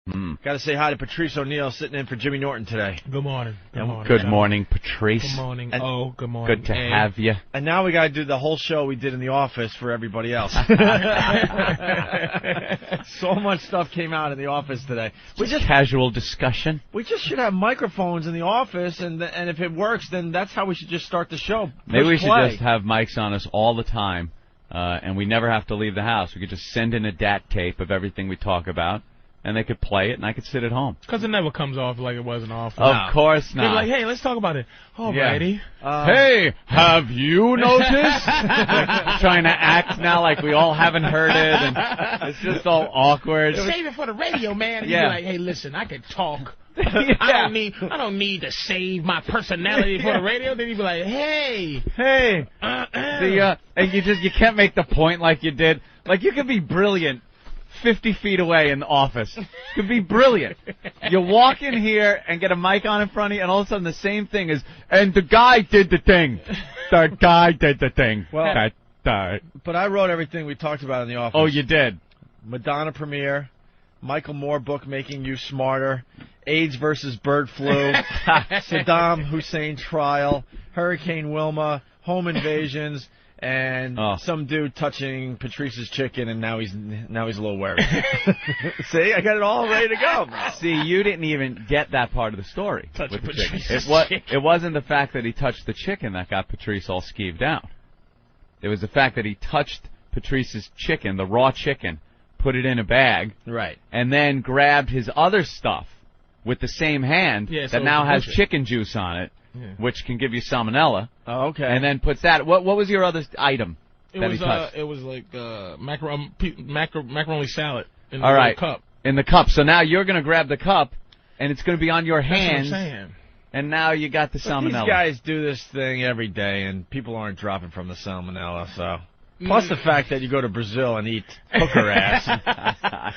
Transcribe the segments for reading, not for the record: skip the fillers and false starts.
Got to say hi to Patrice O'Neill sitting in for Jimmy Norton today. Good morning. Good morning, Patrice. Good morning. Good morning. Good to have you. And now we got to do the whole show we did in the office for everybody else. So much stuff came out in the office today. Casual discussion. We just should have microphones in the office, and if it works, then that's how we should just start the show. Maybe we should just have mics on us all the time, and we never have to leave the house. We could just send in a DAT tape of everything we talk about. And they could play it, and I could sit at home. Because it never comes off like it wasn't off. Of course not. They're like, hey, let's talk about it. All righty. Hey, have you noticed? Like, trying to act now like we all haven't heard it, and it's just all awkward. Save it for the radio, man. And you'd be like, hey, listen, I can talk. Yeah. I don't need to save my personality for the radio. Then you'd be like, hey. And you can't make the point like you did. Like, you can be brilliant 50 feet away in the office. Could be brilliant. You walk in here and get a mic on in front of you, and all of a sudden the same thing is, and the guy did the thing. The guy did the thing. Well, but I wrote everything we talked about in the office. Oh, you did? Madonna premiere, Michael Moore book Making You Smarter, AIDS versus bird flu, Saddam Hussein trial, Hurricane Wilma, home invasions, and some dude touching Patrice's chicken, and now he's a little worried. See, I got it all ready to go. See, you didn't even get that part of the story. Touching with the Patrice's chicken. It wasn't the fact that he touched the chicken that got Patrice all skeeved out. It was the fact that he touched Patrice's chicken, the raw chicken, put it in a bag, right, and then grabbed his other stuff with the same hand that now has chicken juice on it. Yeah. Which can give you salmonella. Oh, okay. And then puts that. What was your other item? It was like macaroni salad in the cup. In the cup. So now you're going to grab the cup, and it's going to be on your hands. That's what I'm saying. And now you got the salmonella. These guys do this thing every day, and people aren't dropping from the salmonella. So. Plus the fact that you go to Brazil and eat hooker ass.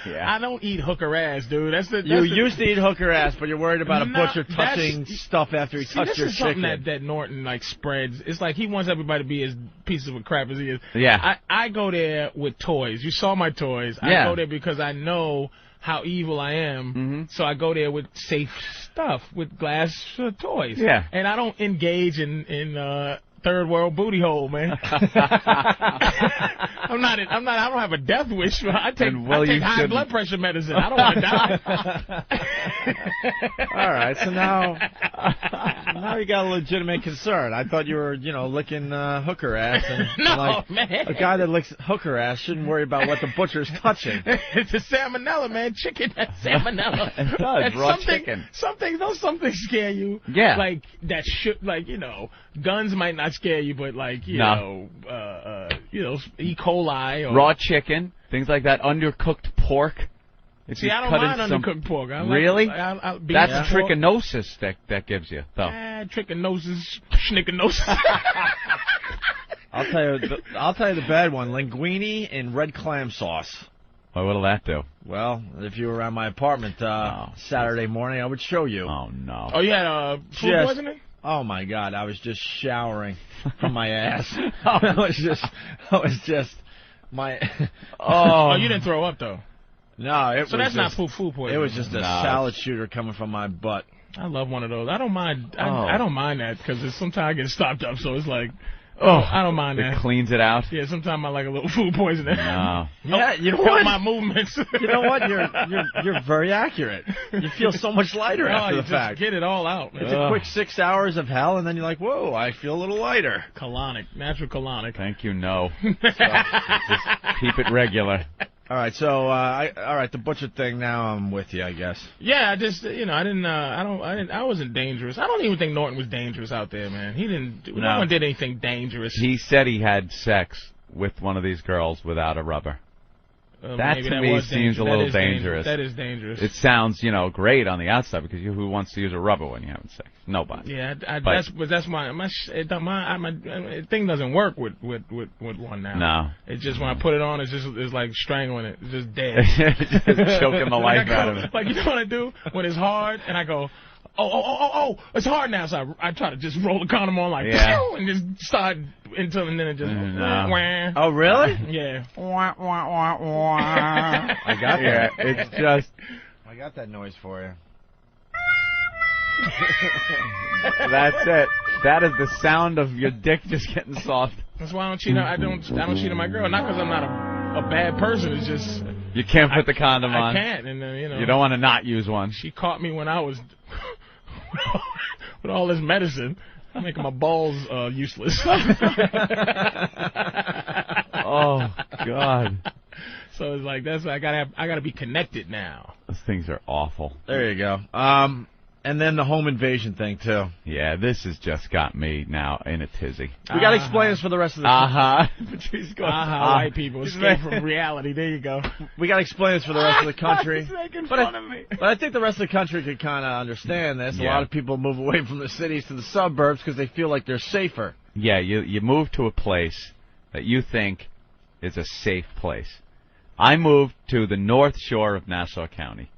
Yeah. I don't eat hooker ass, dude. You used to eat hooker ass, but you're worried about a butcher touching stuff after he touched your chicken. This is something that Norton spreads. It's like he wants everybody to be as piece of crap as he is. Yeah. I go there with toys. You saw my toys. I go there because I know how evil I am. Mm-hmm. So I go there with safe stuff, with glass toys. Yeah. And I don't engage in third world booty hole, man. I don't have a death wish. I take high blood pressure medicine. I don't want to die. All right, so now you got a legitimate concern. I thought you were, licking hooker ass. And, man. A guy that licks hooker ass shouldn't worry about what the butcher's touching. It's a salmonella, man. Chicken has salmonella. It does. Raw chicken. Some things scare you. Yeah. Like that guns might not scare you, but E. coli or raw chicken, things like that, undercooked pork. See, I don't mind undercooked pork. Really? That's trichinosis that gives you, though. Trichinosis, schnickinosis. I'll tell you the bad one: linguine in red clam sauce. Well, what'll that do? Well, if you were around my apartment Saturday morning, I would show you. Oh no! Oh, you had food poisoning? Oh my God! I was just showering from my ass. I was just my. Oh, you didn't throw up though. No, so that's not food poisoning. It was just a salad shooter coming from my butt. I love one of those. I don't mind. I don't mind that because sometimes I get stopped up, so it's like. Oh, I don't mind that. It cleans it out. Yeah, sometimes I like a little food poisoning. No. Yeah, you know what? My movements. You know what? You're very accurate. You feel so much lighter after the fact. Get it all out, man. It's a quick 6 hours of hell, and then you're like, whoa, I feel a little lighter. Colonic, natural colonic. Thank you. No. Just keep it regular. All right, so all right, the butcher thing. Now I'm with you, I guess. Yeah, I just I wasn't dangerous. I don't even think Norton was dangerous out there, man. No one did anything dangerous. He said he had sex with one of these girls without a rubber. That to me seems a little dangerous. That is dangerous. It sounds, great on the outside because who wants to use a rubber when you're having sex? Nobody. Yeah, that's my thing doesn't work with one now. No. It's just when I put it on, it's like strangling it. It's just dead. Just choking the life out of it. Like, you know what I do when it's hard and I go, oh, it's hard now. So I try to just roll the condom on like, and just start into it, and then it just. Wah. Oh, really? Yeah. I got that. It's just. I I got that noise for you. That's it. That is the sound of your dick just getting soft. That's why I don't cheat. I don't cheat on my girl. Not because I'm not a bad person. It's just you can't put the condom on. I can't, and then you don't want to not use one. She caught me when I was with all this medicine, making my balls useless. Oh God. So it's like I gotta be connected now. Those things are awful. There you go. And then the home invasion thing too. Yeah, this has just got me now in a tizzy. We got to explain this for the rest of the Patrice goes, white people escape from reality. There you go. We got to explain this for the rest of the country. He's making fun of me. But I think the rest of the country could kind of understand this. Yeah. A lot of people move away from the cities to the suburbs because they feel like they're safer. Yeah, you move to a place that you think is a safe place. I moved to the North Shore of Nassau County.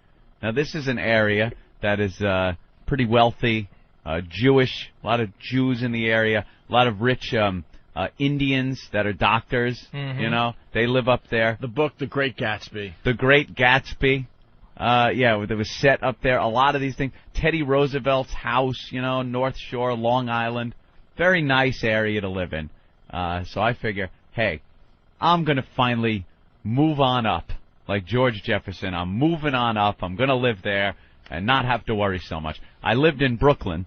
Now, this is an area that is pretty wealthy, Jewish, a lot of Jews in the area, a lot of rich Indians that are doctors, you know. They live up there. The book, The Great Gatsby. The Great Gatsby. Yeah, it was set up there. A lot of these things. Teddy Roosevelt's house, you know, North Shore, Long Island. Very nice area to live in. So I figure, hey, I'm going to finally move on up. Like George Jefferson, I'm moving on up. I'm going to live there and not have to worry so much. I lived in Brooklyn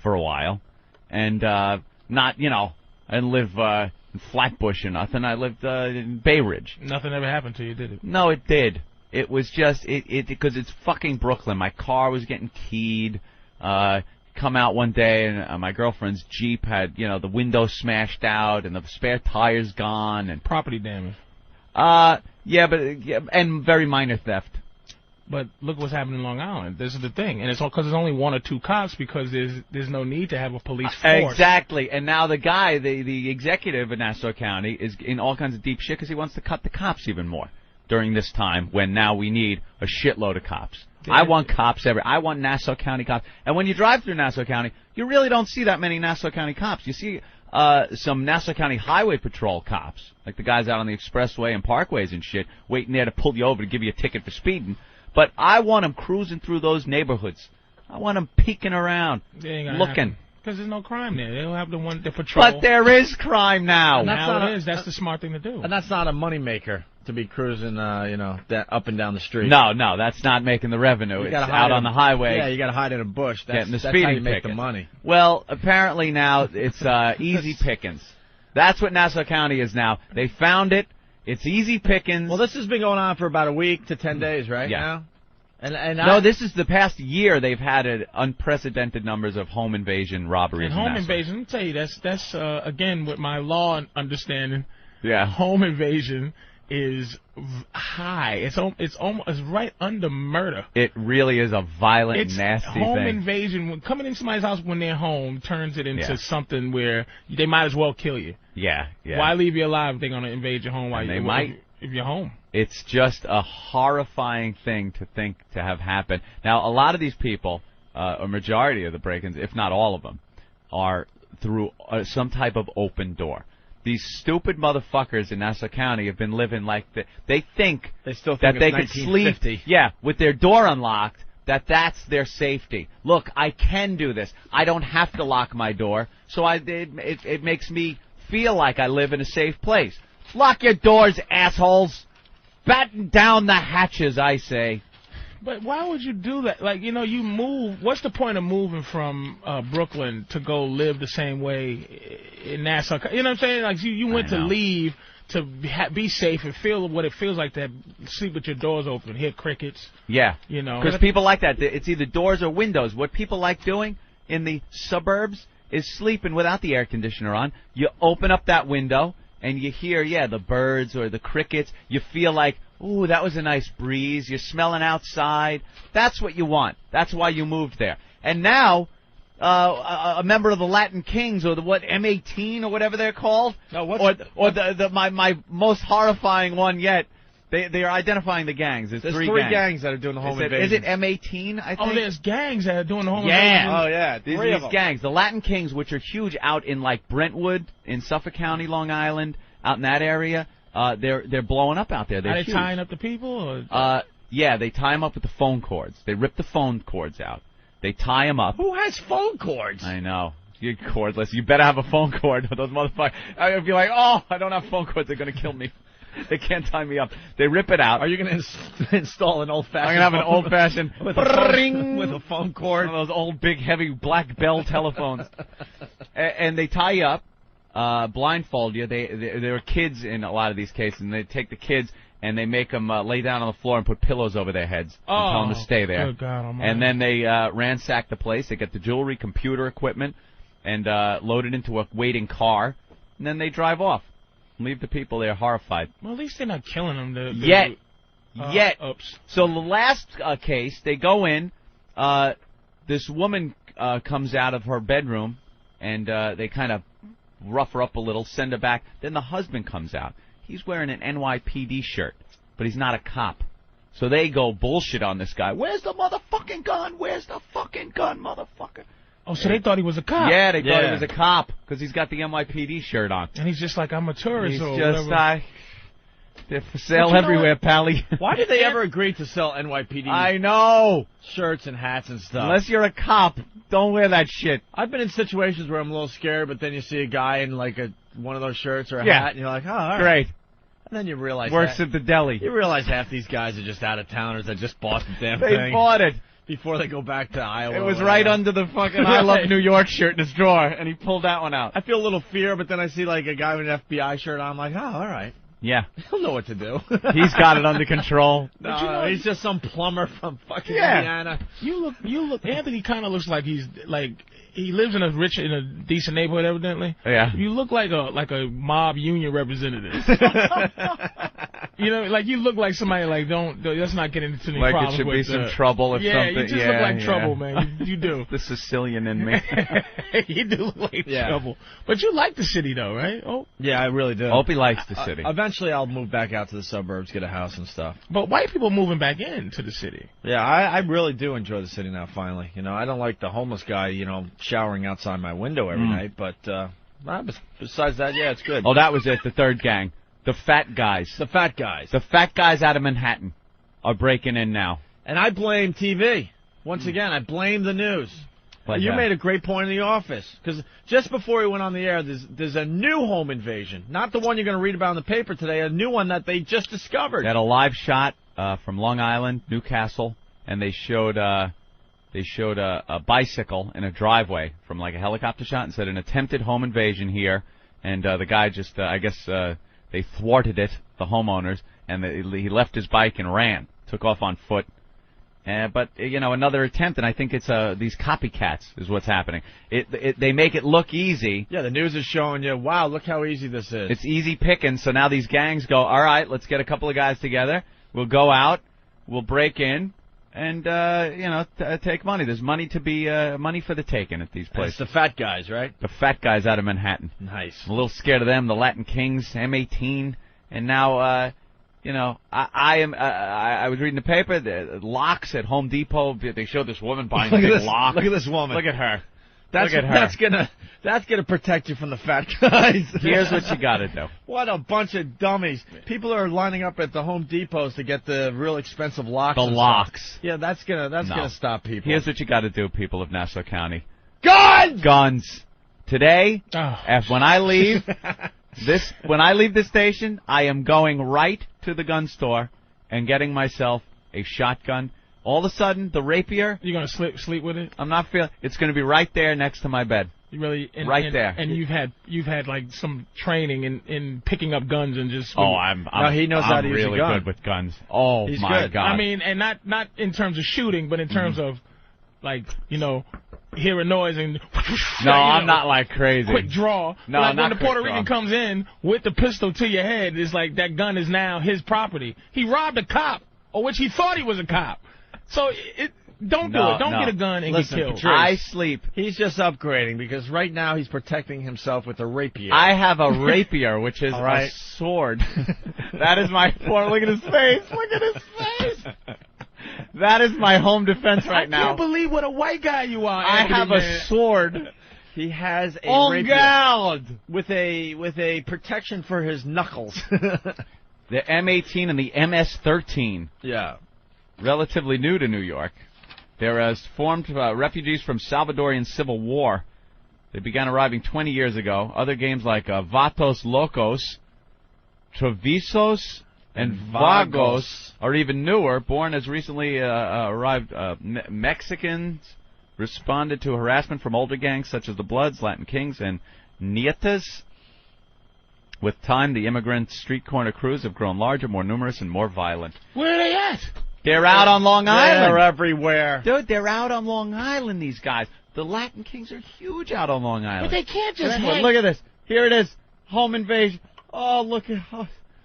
for a while, and not, you know, I didn't live in Flatbush or nothing. I lived in Bay Ridge. Nothing ever happened to you, did it? No, it did. It was just, because it's fucking Brooklyn. My car was getting keyed. Come out one day, and my girlfriend's Jeep had, you know, the window smashed out, and the spare tire's gone. And property damage. Yeah, and very minor theft. But look what's happening in Long Island. This is the thing, and it's all because there's only one or two cops because there's no need to have a police force. Exactly, and now the guy, the executive of Nassau County, is in all kinds of deep shit because he wants to cut the cops even more during this time when now we need a shitload of cops. Yeah. I want cops I want Nassau County cops. And when you drive through Nassau County, you really don't see that many Nassau County cops. You see some Nassau County Highway Patrol cops, like the guys out on the expressway and parkways and shit, waiting there to pull you over to give you a ticket for speeding. But I want them cruising through those neighborhoods. I want them peeking around, looking. Because there's no crime there. They don't have the patrol. But there is crime now. That's the smart thing to do. And that's not a moneymaker to be cruising, you know, up and down the street. No, that's not making the revenue. It's out on the highway. Yeah, you got to hide in a bush. That's the how you make the money. Well, apparently now it's easy pickings. That's what Nassau County is now. They found it. It's easy pickings. Well, this has been going on for about a week to 10 days, right? Yeah. Now? This is the past year they've had unprecedented numbers of home invasion robberies. And home invasion, let me tell you, that's again with my law understanding. Yeah. Home invasion is high. It's right under murder. It really is a violent, nasty thing. Home invasion, coming in somebody's house when they're home, turns it into something where they might as well kill you. Yeah. Why leave you alive if they're going to invade your home if you're home? It's just a horrifying thing to think to have happened. Now, a lot of these people, a majority of the break-ins, if not all of them, are through some type of open door. These stupid motherfuckers in Nassau County have been living like they think they still that think they can sleep, with their door unlocked. That's their safety. Look, I can do this. I don't have to lock my door, so it makes me feel like I live in a safe place. Lock your doors, assholes. Batten down the hatches, I say. But why would you do that? Like, you know, you move. What's the point of moving from Brooklyn to go live the same way in Nassau? You know what I'm saying? Like, you went to leave to be safe and feel what it feels like to sleep with your doors open, hear crickets. Yeah. You know. Because people like that. It's either doors or windows. What people like doing in the suburbs is sleeping without the air conditioner on. You open up that window and you hear, the birds or the crickets. You feel like, ooh, that was a nice breeze. You're smelling outside. That's what you want. That's why you moved there. And now, a member of the Latin Kings, or the M18 or whatever they're called, my most horrifying one yet. They are identifying the gangs. There's three gangs that are doing the home invasion. Is it M18? I think. Oh, there's gangs that are doing the home invasion. Oh yeah, these gangs. The Latin Kings, which are huge out in like Brentwood in Suffolk County, Long Island, out in that area. They're blowing up out there. They're Are they huge. tying up the people? Or? Yeah, they tie him up with the phone cords. They rip the phone cords out. They tie him up. Who has phone cords? I know. You're cordless. You better have a phone cord. Those motherfuckers. I'd be like, oh, I don't have phone cords. They're going to kill me. They can't tie me up. They rip it out. Are you going to install an old-fashioned? I'm going to have an old-fashioned with a phone cord. One of those old, big, heavy Black Bell telephones. And they tie you up, blindfold you. There are kids in a lot of these cases, and they take the kids and they make them lay down on the floor and put pillows over their heads and tell them to stay there. Good God Almighty. And then they ransack the place. They get the jewelry, computer equipment, and load it into a waiting car, and then they drive off. Leave the people there horrified. Well, at least they're not killing them. Yet. Oops. So the last case, they go in. This woman comes out of her bedroom, and they kind of rough her up a little, send her back. Then the husband comes out. He's wearing an NYPD shirt, but he's not a cop. So they go bullshit on this guy. Where's the motherfucking gun? Where's the fucking gun, motherfucker? Oh, so they thought he was a cop. Yeah, they thought he was a cop because he's got the NYPD shirt on. And he's just like, I'm a tourist He's or just, whatever. they're for sale everywhere, Pally. Why did they ever agree to sell NYPD I know. shirts and hats and stuff? Unless you're a cop, don't wear that shit. I've been in situations where I'm a little scared, but then you see a guy in like one of those shirts or a hat, and you're like, oh, all right. Great. And then you realize Works at the deli. You realize half these guys are just out-of-towners that just bought the damn They thing. bought it. Before they go back to Iowa. It was right under the fucking I Love New York shirt in his drawer, and he pulled that one out. I feel a little fear, but then I see like a guy with an FBI shirt on. I'm like, oh, all right. Yeah. He'll know what to do. He's got it under control. No, he's just some plumber from fucking Indiana. You look. Anthony kind of looks like he's like he lives in a decent neighborhood, evidently. Yeah. You look like a mob union representative. You know, like you look like somebody like let's not get into any problems. Like it should with, be some trouble or yeah, something. You just look like trouble, man. You do. The Sicilian in me. You do look like trouble. But you like the city, though, right? Oh. Yeah, I really do. Opie likes the city. Eventually, I'll move back out to the suburbs, get a house and stuff. But white people moving back into the city. Yeah, I really do enjoy the city now. Finally, you know, I don't like the homeless guy, showering outside my window every night. But besides that, yeah, it's good. Oh, that was it. The third gang. The fat guys. The fat guys. The fat guys out of Manhattan are breaking in now. And I blame TV. Once again, I blame the news. You made a great point in the office. Because just before we went on the air, there's a new home invasion. Not the one you're going to read about in the paper today, a new one that they just discovered. They had a live shot from Long Island, Newcastle, and they showed a bicycle in a driveway from like a helicopter shot and said an attempted home invasion here. And the guy just, I guess... they thwarted it, the homeowners, and he left his bike and ran, took off on foot. But another attempt, and I think it's these copycats is what's happening. They make it look easy. Yeah, the news is showing you, wow, look how easy this is. It's easy picking, so now these gangs go, all right, let's get a couple of guys together. We'll go out, we'll break in, and, take money. There's money to be money for the taking at these places. It's the fat guys, right? The fat guys out of Manhattan. Nice. I'm a little scared of them, the Latin Kings, M18, and now, I was reading the paper, the locks at Home Depot, they showed this woman buying a big lock. Look at this woman. Look at her. That's gonna protect you from the fat guys. Here's what you gotta do. What a bunch of dummies! People are lining up at the Home Depots to get the real expensive locks. The locks. Stuff. Yeah, that's gonna stop people. Here's what you gotta do, people of Nassau County. Guns. Guns. Today, when I leave this station, I am going right to the gun store and getting myself a shotgun. All of a sudden, the rapier. You're gonna sleep with it? I'm not feeling. It's gonna be right there next to my bed. You really there. And you've had like some training in picking up guns and just. Oh, he knows how to use a gun. I'm really good with guns. Oh He's my good. God! I mean, and not in terms of shooting, but in terms of like hear a noise and. No, I'm not like crazy. Quick draw. No, like not when the Puerto Rican comes in with the pistol to your head, it's like that gun is now his property. He robbed a cop, or which he thought he was a cop. So don't do it. Don't get a gun and get killed. Patrice, I sleep. He's just upgrading because right now he's protecting himself with a rapier. I have a rapier, which is a sword. That is my look at his face. Look at his face. That is my home defense right now. I can't believe what a white guy you are. I Anthony, have a sword. He has a rapier God. with a protection for his knuckles. The M18 and the MS-13. Yeah. relatively new to New York. They're formed refugees from Salvadorian Civil War. They began arriving 20 years ago. Other games like Vatos Locos, Trevisos, and Vagos are even newer. Born as recently arrived Mexicans responded to harassment from older gangs such as the Bloods, Latin Kings, and Nietas. With time, the immigrant street corner crews have grown larger, more numerous, and more violent. Where are they at? They're out on Long Island. They're everywhere. Dude, they're out on Long Island, these guys. The Latin Kings are huge out on Long Island. But they can't just Look at this. Here it is. Home invasion. Oh, look at...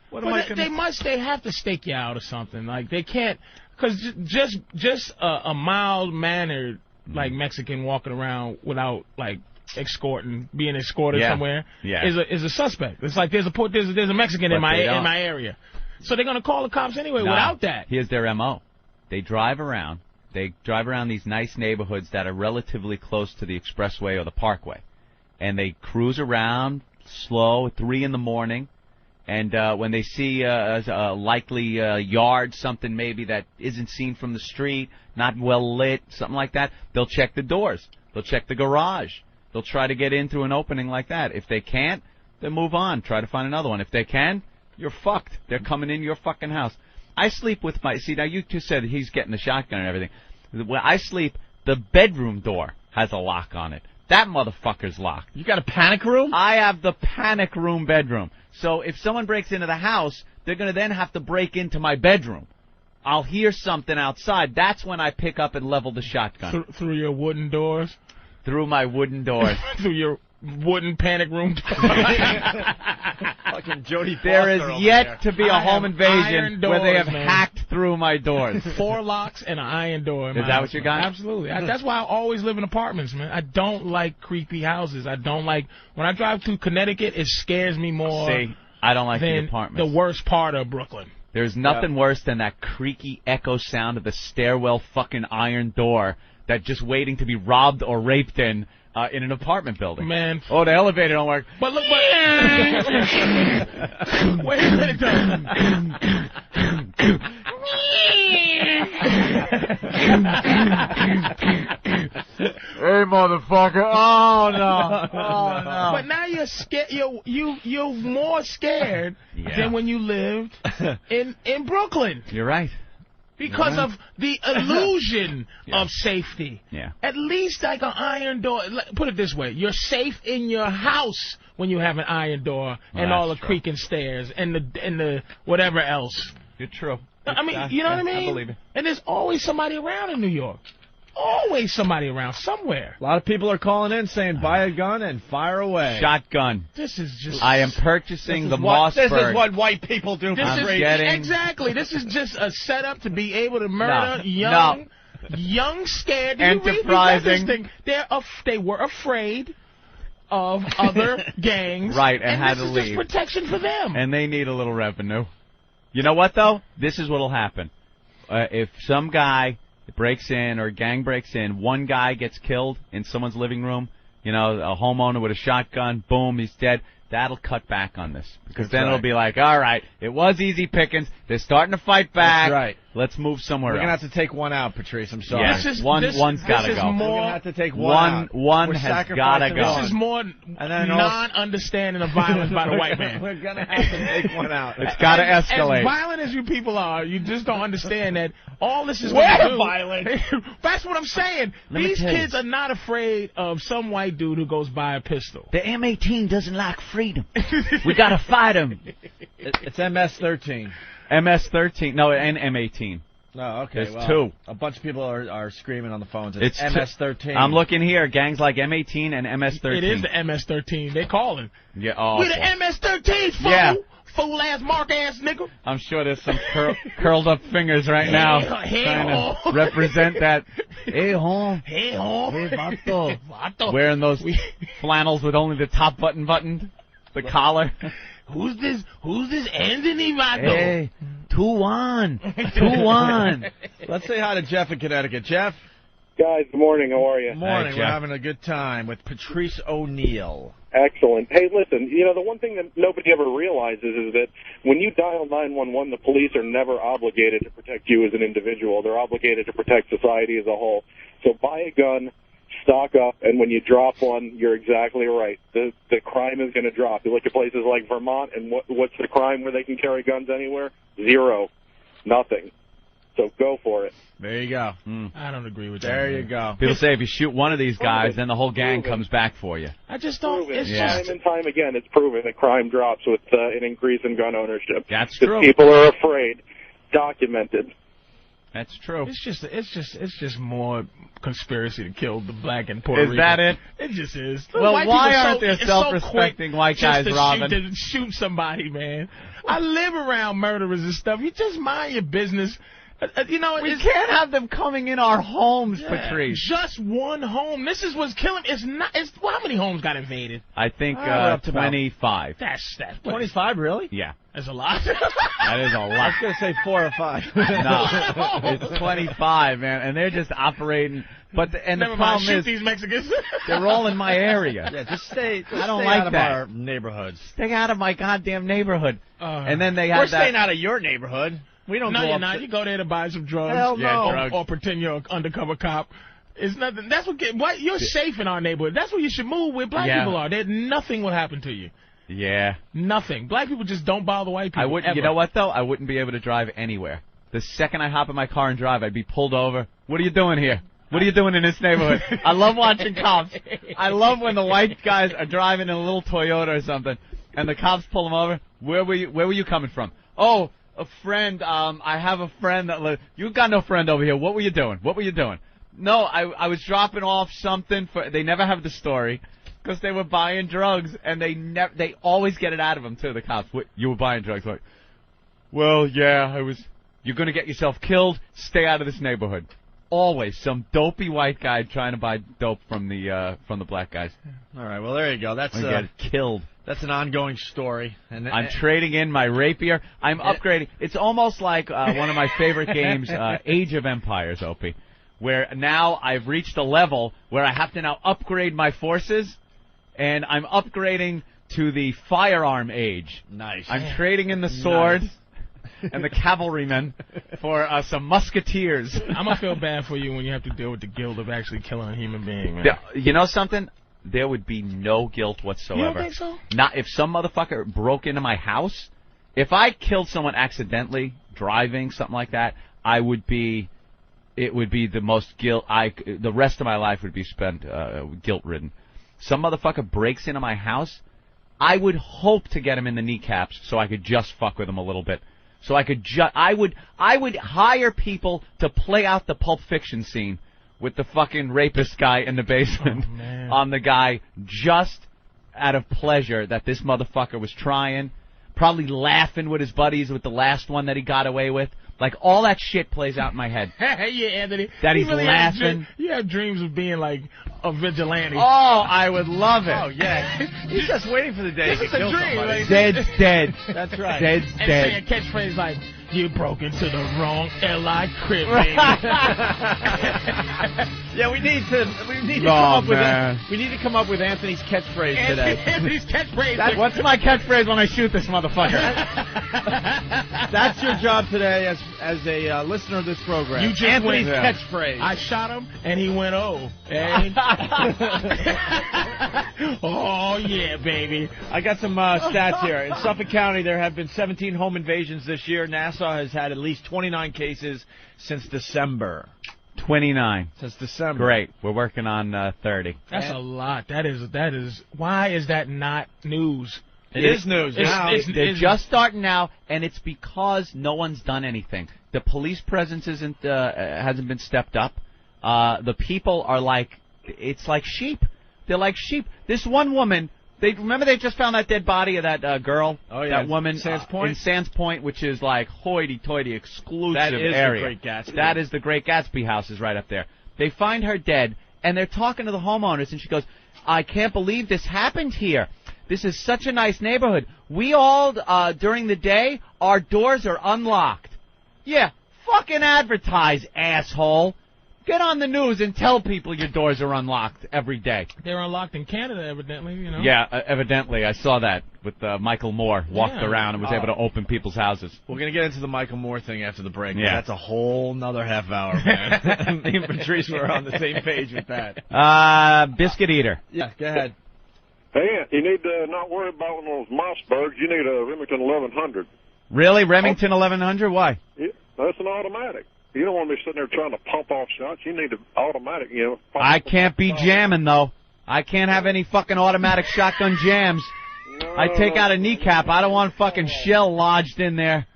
what am I going to... They have to stake you out or something. Like, they can't... Because just a mild-mannered, like, Mexican walking around without, like... being escorted somewhere is a suspect. It's like there's a Mexican in my area, so they're gonna call the cops anyway. Without that, here's their MO. They drive around these nice neighborhoods that are relatively close to the expressway or the parkway, and they cruise around slow, 3 a.m, and when they see a likely yard, something maybe that isn't seen from the street, not well lit, something like that, they'll check the doors, they'll check the garage. They'll try to get in through an opening like that. If they can't, then move on. Try to find another one. If they can, you're fucked. They're coming in your fucking house. I sleep with my... See, now you two said he's getting the shotgun and everything. When I sleep, the bedroom door has a lock on it. That motherfucker's locked. You got a panic room? I have the panic room bedroom. So if someone breaks into the house, they're going to then have to break into my bedroom. I'll hear something outside. That's when I pick up and level the shotgun. Through your wooden doors? Through my wooden doors. Through your wooden panic room door. Fucking Jodie Foster. There is yet to be a home invasion where they have hacked through my doors. 4 locks and an iron door. Is that what you got? Absolutely. That's why I always live in apartments, man. I don't like creepy houses. I don't like... When I drive through Connecticut, it scares me more. See, I don't like the apartments. The worst part of Brooklyn. There's nothing worse than that creaky echo sound of the stairwell fucking iron door that just waiting to be robbed or raped in an apartment building. Man. Oh, the elevator don't work. But look, wait a minute, Hey, motherfucker. Oh, no. Oh, no. But now you're scared. You're more scared than when you lived in Brooklyn. You're right. Because of the illusion of safety. Yeah. At least like an iron door. Put it this way. You're safe in your house when you have an iron door and all the creaking stairs and the whatever else. You're true. I mean, you know what I mean? I believe it. And there's always somebody around in New York. Always somebody around somewhere. A lot of people are calling in saying buy a gun and fire away. Shotgun. This is just... I am purchasing the Mossberg. This is what white people do. Exactly. This is just a setup to be able to murder young, scared... Enterprising. They were afraid of other gangs. Right, and had to leave. This is just protection for them. And they need a little revenue. You know what, though? This is what will happen. If some guy breaks in or a gang breaks in, one guy gets killed in someone's living room, you know, a homeowner with a shotgun, boom, he's dead. That'll cut back on this. Because then it'll be like, all right, it was easy pickings. They're starting to fight back. That's right. Let's move somewhere else. We're going to have to take one out, Patrice. I'm sorry. Yeah. One's got to go. We're going to have to take one out. One has got to go. This is more non-understanding of violence by the white man. We're going to have to take one out. It's got to escalate. As violent as you people are, you just don't understand that all this is We're violent. That's what I'm saying. These kids are not afraid of some white dude who goes by a pistol. The M18 doesn't like freedom. We got to fight him. It's MS-13. MS-13. No, and M18. Oh, okay. There's two. A bunch of people are screaming on the phones. It's MS-13. I'm looking here. Gangs like M18 and MS-13. It is the MS-13. They calling. Yeah. Oh, we the MS-13, fool. Yeah. Fool-ass, mark-ass nigga. I'm sure there's some curled up fingers right now trying to represent that. Hey, home. Hey, home. Hey, vato. Wearing those flannels with only the top button buttoned. The collar. Who's this Anthony Vato? Hey, 2-1. 2-1. Let's say hi to Jeff in Connecticut. Jeff? Guys, good morning. How are you? Morning. Hey, We're Jeff. having a good time with Patrice O'Neill. Excellent. Hey, listen, the one thing that nobody ever realizes is that when you dial 911, the police are never obligated to protect you as an individual. They're obligated to protect society as a whole. So buy a gun, stock up, and when you drop one, you're exactly right. The crime is going to drop. You look at places like Vermont, and what's the crime where they can carry guns anywhere? Zero. Nothing. So go for it. There you go. I don't agree with that. There you man. go. People say if you shoot one of these guys, Proven. then the whole gang Proven. comes back for you. I just don't. Proven. It's Yeah. just Time and time again, it's proven that crime drops with an increase in gun ownership. That's 'Cause true. people are afraid. Documented. That's true. It's just more conspiracy to kill the black and Puerto Is Rican. that it? It just is. Well, White why people aren't there it's self-respecting quick white guys, just to Robin? to shoot somebody, man. I live around murderers and stuff. You just mind your business. We it's can't have them coming in our homes, Patrice. just one home. This is what's killing. It's not. It's how many homes got invaded? I think We're up to about 25. That's 25, really? Yeah, That's a lot. that is a I lot. was going to say 4 or 5. No, it's 25, man, and they're just operating. But the Never mind. problem Shoot is these Mexicans. they're all in my area. Yeah, just stay I don't stay like out of that. our neighborhoods. Stay out of my goddamn neighborhood. And then they We're have that. staying out of your neighborhood. We don't No, go you're up not. to- You go there to buy some drugs. Hell Yeah, no. drugs. Or pretend you're an undercover cop. It's nothing. That's what. You're safe in our neighborhood. That's where you should move. Where black Yeah. people are. There, nothing will happen to you. Yeah. Nothing. Black people just don't bother white people. I wouldn't. Ever. You know what though? I wouldn't be able to drive anywhere. The second I hop in my car and drive, I'd be pulled over. What are you doing here? What are you doing in this neighborhood? I love watching cops. I love when the white guys are driving in a little Toyota or something, and the cops pull them over. Where were you coming from? Oh, a friend. I have a friend that lives. You got no friend over here. What were you doing? What were you doing? No, I was dropping off something for. They never have the story. Because they were buying drugs, and they always get it out of them too. The cops, what, you were buying drugs? Like, well, yeah, I was. You're gonna get yourself killed. Stay out of this neighborhood. Always some dopey white guy trying to buy dope from the black guys. All right, well, there you go. That's I get killed. That's an ongoing story. And I'm trading in my rapier. I'm upgrading. It's almost like one of my favorite games, Age of Empires, Opie, where now I've reached a level where I have to now upgrade my forces. And I'm upgrading to the firearm age. Nice. I'm trading in the sword and the cavalrymen for some musketeers. I'm gonna feel bad for you when you have to deal with the guilt of actually killing a human being, man. You know something? There would be no guilt whatsoever. You don't think so? Not if some motherfucker broke into my house. If I killed someone accidentally driving something like that, it would be the most guilt. The rest of my life would be spent guilt-ridden. Some motherfucker breaks into my house, I would hope to get him in the kneecaps so I could just fuck with him a little bit. So I could I would hire people to play out the Pulp Fiction scene with the fucking rapist guy in the basement on the guy just out of pleasure that this motherfucker was trying, probably laughing with his buddies with the last one that he got away with. Like, all that shit plays out in my head. Yeah, Anthony. That he's You really laughing. You have dreams of being like a vigilante. Oh, I would love it. Oh, yeah. He's just waiting for the day This to is a kill dream, somebody. like- Dead's dead. That's right. Dead's And say a dead. catchphrase like, "You broke into the wrong L.I. crib, baby." Yeah, we need to Oh, come up man. with we need to come up with Anthony's catchphrase today. Anthony's catchphrase. What's my catchphrase when I shoot this motherfucker? That's your job today as a listener of this program. You just Anthony's went- catchphrase. I shot him, and he went, "Oh, hey." Oh, yeah, baby. I got some stats here. In Suffolk County, there have been 17 home invasions this year. Nassau has had at least 29 cases since December. 29. Since December. Great. We're working on 30. That's a lot. That is. Why is that not news? It is news now. They're just starting now, and it's because no one's done anything. The police presence hasn't been stepped up. The people are like, it's like sheep. They're like sheep. This one woman, they just found that dead body of that girl. Oh, yeah. That woman Sands Point? in Sands Point, which is like hoity-toity exclusive That is the area. Great Gatsby. That is the Great Gatsby house is right up there. They find her dead, and they're talking to the homeowners, and she goes, "I can't believe this happened here. This is such a nice neighborhood. We all, during the day, our doors are unlocked." Yeah, fucking advertise, asshole. Get on the news and tell people your doors are unlocked every day. They're unlocked in Canada, evidently, you know. Yeah, evidently. I saw that with Michael Moore walked around and was able to open people's houses. We're going to get into the Michael Moore thing after the break. Yeah. That's a whole nother half hour, man. Me and Patrice were on the same page with that. Biscuit Eater. Yeah, go ahead. Hey, you need to not worry about one of those Mossbergs. You need a Remington 1100. Really? Remington 1100? Why? Yeah, that's an automatic. You don't want to be sitting there trying to pump off shots. You need an automatic, you know. I can't be jamming, though. I can't have any fucking automatic shotgun jams. I take out a kneecap. I don't want fucking shell lodged in there.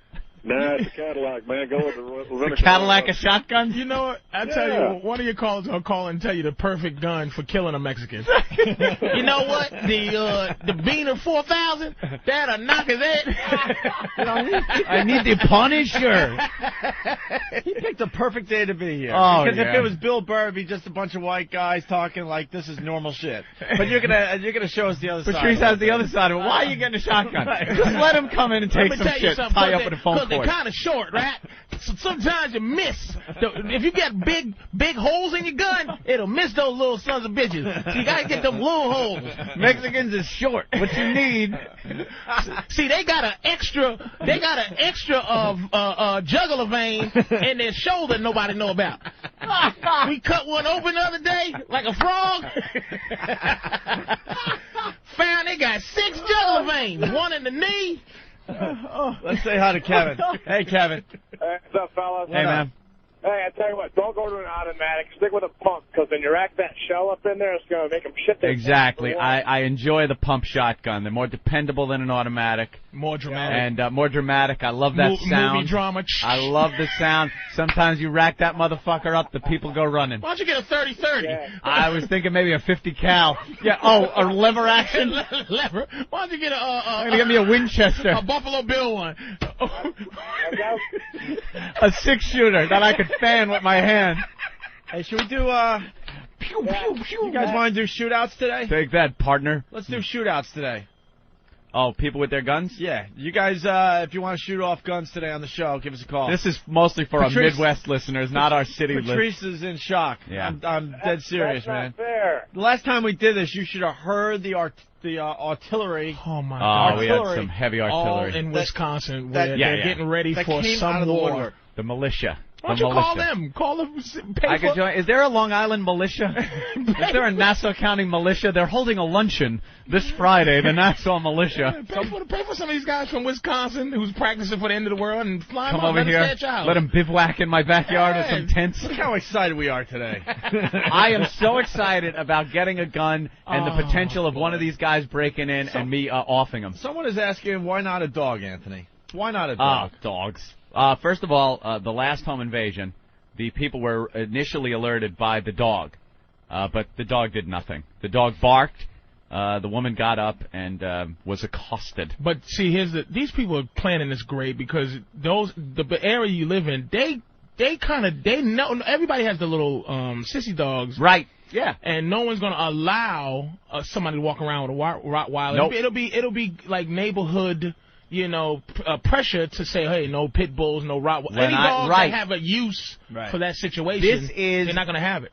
Nah, it's a Cadillac, man. Go with the Remington. The Cadillac of shotguns? You know what? I tell you, one of your callers will call and tell you the perfect gun for killing a Mexican. You know what? The Beaner 4000, that'll knock his head. I need the Punisher. He picked the perfect day to be here. Oh, because yeah. if it was Bill Burr, it'd be just a bunch of white guys talking like this is normal shit. But you're gonna show us the other side. Patrice has the other side of it. Why are you getting a shotgun? Just let him come in and take some shit, tie up with a phone cord. They're kind of short, right? So sometimes you miss. If you get big holes in your gun, it'll miss those little sons of bitches. So you gotta get them little holes. Mexicans is short. What you need? See, they got an extra jugular vein in their shoulder nobody know about. We cut one open the other day like a frog. Found they got 6 jugular veins, one in the knee. Let's say hi to Kevin. Hey, Kevin. Hey, what's up, fellas? Hey, man. Hey, I tell you what, don't go to an automatic. Stick with a pump, because when you rack that shell up in there, it's going to make them shit their Exactly. pants. I enjoy the pump shotgun. They're more dependable than an automatic. More dramatic. And more dramatic. I love that sound. Movie drama. I love the sound. Sometimes you rack that motherfucker up, the people go running. Why don't you get a 30-30? Yeah. I was thinking maybe a 50 cal. Yeah. Oh, a lever action. Lever. Why don't you get I'm gonna get me a Winchester, a Buffalo Bill one? a 6-shooter that I could fan with my hand. Hey, should we do Pew, pew, pew. you guys want to do shootouts today? Take that, partner. Let's do shootouts today. Oh, people with their guns? Yeah, you guys, if you want to shoot off guns today on the show, give us a call. This is mostly for Patrice, our Midwest listeners, not our city listeners. Patrice is in shock. Yeah. I'm dead serious, That's man. not fair. The last time we did this, you should have heard the artillery. Oh my Oh, God! we had some heavy All artillery. in Wisconsin, that- where yeah, they're yeah. getting ready That for came out some of the war. woodwork. The militia. Why don't The you call militia. them? Call them. Pay I could for, join. Is there a Long Island militia? Is there a Nassau County militia? They're holding a luncheon this Friday, the Nassau militia. Pay for some of these guys from Wisconsin who's practicing for the end of the world and fly Come them up, over let them here. stay at your house. Let them bivouac in my backyard with some tents. Look how excited we are today. I am so excited about getting a gun and the potential of one of these guys breaking in and me offing them. Someone is asking, why not a dog, Anthony? Why not a Ah, dog? dogs. First of all, the last home invasion, the people were initially alerted by the dog, but the dog did nothing. The dog barked. The woman got up and was accosted. But see, these people are planning this great because the area you live in, they know everybody has the little sissy dogs, Right. Yeah. and no one's gonna allow somebody to walk around with a Rottweiler. Nope. It'll be like neighborhood, pressure to say, hey, no pit bulls, no Rottweiler. Any dogs that have a use for that situation, they're not gonna have it.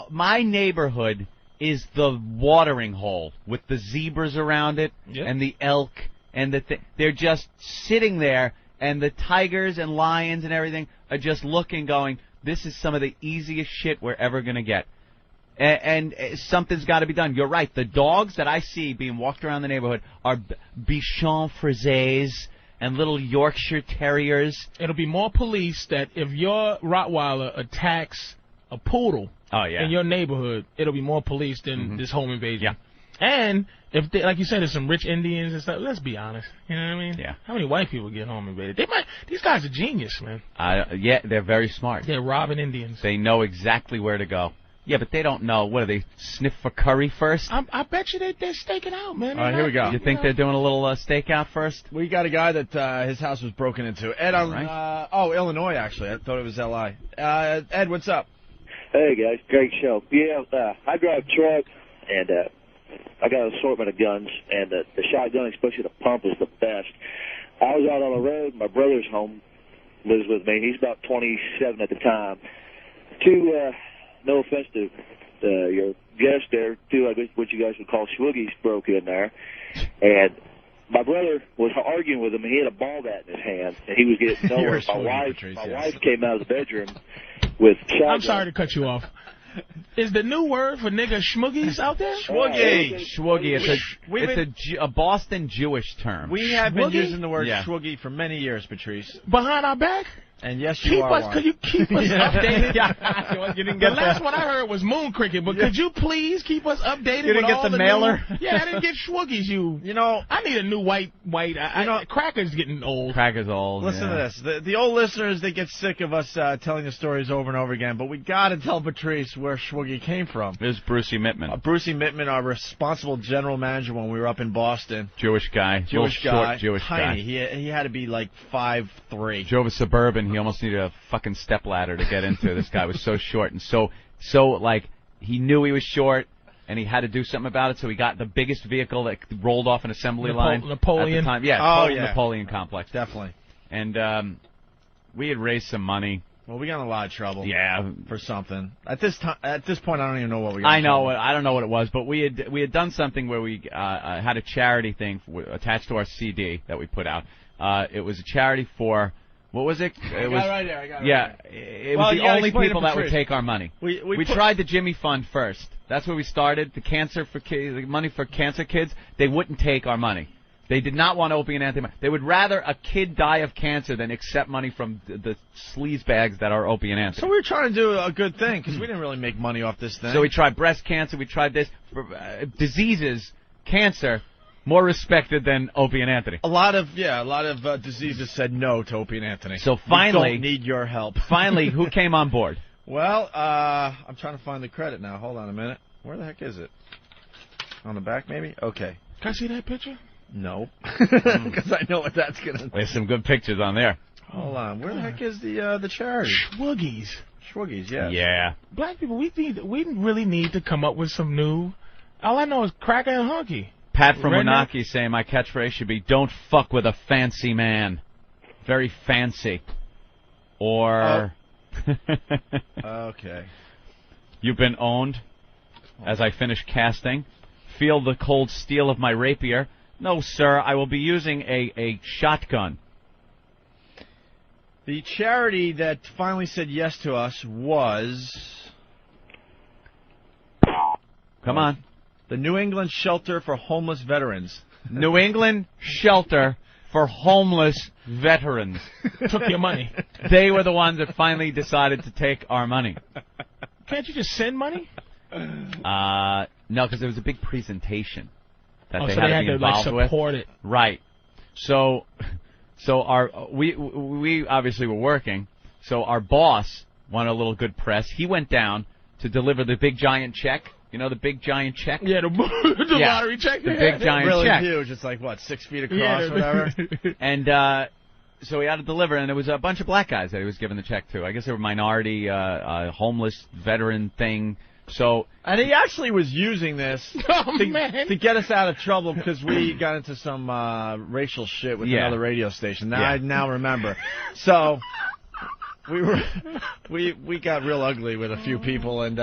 My neighborhood is the watering hole with the zebras around it and the elk and they're just sitting there, and the tigers and lions and everything are just looking, going, this is some of the easiest shit we're ever going to get. And something's got to be done. You're right. The dogs that I see being walked around the neighborhood are Bichon Frisés and little Yorkshire Terriers. It'll be more police that if your Rottweiler attacks a poodle in your neighborhood, it'll be more police than this home invasion. Yeah. And if they, like you said, there's some rich Indians and stuff. Let's be honest. You know what I mean? Yeah. How many white people get home invaded? These guys are genius, man. Yeah, they're very smart. They're robbing Indians. They know exactly where to go. Yeah, but they don't know. What do they sniff for curry first? I bet you they're staking out, man. All right, here we go. You think they're doing a little stakeout first? We got a guy that his house was broken into. Ed on Illinois, actually. I thought it was L.I. Ed, what's up? Hey, guys. Great show. Yeah, I drive a truck, and I got an assortment of guns, and the shotgun, especially the pump, is the best. I was out on the road. My brother's home lives with me. He's about 27 at the time. no offense to your guest there, two, I guess what you guys would call swoogies broke in there. And my brother was arguing with him, and he had a ball bat in his hand, and he was getting nowhere. My wife came out of the bedroom with shotgun. I'm sorry to cut you off. Is the new word for nigga schmoogies out there? Schwoogie. Schwoogie. It's a Boston Jewish term. We have been Schwoogie? using the word schwoogie for many years, Patrice. Behind our back? And yes, you are one. Could you keep us updated? You didn't The get last one I heard was moon cricket, but could you please keep us updated? You didn't with get all the mailer? I didn't get schwoogies. You know, I need a new white. Cracker's getting old. Cracker's old. Listen to this. The old listeners, they get sick of us telling the stories over and over again, but we got to tell Patrice where schwoogie came from. It was Brucey Mittman. Brucey Mittman, our responsible general manager when we were up in Boston. Jewish guy. Jewish guy. Short Jewish tiny. guy. He had to be like 5'3". Drove a Suburban. He almost needed a fucking stepladder to get into. This guy was so short and so like he knew he was short and he had to do something about it, so he got the biggest vehicle that rolled off an assembly line Napoleon. at the time. Yeah, Napoleon complex. Definitely. And we had raised some money. Well, we got in a lot of trouble. Yeah, for something. At this point, I don't even know what we got. I don't know what it was, but we had done something where we had a charity thing attached to our CD that we put out. It was a charity for. What was it? I got it right there. It was the only people that would take our money. We tried the Jimmy Fund first. That's where we started. The cancer for kids, the money for cancer kids. They wouldn't take our money. They did not want Opie and Anthony. They would rather a kid die of cancer than accept money from the sleaze bags that are Opie and Anthony. So we were trying to do a good thing because we didn't really make money off this thing. So we tried breast cancer. We tried this. Diseases, cancer. More respected than Opie and Anthony. A lot of diseases said no to Opie and Anthony. So finally, we don't need your help. Finally, who came on board? Well, I'm trying to find the credit now. Hold on a minute. Where the heck is it? On the back, maybe? Okay. Can I see that picture? No, because I know what that's gonna. There's some good pictures on there. Hold on. Where the heck is the charity? Schwoogies. Schwoogies, yeah. Yeah. Black people, we really need to come up with some new. All I know is cracker and hunky. Pat from Wanaki saying my catchphrase should be, don't fuck with a fancy man. Very fancy. Or... Okay. You've been owned as I finish casting. Feel the cold steel of my rapier. No, sir, I will be using a shotgun. The charity that finally said yes to us was... Come on. The New England Shelter for Homeless Veterans. New England Shelter for Homeless Veterans. Took your money. They were the ones that finally decided to take our money. Can't you just send money? No, because there was a big presentation that they so had they to be involved with. Support it. Right. So we obviously were working. So our boss wanted a little good press. He went down to deliver the big giant check. You know the big giant check? Yeah, the lottery check. The big giant really check. Huge. It's like, what, 6 feet across or whatever? And so he had to deliver, and there was a bunch of black guys that he was giving the check to. I guess they were minority, homeless veteran thing. And he actually was using this to get us out of trouble because we got into some racial shit with another radio station. Now I now remember. So... We got real ugly with a few people and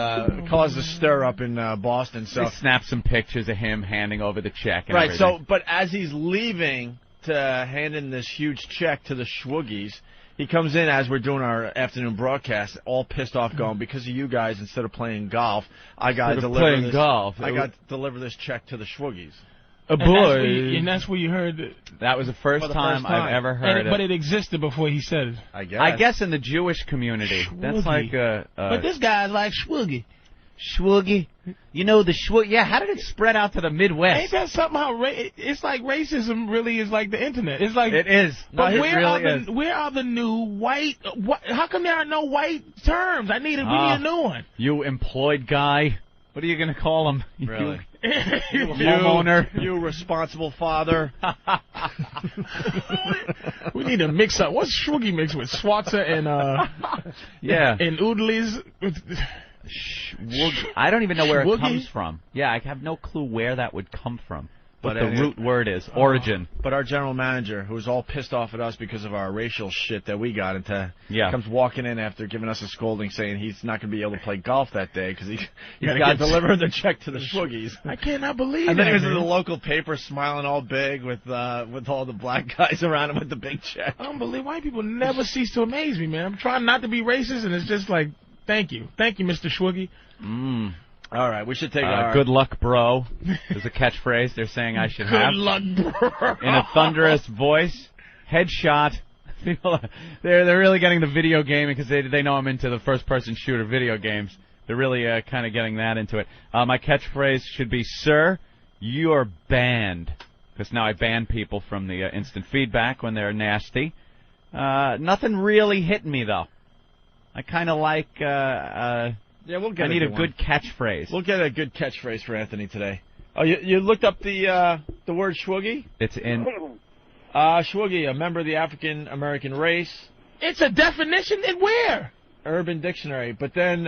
caused a stir up in Boston. So they snapped some pictures of him handing over the check. And right. everything. So, but as he's leaving to hand in this huge check to the Schwoogies, he comes in as we're doing our afternoon broadcast, all pissed off, going, because of you guys, instead of playing golf, I got to deliver this check to the Schwoogies. And that's where you heard it. That was the first time I've ever heard it. But it existed before he said it. I guess in the Jewish community. Schwoogie. That's like but this guy's like Schwoogie. Schwoogie? You know the Schwoogie? Yeah, how did it spread out to the Midwest? Ain't that somehow... It's like racism really is like the internet. It's like... It is. But where are the new white... How come there are no white terms? We need a new one. You employed guy. What are you going to call him? Really? You homeowner. You responsible father. We need to mix up. What's Schwoogie mixed with? Schwarzer and and Oodleys? I don't even know where it comes from. Yeah, I have no clue where that would come from. what the root word is. Origin. But our general manager, who's all pissed off at us because of our racial shit that we got into, Yeah. comes walking in after giving us a scolding saying he's not going to be able to play golf that day because he's got to deliver the check to the Schwoogies. I cannot believe And then that, he was in man. the local paper smiling all big with all the black guys around him with the big check. Unbelievable. White people never cease to amaze me, man. I'm trying not to be racist, and it's just like, thank you. Thank you, Mr. Schwoogie. All right, we should take our... Good luck, bro. Is a catchphrase they're saying I should have. Good luck, bro. In a thunderous voice. Headshot. People, they're really getting the video gaming because they know I'm into the first-person shooter video games. They're really kind of getting that into it. My catchphrase should be, "Sir, you're banned." Because now I ban people from the instant feedback when they're nasty. Nothing really hit me, though. I kind of like... Yeah, we'll get. I need a good catchphrase. We'll get a good catchphrase for Anthony today. Oh, you looked up the word Schwoogie? It's in. Schwoogie, a member of the African American race. It's a definition in where? Urban Dictionary. But then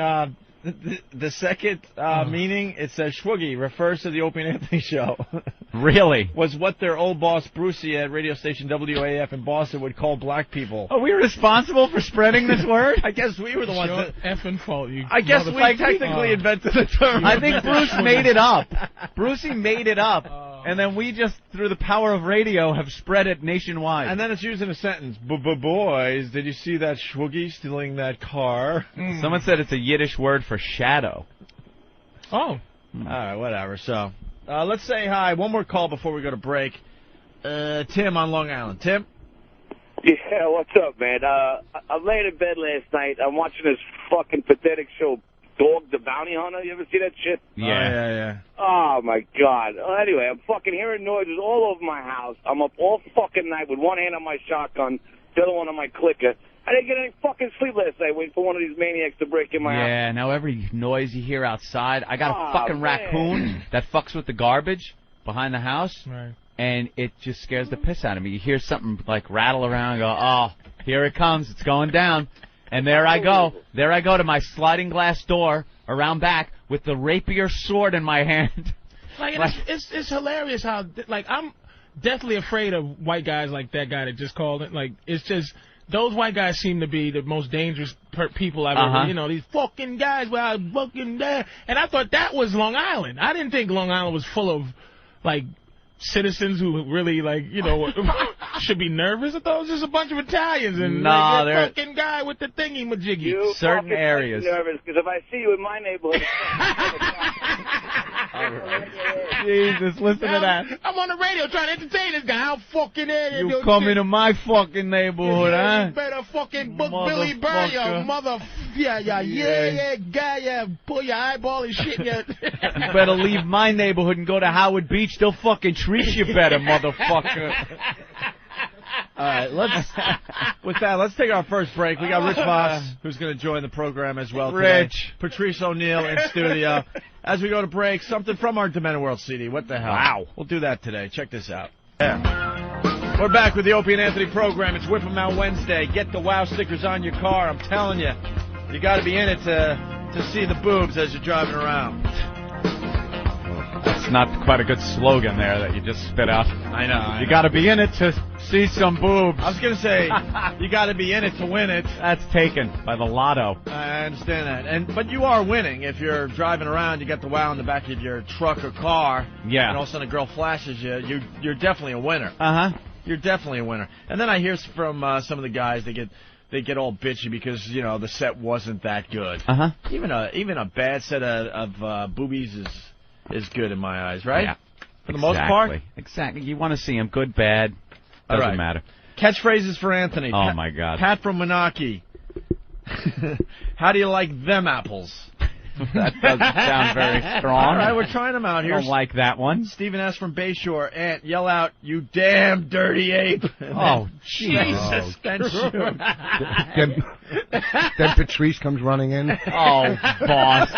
the second meaning, it says Schwoogie refers to the Opie and Anthony show. Really? Was what their old boss Brucey at radio station WAF in Boston would call black people. Are we responsible for spreading this word? I guess we were the ones that... effing fault, you. I guess we technically invented the term. I think Bruce made it up. Brucey made it up. And then we just, through the power of radio, have spread it nationwide. And then it's used in a sentence. Boys, did you see that Schwoogie stealing that car? Someone said it's a Yiddish word for shadow. Oh. All right, whatever. So, let's say hi. One more call before we go to break. Tim on Long Island. Tim? Yeah, what's up, man? I'm laying in bed last night. I'm watching this fucking pathetic show, Dog the Bounty Hunter. You ever see that shit? Yeah. Oh, my God. Anyway, I'm fucking hearing noises all over my house. I'm up all fucking night with one hand on my shotgun, the other one on my clicker. I didn't get any fucking sleep last night waiting for one of these maniacs to break in my house. Yeah, now every noise you hear outside, I got a fucking raccoon that fucks with the garbage behind the house, Right. and it just scares the piss out of me. You hear something like rattle around and go, oh, here it comes, it's going down. And there I go to my sliding glass door around back with the rapier sword in my hand. Like, it's hilarious how, like, I'm deathly afraid of white guys like that guy that just called it. Like, it's just, those white guys seem to be the most dangerous people I've ever, you know, these fucking guys, well, fucking there. And I thought that was Long Island. I didn't think Long Island was full of, like, citizens who really, like, you know, should be nervous. I thought it was just a bunch of Italians and like, that fucking guy with the thingy-majiggy. You certain areas. Nervous, because if I see you in my neighborhood... Jesus, listen to that. I'm on the radio trying to entertain this guy. How fucking You come into my fucking neighborhood, huh? You better fucking book Billy Burr, you mother... guy, pull your eyeball and shit. You better leave my neighborhood and go to Howard Beach. They'll fucking treat you better, motherfucker. All right, let's take our first break. We got Rich Voss, who's going to join the program as well today. Rich. Patrice O'Neill in studio. As we go to break, something from our Demented World CD. What the hell? Wow. We'll do that today. Check this out. Yeah. We're back with the Opie and Anthony program. It's Whip 'em Out Wednesday. Get the wow stickers on your car. I'm telling you, you got to be in it to see the boobs as you're driving around. That's not quite a good slogan there that you just spit out. I know. You got to be in it to see some boobs. I was going to say, you got to be in it to win it. That's taken by the lotto. I understand that. But you are winning. If you're driving around, you got the wow in the back of your truck or car, yeah, and all of a sudden a girl flashes you, you're definitely a winner. Uh-huh. You're definitely a winner. And then I hear from some of the guys, they get all bitchy because, you know, the set wasn't that good. Uh-huh. Even a bad set of boobies is good in my eyes, right? Yeah. For the most part? Exactly. You want to see them good, bad, doesn't matter. Catchphrases for Anthony. Oh, my God. Pat from Menaki. How do you like them apples? That doesn't sound very strong. All right, we're trying them out here. I don't like that one. Stephen S. from Bayshore. Ant, yell out, you damn dirty ape. Oh, Jesus. Then shoot. Then Patrice comes running in. Oh, boss.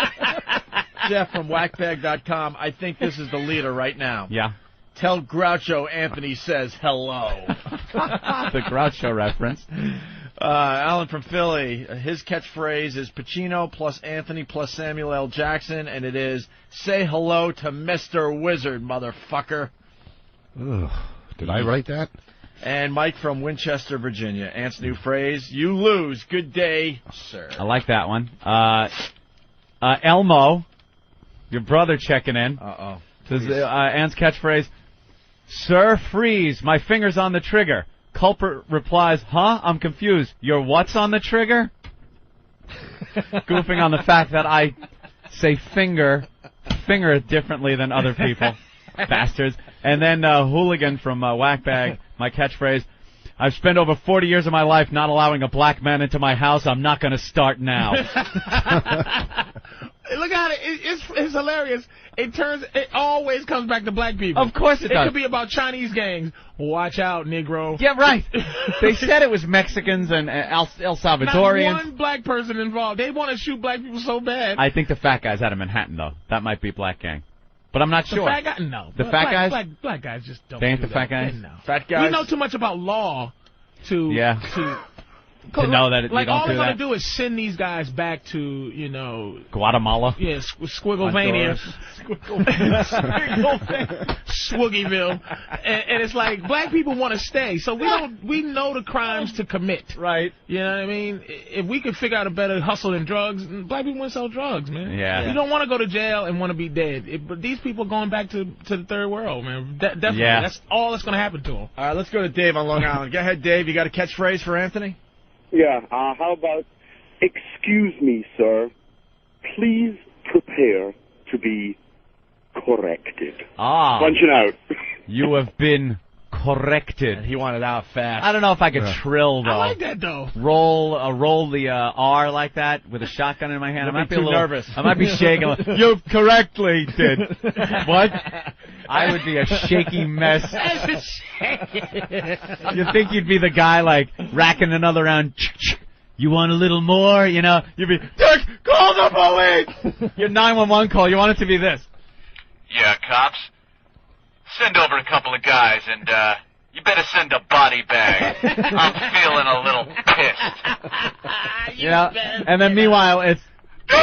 Jeff from whackbag.com. I think this is the leader right now. Yeah. Tell Groucho Anthony says hello. The Groucho reference. Alan from Philly. His catchphrase is Pacino plus Anthony plus Samuel L. Jackson, and it is, say hello to Mr. Wizard, motherfucker. Ugh. Did I write that? And Mike from Winchester, Virginia. Ant's new phrase, you lose. Good day, sir. I like that one. Elmo, your brother checking in. Uh-oh. Says, Ant's catchphrase, Sir, freeze. My finger's on the trigger. Culprit replies, huh? I'm confused. Your what's on the trigger? Goofing on the fact that I say finger differently than other people. Bastards. And then Hooligan from Whackbag, my catchphrase, I've spent over 40 years of my life not allowing a black man into my house. I'm not going to start now. Look at it. It's hilarious. It always comes back to black people. Of course it does. It could be about Chinese gangs. Watch out, Negro. Yeah, right. They said it was Mexicans and El Salvadorians. Not one black person involved. They want to shoot black people so bad. I think the fat guys out of Manhattan, though. That might be black gang. But I'm not sure. The fat guy? No. The fat guys? Black guys just don't. They ain't do the fat that. guys? No. Fat guys? We know too much about law to to know that you don't do that. All they're going to do is send these guys back to, Guatemala? Yeah, Squigglevania. Swoogieville. And it's like, black people want to stay, so we know the crimes to commit. Right. You know what I mean? If we could figure out a better hustle than drugs, black people wouldn't sell drugs, man. Yeah. You don't want to go to jail and want to be dead. But these people going back to the third world, man. Definitely. Yeah. That's all that's going to happen to them. All right, let's go to Dave on Long Island. Go ahead, Dave. You got a catchphrase for Anthony? Yeah, how about, excuse me, sir, please prepare to be corrected. Ah. Punch it out. You have been corrected. And he wanted out fast. I don't know if I could trill, though. I like that, though. Roll the R like that with a shotgun in my hand. I might be a little nervous. I might be shaking. You've correctly did. What? I would be a shaky mess. You think you'd be the guy, like, racking another round. You want a little more? You know, you'd be, Dick, call the police! Your 911 call, you want it to be this. Yeah, cops. Send over a couple of guys, and, you better send a body bag. I'm feeling a little pissed. You know, and then meanwhile, it's... Send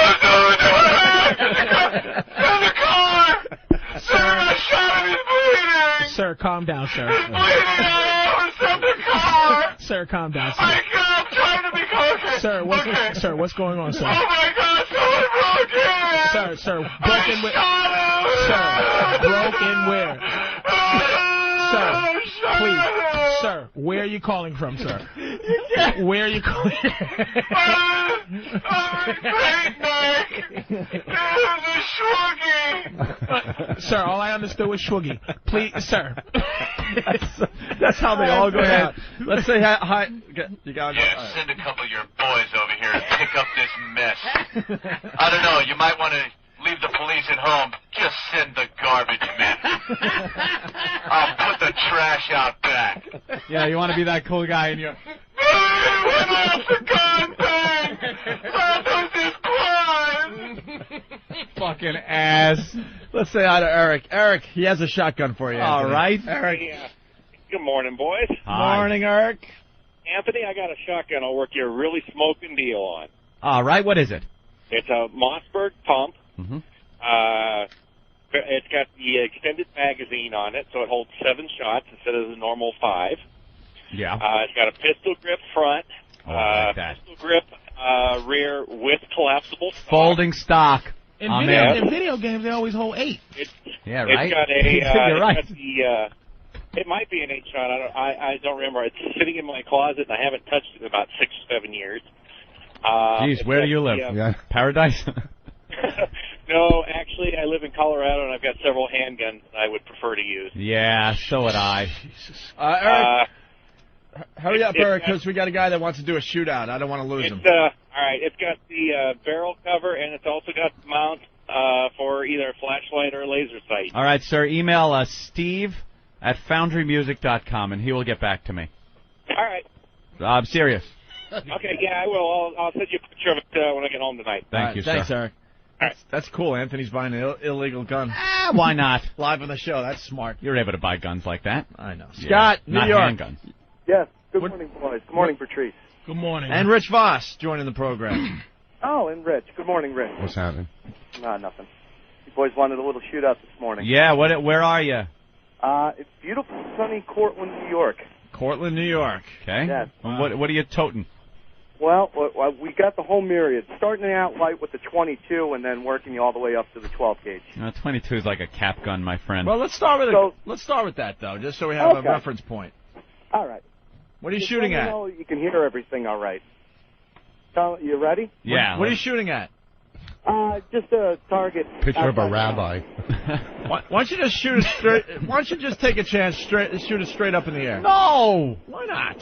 the car! Sir, I shot him, he's bleeding! Sir, calm down, sir. He's bleeding! Send the car! Sir, calm down, sir. I'm trying to be cautious. Sir, what's going on, sir? Oh, my God, someone broke in! Sir, broken where? Sir, broken where? Sir, please. Sir, where are you calling from, sir? Where are you calling? Sir, all I understood was Swoogie. Please, sir. That's how they all go out. Let's say hi. You got Yeah, send a couple of your boys over here and pick up this mess. I don't know, you might want to leave the police at home. Just send the garbage men. I'll put the trash out back. Yeah, you want to be that cool guy and you're... Fucking ass. Let's say hi to Eric. Eric, he has a shotgun for you. All Anthony. right. Eric. Yeah. Good morning, boys. Morning, Eric. Anthony, I got a shotgun I'll work you a really smoking deal on. All right, what is it? It's a Mossberg pump. Mm-hmm. It's got the extended magazine on it, so it holds 7 shots instead of the normal 5. Yeah. It's got a pistol grip front, Oh, I like that. pistol grip rear with collapsible stock. Folding stock. In in. video games, they always hold 8. Yeah, right? It's got a. You're right. It's got the, it might be an 8-shot. I don't remember. It's sitting in my closet, and I haven't touched it in about 6 or 7 years. Jeez, where do you live? Paradise? No, actually, I live in Colorado, and I've got several handguns that I would prefer to use. Yeah, so would I. Eric, hurry up, Eric, because we got a guy that wants to do a shootout. I don't want to lose him. All right, it's got the barrel cover, and it's also got the mount for either a flashlight or a laser sight. All right, sir, email Steve at foundrymusic.com, and he will get back to me. All right. I'm serious. Okay, yeah, I will. I'll send you a picture of it when I get home tonight. Thank you, Thanks, sir. Eric. That's cool. Anthony's buying an illegal gun. Why not? Live on the show. That's smart. You're able to buy guns like that. I know. Yeah. Scott, New not York. handguns. Yes. Good morning, boys. Good morning, Patrice. Good morning. And Rich Voss joining the program. Oh, and Rich. Good morning, Rich. What's happening? Nothing. You boys wanted a little shootout this morning. Yeah, where are you? It's beautiful, sunny Cortland, New York. Cortland, New York. Okay. Yes. And what are you toting? Well, we got the whole myriad, starting out light with the 22 and then working you all the way up to the 12 gauge. 22 is like a cap gun, my friend. Well, let's start with that though, just so we have a reference point. All right. What are you shooting at? You can hear everything all right. So, you ready? Yeah. What are you shooting at? Just a target. Picture of a rabbi. Why don't you just shoot it straight? Why don't you just take a chance, shoot it straight up in the air? No! Why not?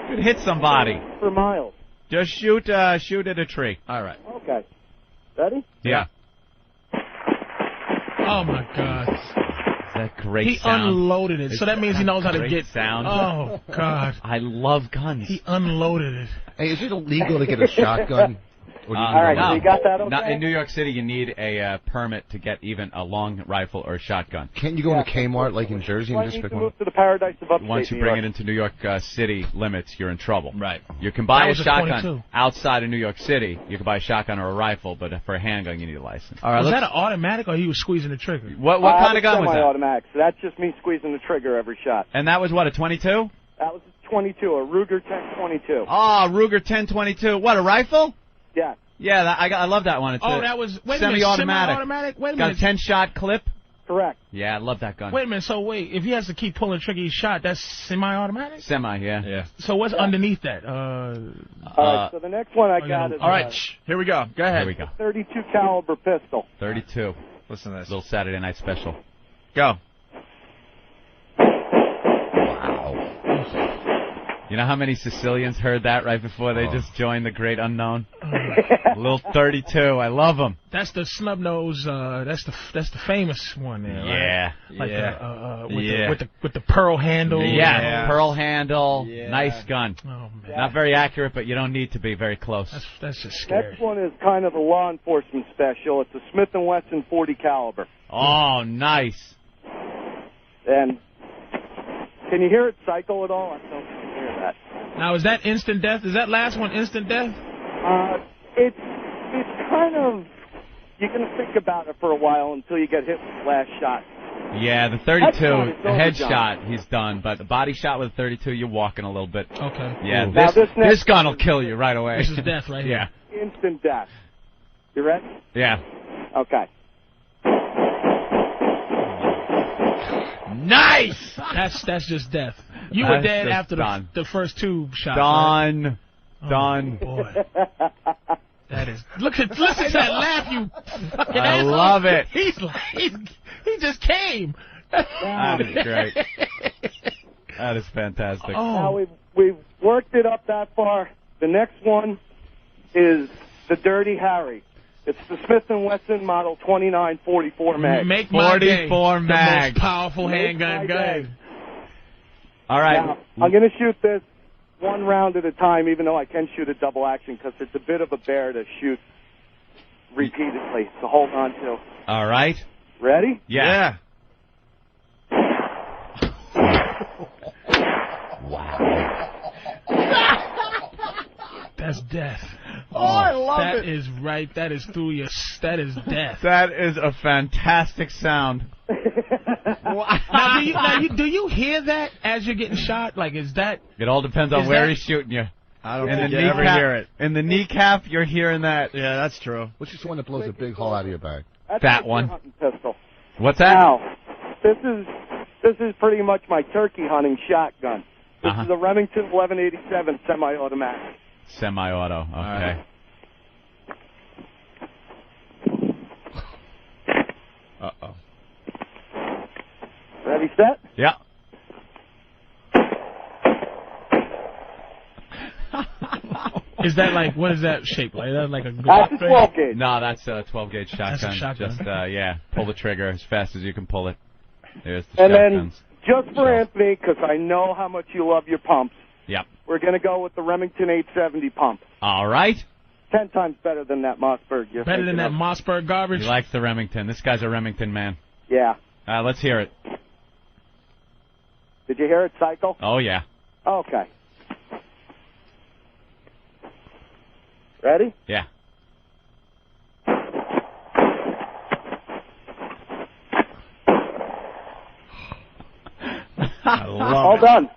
You could hit somebody. For miles. Just shoot at a tree. All right. Okay. Ready? Yeah. Oh, my God. That great He sound. unloaded it, so that means he knows how to Great get sound. Oh, God. I love guns. He unloaded it. Hey, is it illegal to get a shotgun? Or do you all right, no. so you got that okay? Not in New York City, you need a permit to get even a long rifle or a shotgun. Can't you go into Kmart like in Jersey and just pick one? Move to the paradise of upstate Once you New bring York. it into New York City limits, you're in trouble. Right. You can buy That a was a shotgun 22. outside of New York City. You can buy a shotgun or a rifle, but for a handgun, you need a license. All right. Was that an automatic or he was squeezing the trigger? What kind of gun was that? Semi-automatic, so that's just me squeezing the trigger every shot. And that was what, a 22? That was a 22, a Ruger 1022. Oh, Ruger 1022. What, a rifle? Yeah. Yeah, I love that one. It's That was semi-automatic. Semi-automatic? Wait a Got minute. a 10-shot clip. Correct. Yeah, I love that gun. Wait a minute. So if he has to keep pulling the trigger each shot, that's semi-automatic? Semi, yeah. Yeah. So what's underneath that? All right, so the next one I got is All right. Here we go. Go ahead. Here we go. 32 caliber pistol. 32. Listen to this. Little Saturday night special. Go. You know how many Sicilians heard that right before they just joined the great unknown? Little 32. I love them. That's the snub nose. That's the famous one there. Yeah. Right? Like Yeah. with the pearl handle. Yeah. Pearl handle. Yeah. Nice gun. Oh man. Not very accurate, but you don't need to be very close. That's just scary. Next one is kind of a law enforcement special. It's a Smith & Wesson 40 caliber. Oh, nice. And can you hear it cycle at all? I don't hear that. Now is that instant death? Is that last one instant death? It's kind of, you're going to think about it for a while until you get hit with the last shot. Yeah, the 32, Headshot is the over, headshot, he's done. But the body shot with 32, you're walking a little bit. Okay. Yeah, Now this gun will kill you right away. This is death right here. Yeah. Instant death. You ready? Yeah. Okay. Nice. That's just death. You were That's dead just after done. the first two shots. Right? Done. Oh, Done. Boy. That is. Listen to that laugh, you fucking I asshole. love it. He just came. That is great. That is fantastic. Now Oh, we've worked it up that far. The next one is the Dirty Harry. It's the Smith & Wesson Model 2944 mag. make my day 44 mag. the most powerful Make my handgun day. gun. All right. Now, I'm going to shoot this one round at a time, even though I can shoot a double action, because it's a bit of a bear to shoot repeatedly. So hold on to. All right. Ready? Yeah. That's death. Oh, I love That it. is right. That is through your. That is death. That is a fantastic sound. Now, do you hear that as you're getting shot? Like, is that? It all depends on Is where that- he's shooting you. I don't In the think you ever kneecap, hear it. in the kneecap, you're hearing that. Yeah, that's true. Which is the one that blows a big hole out of your bag? That's Fat my one. deer hunting pistol. What's that? Now, this is pretty much my turkey hunting shotgun. This Uh-huh. is a Remington 1187 semi-automatic. Semi-auto. Okay. right. Uh-oh. Ready, set? Yeah. Is that like, what is that shape like? Is that like a That's a 12 gauge. No, that's a 12-gauge shotgun. That's a shotgun. Just, yeah, pull the trigger as fast as you can pull it. There's the And then, shotguns. just for Anthony, because I know how much you love your pumps, Yep. we're going to go with the Remington 870 pump. All right. 10 times better than that Mossberg. You're Better than thinking that of. Mossberg garbage. He likes the Remington. This guy's a Remington man. Yeah. Let's hear it. Did you hear it cycle? Oh, yeah. Okay. Ready? Yeah. All done.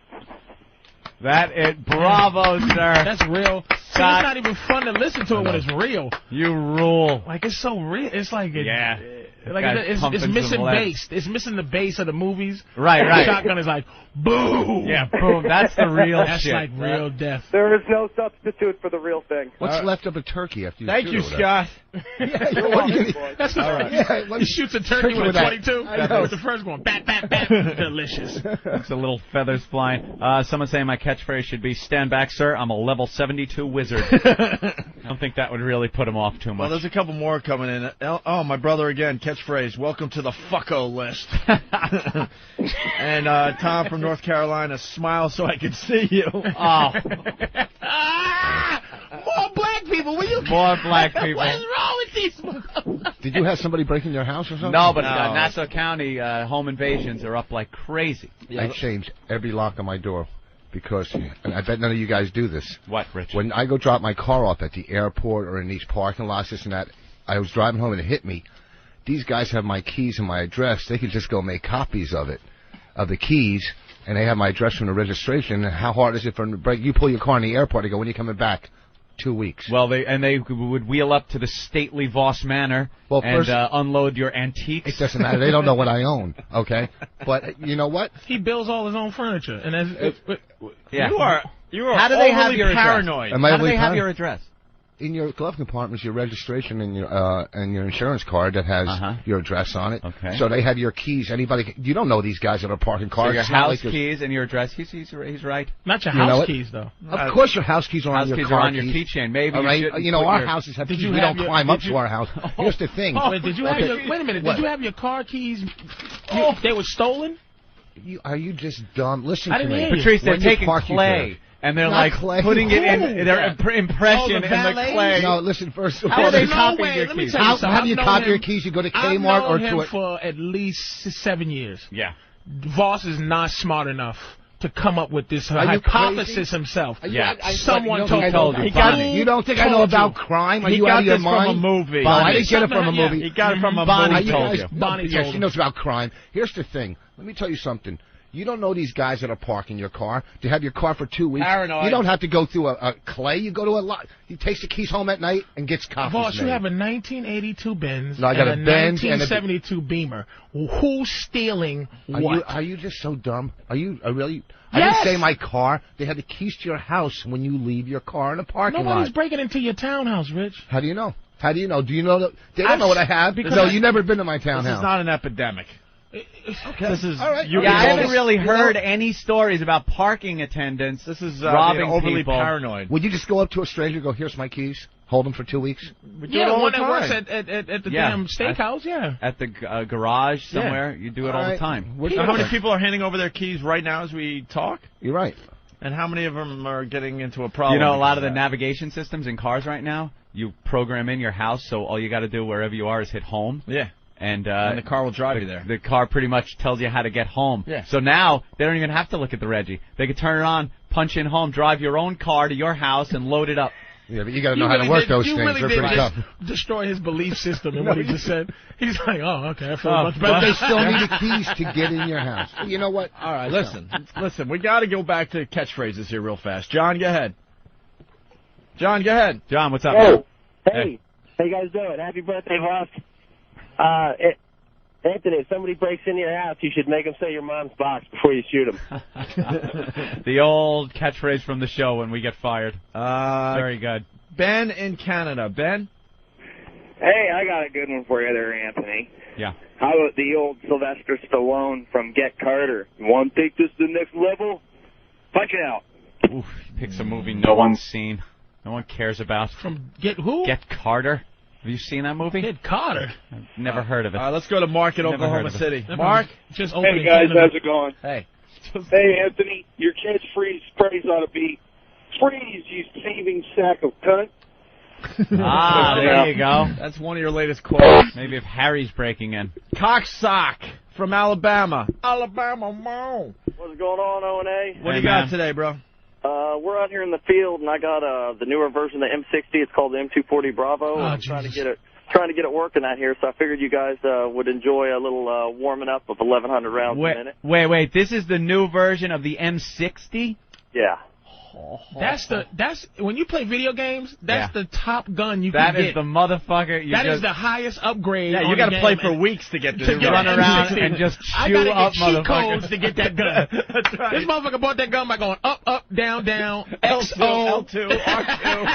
Bravo, sir. That's real. See, it's not even fun to listen to it when it's real. You rule. Like, it's so real. It's like it's pumping missing some lead. bass. It's missing the bass of the movies. Right. The shotgun is like, boom. Yeah, boom. That's the real That's shit. like real death. There is no substitute for the real thing. What's left of a turkey after you Thank shoot you, it with Scott. Yeah, you're welcome, boy. That's All right. Yeah, he shoots a turkey with a 22. know. With the first going, bat, bat, bat. Delicious. It's a little feathers flying. Someone saying my catchphrase should be, stand back, sir. I'm a level 72 wizard. I don't think that would really put him off too much. Well, there's a couple more coming in. Oh, my brother again, catchphrase, welcome to the fucko list. And Tom from North Carolina, smile so I can see you. Oh. More black people. Will you? More black people. What is wrong with these? Did you have somebody break in your house or something? No, but Nassau County home invasions are up like crazy. I changed every lock on my door because, and I bet none of you guys do this. What, Rich? When I go drop my car off at the airport or in these parking lots, this and that, I was driving home and it hit me. These guys have my keys and my address. They could just go make copies of it, of the keys, and they have my address from the registration. And how hard is it for them to break? You pull your car in the airport, they go, when are you coming back? 2 weeks. Well, they would wheel up to the stately Voss Manor and unload your antiques. It doesn't matter. They don't know what I own, okay? But you know what? He builds all his own furniture, and Yeah. You are How do they have your paranoid. How do they have your address? In your glove compartment is your registration and your insurance card that has your address on it. Okay. So they have your keys. You don't know these guys that are parking cars. So your It's not house like keys and your address. He's right. Not your You know house what? keys, though. Of course, your house keys are on House your keys car are on your keychain. Maybe all right. you Our houses have keys. We don't climb up to our house. Here's the thing. Oh, wait, did you have your? Wait a minute. What? Did you have your car keys? They were stolen. Are you just dumb? Listen I to didn't me. hear you. Patrice, they're When you taking park, you clay. And they're Not like clay. putting it in their Oh, impression the in the valet? clay. No, listen, first of How all, are they There's no copying way. your Let me keys? tell you something. how do you I've known copy your him- keys? You go to I've Kmart or known to him a... for at least 7 years. Yeah. Voss is not smart enough to come up with this you hypothesis crazy? himself. Yeah. Someone told you. You don't think I know about crime? Are He you out got of your this mind? from a movie. No, I didn't get it from a Yeah. movie. He got it from a Bonnie movie. told you. Bonnie Yeah, told she him. knows about crime. Here's the thing. Let me tell you something. You don't know these guys that are parking your car. To have your car for 2 weeks. Paranoid. You don't have to go through a clay. You go to a lot. He takes the keys home at night and gets copies Voss, you made. have a 1982 Benz No, I got and a Benz and a- 1972 Beamer. Who's stealing what? Are you just so dumb? Are you really? I Yes! didn't say my car. They have the keys to your house when you leave your car in a parking Nobody's lot. breaking into your townhouse, Rich. How do you know? How do you know? Do you know that they don't know what I have? because No, I- you never been to my This townhouse. is not an epidemic. This is All right. you Yeah, I can haven't always- really heard any stories about parking attendants. This is robbing being overly people. paranoid. Would you just go up to a stranger and go, "Here's my keys. Hold them for 2 weeks"? We do it all one the that works time. at the Yeah. damn steakhouse, yeah. At the garage somewhere, you do it all the All right. time. How many people are handing over their keys right now as we talk? You're right. And how many of them are getting into a problem? You know, a lot because of the that? navigation systems in cars right now, you program in your house, so all you got to do wherever you are is hit home. Yeah. And the car will drive you there. The car pretty much tells you how to get home. Yeah. So now they don't even have to look at the Reggie. They can turn it on, punch in home, drive your own car to your house, and load it up. Yeah, but you got to know how to work those things. Really They're did pretty just tough. destroy his belief system in what he just said. He's like, oh, okay, I feel much But better. they still need the keys to get in your house. You know what? All right, listen. We got to go back to catchphrases here real fast. John, go ahead. John, go ahead. John, what's up? Oh, hey. How you guys doing? Happy birthday, Voss. Anthony, if somebody breaks into your house, you should make them say your mom's box before you shoot them. The old catchphrase from the show when we get fired. Very good. Ben in Canada. Ben? Hey, I got a good one for you there, Anthony. Yeah. How about the old Sylvester Stallone from Get Carter? You want to take this to the next level? Punch it out. Oof, picks a movie no one's seen, no one cares about. From Get who? Get Carter. Have you seen that movie? Get Carter. I've never heard of it. Let's go to Mark in Never heard Oklahoma of it. City. Mark? Just Hey guys, how's it going? Hey. Hey Anthony, your catchphrase phrase ought to be, "Freeze, you saving sack of cunt." There you go. That's one of your latest quotes. Maybe if Harry's breaking in. Cocksock from Alabama. Alabama, mo. What's going on, O&A? What do you got today, bro? We're out here in the field, and I got the newer version of the M60. It's called the M240 Bravo. Oh, I'm trying to get it trying to get it working out here, so I figured you guys would enjoy a little warming up of 1,100 rounds a minute. Wait. This is the new version of the M60? Yeah. That's when you play video games. That's the top gun you can That get. is the motherfucker. That is the highest upgrade. Yeah, you got to play for weeks to get this. To run around and just chew up cheat motherfuckers. codes to get that gun. That's right. This motherfucker bought that gun by going up, up, down, down, L2, XO, L2, R2,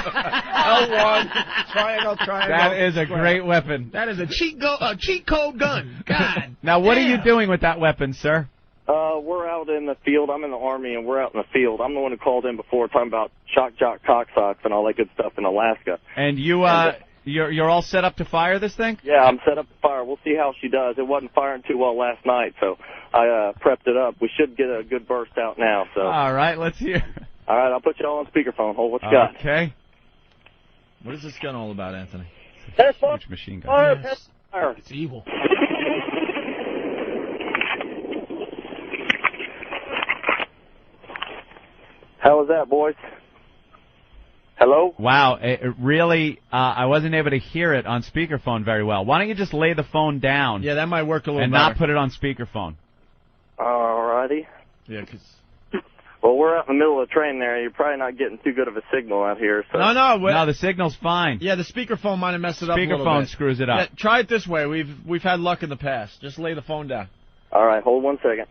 L1, triangle. That is a great weapon. That is a cheat code gun. God. Now, what are you doing with that weapon, sir? We're out in the field. I'm in the Army, and we're out in the field. I'm the one who called in before talking about shock jock cock socks and all that good stuff in Alaska. And you're all set up to fire this thing? Yeah, I'm set up to fire. We'll see how she does. It wasn't firing too well last night, so I prepped it up. We should get a good burst out now. So. All right, let's hear. All right, I'll put you all on speakerphone. Hold what you got. Okay. What is this gun all about, Anthony? Test Huge machine gun. fire, test fire. It's evil. How was that, boys? Hello? Wow, it really, I wasn't able to hear it on speakerphone very well. Why don't you just lay the phone down? Yeah, that might work a little and better. not put it on speakerphone. All righty. Yeah, because... Well, we're out in the middle of the train there. You're probably not getting too good of a signal out here. So. No, the signal's fine. Yeah, the speakerphone might have messed it up a little bit. Speakerphone screws it up. Yeah, try it this way. We've had luck in the past. Just lay the phone down. All right, hold 1 second.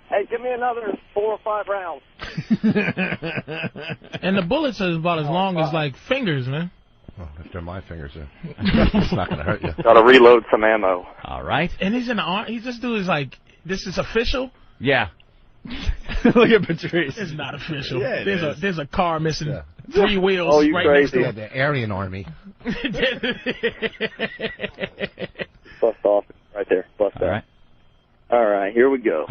Hey, give me another 4 or 5 rounds. And the bullets are about as long as like fingers, man. Oh, if they're my fingers, it's not going to hurt you. Got to reload some ammo. All right. And he's in the army. This dude is like, this is official. Yeah. Look at Patrice. It's not official. Yeah, there's a car missing 3 wheels. Oh, you right crazy? next to Yeah, the Aryan Army. Bust off right there. Bust All out. right. All right, here we go.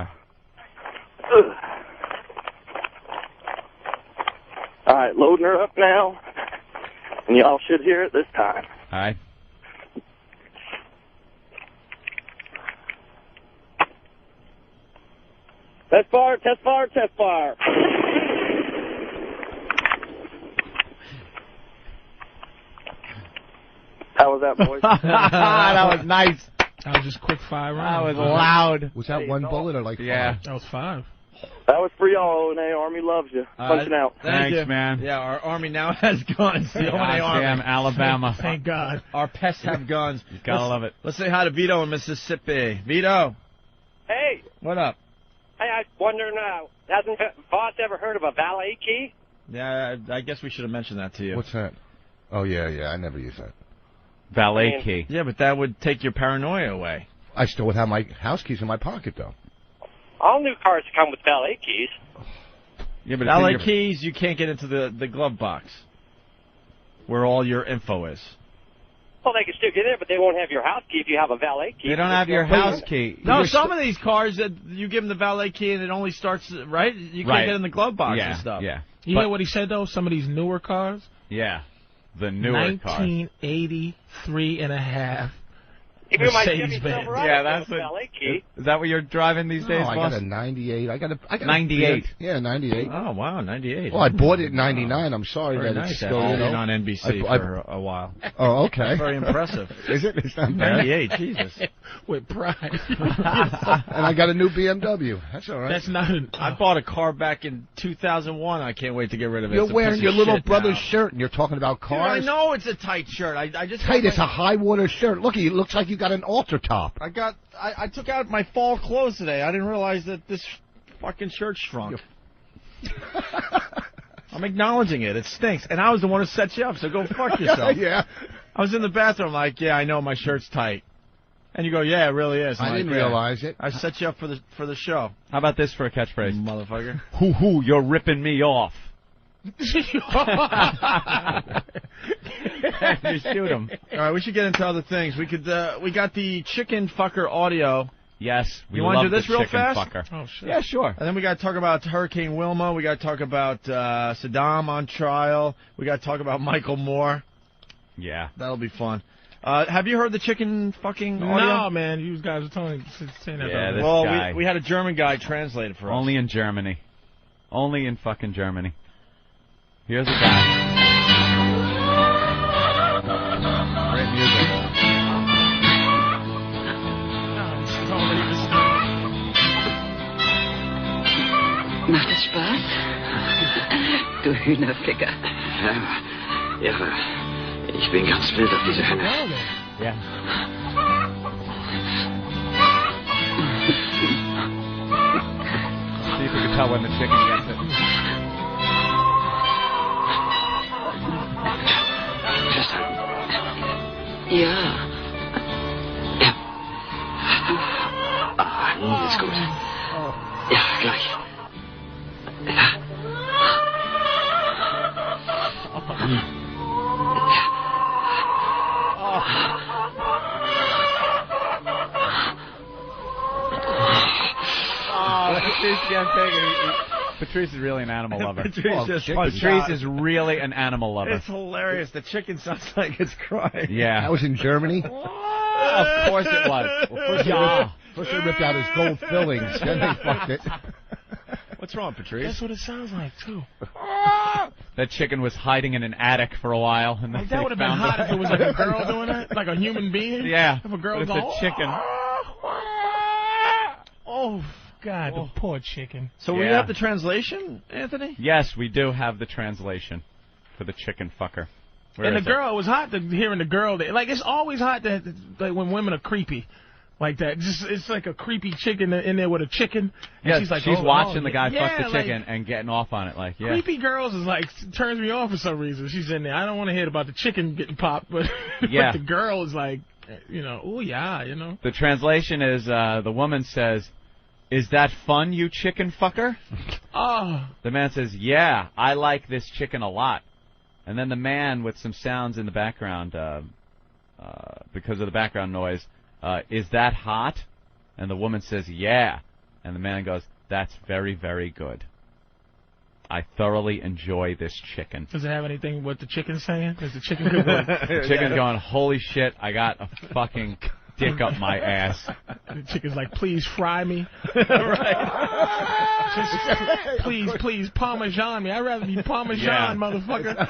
All right, loading her up now, and y'all should hear it this time. All right. Test fire, test fire, test fire. How was that, boys? That was nice. That was just quick 5 That rounds. was loud. Was that one bullet or like Yeah. That was 5. That was for y'all, O&A. Army loves you. Punching out. Thanks, you. man. Yeah, our Army now has guns. The O&A Goddamn Army. Alabama. Thank God. Our pests have guns. Gotta love it. Let's say hi to Vito in Mississippi. Vito, Hey, what up? I was wondering, hasn't Boss ever heard of a valet key? Yeah, I guess we should have mentioned that to you. What's that? Oh, yeah, I never use that. Valet key. Yeah, but that would take your paranoia away. I still would have my house keys in my pocket, though. All new cars come with valet keys. Yeah, but Valet keys, you can't get into the glove box where all your info is. Well, they can still get in, but they won't have your house key if you have a valet key. They don't have your house key. No, some of these cars that you give them the valet key and it only starts right. You can't get in the glove box and stuff. Yeah. You hear what he said though? Some of these newer cars. Yeah. The newer cars. 1983 and a half. Even my Mercedes Chevy Benz. Silverado Yeah, has that's a valet key. Is that what you're driving these days, I boss? got a 98. I got a 98. Yeah, 98. Oh wow, 98. Well, I bought it in 99. I'm sorry Very that nice. it's still, I've you know. been on NBC for a while. Oh, okay. That's very impressive. Is it? It's not bad. 98, Jesus. With pride. And I got a new BMW. That's all right. That's not. I bought a car back in 2001. I can't wait to get rid of it. You're It's a wearing piece your of little shit brother's now. shirt, and you're talking about Dude, cars. I know it's a tight shirt. I just Tight. got It's a high water shirt. Look, it looks like you got an altar top. I took out my fall clothes today. I didn't realize that this fucking shirt shrunk. I'm acknowledging it. It stinks. And I was the one who set you up, so go fuck yourself. Yeah. I was in the bathroom like, yeah, I know my shirt's tight. And you go, yeah, it really is. I'm I like, didn't yeah. realize it. I set you up for the show. How about this for a catchphrase? Motherfucker. Hoo, you're ripping me off. You shoot him. All right, we should get into other things. We could. We got the chicken fucker audio. Yes, we You want to love do this the real chicken fast? Fucker. Oh shit. Yeah, sure. And then we got to talk about Hurricane Wilma. We got to talk about Saddam on trial. We got to talk about Michael Moore. Yeah. That'll be fun. Have you heard the chicken fucking audio? No, man. You guys are saying that. Yeah, this well, guy. we had a German guy translate it for us. Only in Germany. Only in fucking Germany. Here's a guy. du Hühnerficker. Ja, irre. Ich bin ganz wild auf diese Hühner. Yeah. See if you can tell when the chicken gets it. Ja. Ja. Ah, nun ist gut. Ja, gleich. Ja. Patrice is really an animal lover. Patrice is really an animal lover. It's hilarious. The chicken sounds like it's crying. Yeah. That was in Germany? Of course it was. First they ripped out his gold fillings, then they fucked it. What's wrong, Patrice? That's what it sounds like, too. That chicken was hiding in an attic for a while. And Like, that would have been hot if it was like a girl doing it, like a human being. Yeah. If a girl It's goes, a chicken. Oh, God, the poor chicken. So we have the translation, Anthony? Yes, we do have the translation for the chicken fucker. Where And the is girl, it was hot hearing the girl. Like, it's always hot like when women are creepy. Like that. It's like a creepy chicken in there with a chicken. And Yeah, she's like, watching the guy fuck the like, chicken and getting off on it. Like, yeah. Creepy girls is like, turns me off for some reason. She's in there. I don't want to hear about the chicken getting popped, but, Yeah. but the girl is like, oh yeah, The translation is, the woman says, "Is that fun, you chicken fucker?" Oh. The man says, "Yeah, I like this chicken a lot." And then the man, with some sounds in the background, because of the background noise, "Is that hot?" And the woman says, "Yeah." And the man goes, "That's very, very good. I thoroughly enjoy this chicken." Does it have anything what the chicken's saying? Is the chicken good? The chicken's going, "Holy shit, I got a fucking dick up my ass." The chicken's like, "Please fry me." Just, please Parmesan me. I'd rather be Parmesan, motherfucker,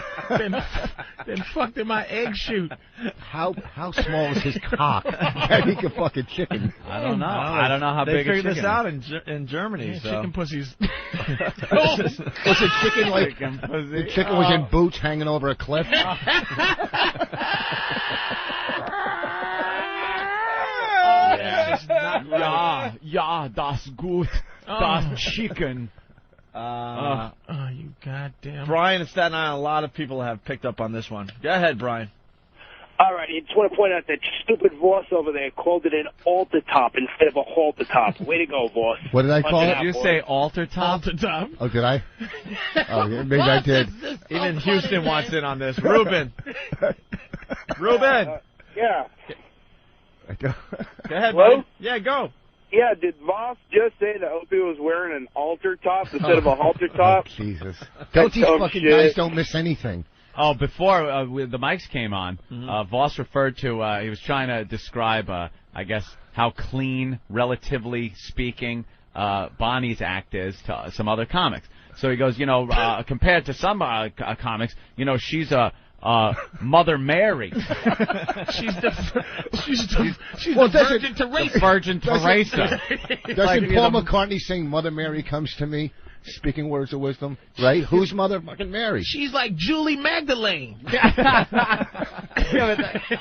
than fucked in my egg shoot. How small is his cock that he can fuck a chicken? I don't know. I don't know how big a chicken They figured this out is. in Germany. Yeah, so. chicken pussies. Was the chicken like the chicken was in boots hanging over a cliff? Ja, das gut. Das chicken. You goddamn. Brian in Staten Island, a lot of people have picked up on this one. Go ahead, Brian. All right, I just want to point out that stupid Voss over there called it an altar top instead of a halter top. Way to go, Voss. What did I call it? Did you say altar top? Altar top. Oh, did I? Oh, yeah, maybe I did. Even Houston wants in on this. Ruben. Ruben. Yeah. Go ahead, Hello? buddy. Yeah, go. Yeah, did Voss just say that Opie was wearing an altar top instead of a halter top? Jesus. That's These dumb fucking shit. guys don't miss anything. Oh, before the mics came on, Voss referred to, he was trying to describe, I guess, how clean, relatively speaking, Bonnie's act is to some other comics. So he goes, compared to some comics, she's a Mother Mary. She's the Well, Virgin Teresa. The Virgin Teresa. Doesn't Paul McCartney sing "Mother Mary comes to me"? Speaking words of wisdom, right? Who's Mother fucking Mary? She's like Julie Magdalene.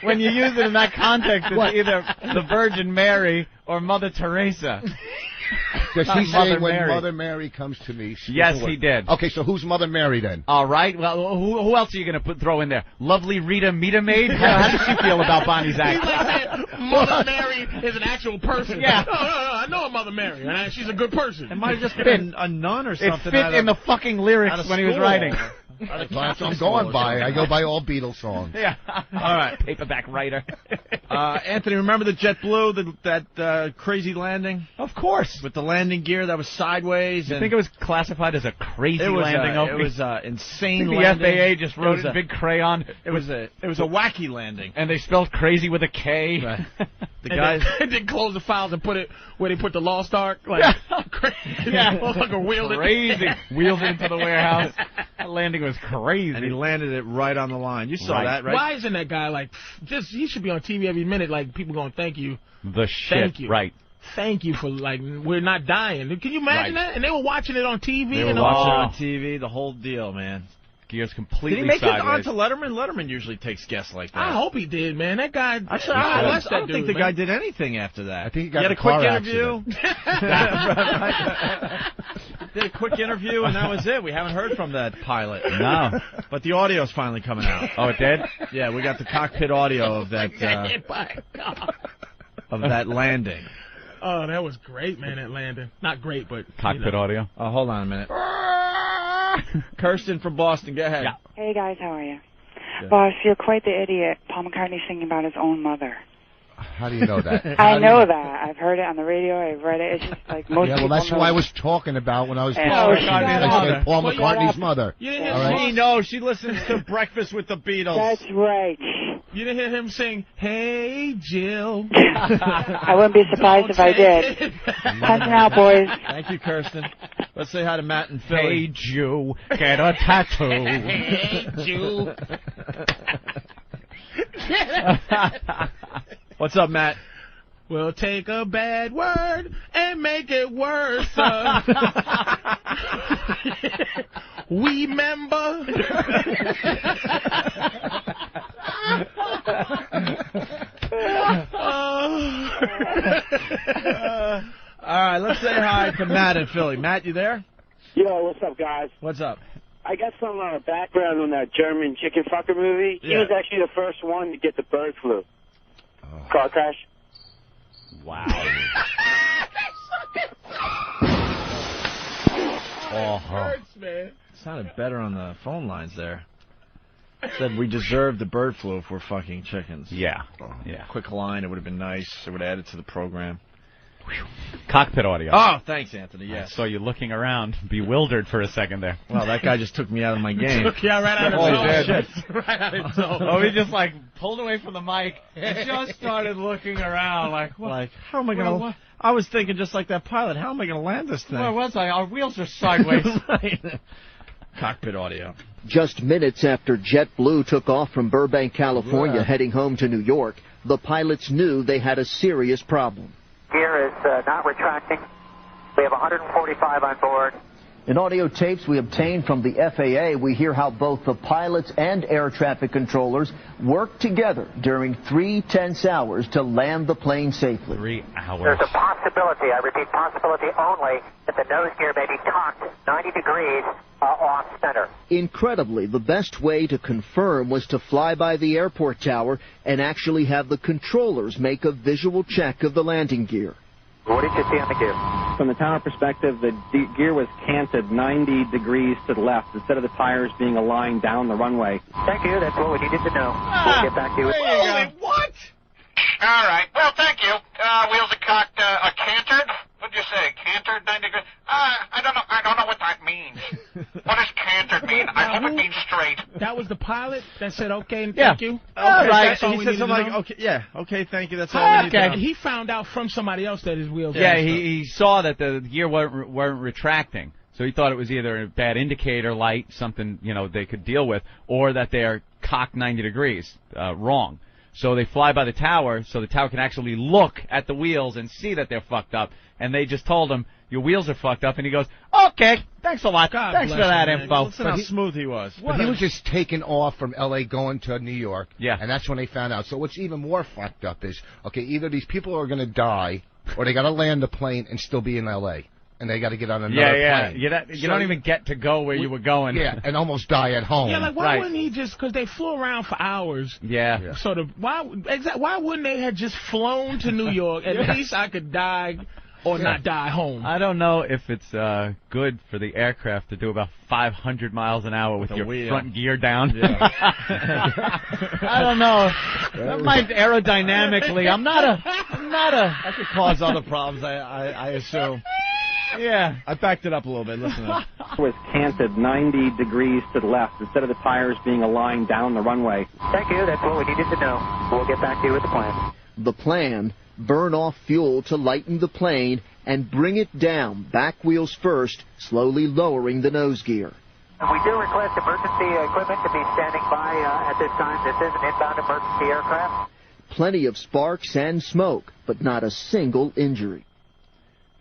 When you use it in that context, it's either the Virgin Mary or Mother Teresa. Does Not he say Mother when Mary. Mother Mary comes to me? Yes, he did. Okay, so who's Mother Mary then? All right. Well, who else are you going to throw in there? Lovely Rita Meter Maid? How does she feel about Bonnie's He's act? like saying Mother Mary is an actual person. Yeah. No, I know a Mother Mary, and she's a good person. It might have just been a nun or It something. fit out in of- the fucking out lyrics of when he was school. writing. Out of Well, that's what I'm Catholic going school by. or I go by all Beatles songs. Yeah. All right. Paperback writer. Anthony, remember the JetBlue, that crazy landing? Of course. With the landing gear that was sideways. You and think it was classified as a crazy it was landing? it was insane the landing. FAA just wrote was it in big crayon. It was a wacky landing. And they spelled crazy with a K. Right. The And guys. then, they closed the files and put it where they put the Lost Ark. Like, crazy. Yeah. Motherfucker wheeled it. Crazy. Wheeled it into the warehouse. That landing was crazy. And he landed it right on the line. You saw Right. that, right? Why isn't that guy like he should be on TV every minute? Like people going, thank you. The shit. Thank you. Right. thank you for, like, we're not dying. Can you imagine that? And they were watching it on TV. They were watching it on TV, the whole deal, man. Gears completely Did he make sideways. it onto Letterman? Letterman usually takes guests like that. I hope he did, man. That guy. I don't think the guy did anything after that. I think he got had a a quick car interview. Did a quick interview, and that was it. We haven't heard from that pilot. No. But the audio's finally coming out. Oh, it did? Yeah, we got the cockpit audio of that landing. Oh, that was great, man, that landing. Not great, but... Cockpit audio. Oh, hold on a minute. Kirsten from Boston, go ahead. Yeah. Hey, guys, how are you? Good. Boss, you're quite the idiot. Paul McCartney's singing about his own mother. How do you know that? I know that. I've heard it on the radio. I've read it. It's just like most Yeah, well, people that's know who I it. was talking about when I was And- talking. Oh, I said Paul McCartney's mother. You didn't All hear right? She knows. She listens to Breakfast with the Beatles. That's right. You didn't hear him sing, "Hey, Jill." I wouldn't be surprised if I did. Punching out, boys. Thank you, Kirsten. Let's say hi to Matt and Philly. Hey, Jew, get a tattoo. Hey, Jew. What's up, Matt? We'll take a bad word and make it worse. We member. All right, let's say hi to Matt and Philly. Matt, you there? Yo, what's up, guys? What's up? I got some background on that German chicken fucker movie. He Yeah. was actually the first one to get the bird flu. Car crash. Wow. Hurts, man. Sounded better on the phone lines there. Said we deserve the bird flu if we're fucking chickens. Yeah. Yeah. Quick line, it would have been nice. It would have added to the program. Cockpit audio. Oh, thanks, Anthony. I Yes. saw you looking around, bewildered for a second there. Well, that guy just took me out of my game. Took you out right out of Oh, the shit. Right out of the Oh, he just like pulled away from the mic and just started looking around like, what? Like, how am I Well, going what? to... I was thinking just like that pilot, how am I going to land this thing? Where was I? Our wheels are sideways. Right. Cockpit audio. Just minutes after JetBlue took off from Burbank, California, Yeah. heading home to New York, the pilots knew they had a serious problem. Gear is not retracting. We have 145 on board. In audio tapes we obtained from the FAA, we hear how both the pilots and air traffic controllers worked together during 3 tense hours to land the plane safely. 3 hours. There's a possibility, I repeat, possibility only, that the nose gear may be cocked 90 degrees off center. Incredibly, the best way to confirm was to fly by the airport tower and actually have the controllers make a visual check of the landing gear. What did you see on the gear? From the tower perspective, the gear was canted 90 degrees to the left instead of the tires being aligned down the runway. Thank you. That's what we needed to know. We'll get back to you. What? All right. Well, thank you. Wheels are cocked, cantered. What'd you say? Cantered 90 degrees? I don't know. I don't know what that means. What does cantered mean? I hope it means straight. That was the pilot that said, okay, and Yeah. thank you. All right. That's all He we said needed something to like, know? okay, yeah, okay, thank you. That's all we need to know. He found out from somebody else that his wheels Yeah, were messed up. he saw that the gear weren't retracting. So he thought it was either a bad indicator light, something, they could deal with, or that they're cocked 90 degrees, wrong. So they fly by the tower, so the tower can actually look at the wheels and see that they're fucked up. And they just told him, your wheels are fucked up. And he goes, okay, thanks a lot. Thanks for that info. Listen how smooth he was. But he was just taking off from L.A. going to New York. Yeah. And that's when they found out. So what's even more fucked up is, okay, either these people are going to die, or they got to land the plane and still be in L.A. And they got to get on another plane. You don't even get to go where you were going. Yeah, and almost die at home. Yeah, like why wouldn't he just? Because they flew around for hours. Yeah. Sort of. Why wouldn't they have just flown to New York? At least I could die or not die home. I don't know if it's good for the aircraft to do about 500 miles an hour with your front gear down. Yeah. I don't know. That might aerodynamically. I'm not a. That could cause other problems, I assume. Yeah. I backed it up a little bit. Listen to It was canted 90 degrees to the left instead of the tires being aligned down the runway. Thank you. That's what we needed to know. We'll get back to you with the plan. The plan, burn off fuel to lighten the plane and bring it down, back wheels first, slowly lowering the nose gear. We do request emergency equipment to be standing by at this time. This is an inbound emergency aircraft. Plenty of sparks and smoke, but not a single injury.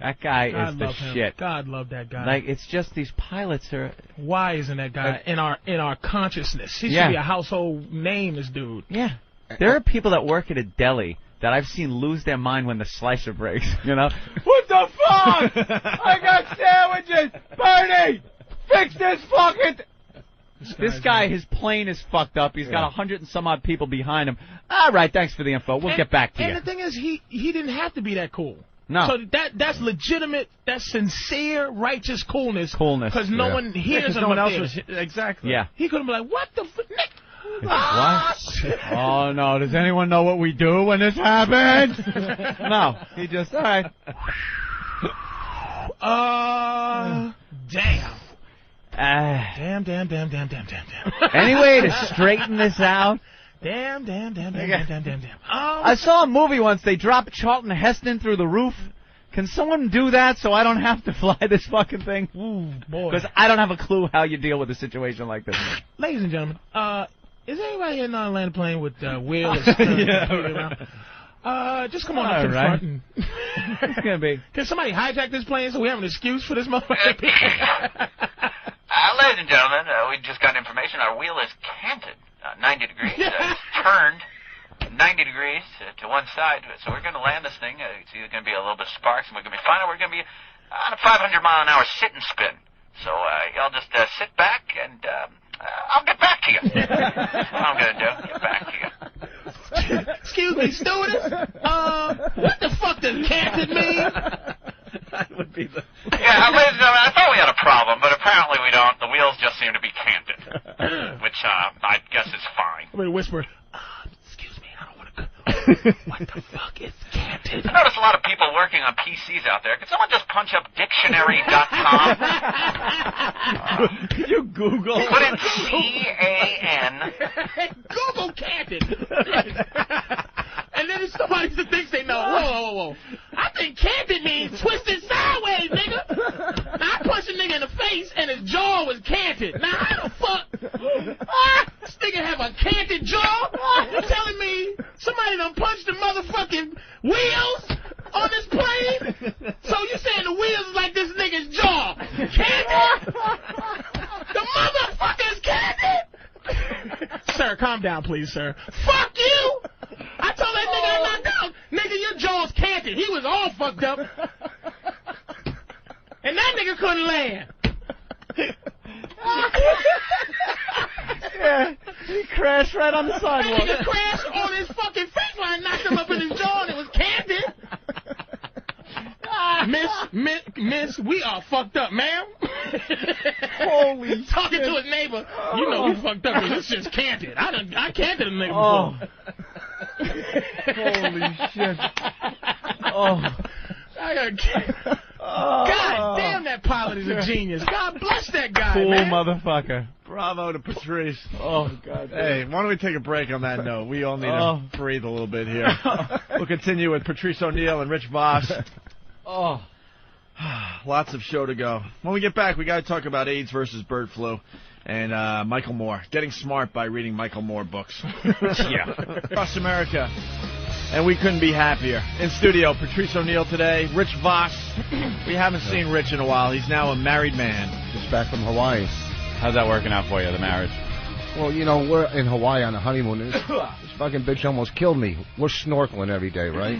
That guy God is the love him. shit. God love that guy. Like, it's just these pilots are... Why isn't that guy in our consciousness? He should be a household name, this dude. Yeah. There are people that work at a deli that I've seen lose their mind when the slicer breaks, you know? What the fuck? I got sandwiches! Bernie! Fix this fucking... This guy, his plane is fucked up. He's got 100 and some odd people behind him. All right, thanks for the info. We'll get back to you. And the thing is, he didn't have to be that cool. No. So that's legitimate, that's sincere, righteous coolness. Because no one hears him. No one up else there. was... Exactly. Yeah. He could have been like, what the fuck? What? Oh, no. Does anyone know what we do when this happens? No. He just, all right. Damn. Damn. Any way to straighten this out? Damn. I saw a movie once. They dropped Charlton Heston through the roof. Can someone do that so I don't have to fly this fucking thing? Ooh, boy. Because I don't have a clue how you deal with a situation like this. Ladies and gentlemen, is anybody in land a plane with wheels? Just come on up to the front. And It's gonna be. Can somebody hijack this plane so we have an excuse for this motherfucker? Ladies and gentlemen, we just got information. Our wheel is canted 90 degrees. It's turned 90 degrees to one side. So we're going to land this thing. It's either going to be a little bit of sparks, and we're going to be fine, or we're going to be on a 500-mile-an-hour sit and spin. So y'all just sit back, and I'll get back to you. That's what I'm going to do. Get back to you. Excuse me, stewardess. What the fuck does canted mean? That would be the... Yeah, ladies and gentlemen, I thought we had a problem, but apparently we don't. The wheels just seem to be canted, which I guess is fine. I'm going to whisper, excuse me, I don't want to go. What the fuck is canted? I notice a lot of people working on PCs out there. Could someone just punch up dictionary.com? Can you Google? Put in C-A-N. Google canted. And then somebody thinks they know. Whoa. I think canted means twisted sideways, nigga. Now, I punched a nigga in the face and his jaw was canted. Now, how the fuck? This nigga have a canted jaw? You telling me somebody done punched the motherfucking wheels on this plane? So you saying the wheels is like this nigga's jaw? Canted? The motherfucker's canted? Sir, calm down, please, sir. Fuck you! I told that nigga I'm not down. Nigga, your jaw's canted. He was all fucked up. And that nigga couldn't land. Yeah, he crashed right on the sidewalk. That nigga crashed on his fucking face line, knocked him up in his jaw, and it was canted. Miss, we are fucked up, ma'am. Holy Talking shit. to his neighbor, you know we fucked up because this shit's canted. I canted a nigga before. Holy shit. Oh. God damn, that pilot is a genius. God bless that guy, Cool man. motherfucker. Bravo to Patrice. Oh, God. Hey, why don't we take a break on that note? We all need to breathe a little bit here. We'll continue with Patrice O'Neill and Rich Voss. Oh. Lots of show to go. When we get back, we got to talk about AIDS versus bird flu and Michael Moore. Getting smart by reading Michael Moore books. Yeah. Across America. And we couldn't be happier. In studio, Patrice O'Neill today, Rich Voss. We haven't seen Rich in a while. He's now a married man. Just back from Hawaii. How's that working out for you, the marriage? Well, you know, we're in Hawaii on a honeymoon. This fucking bitch almost killed me. We're snorkeling every day, right?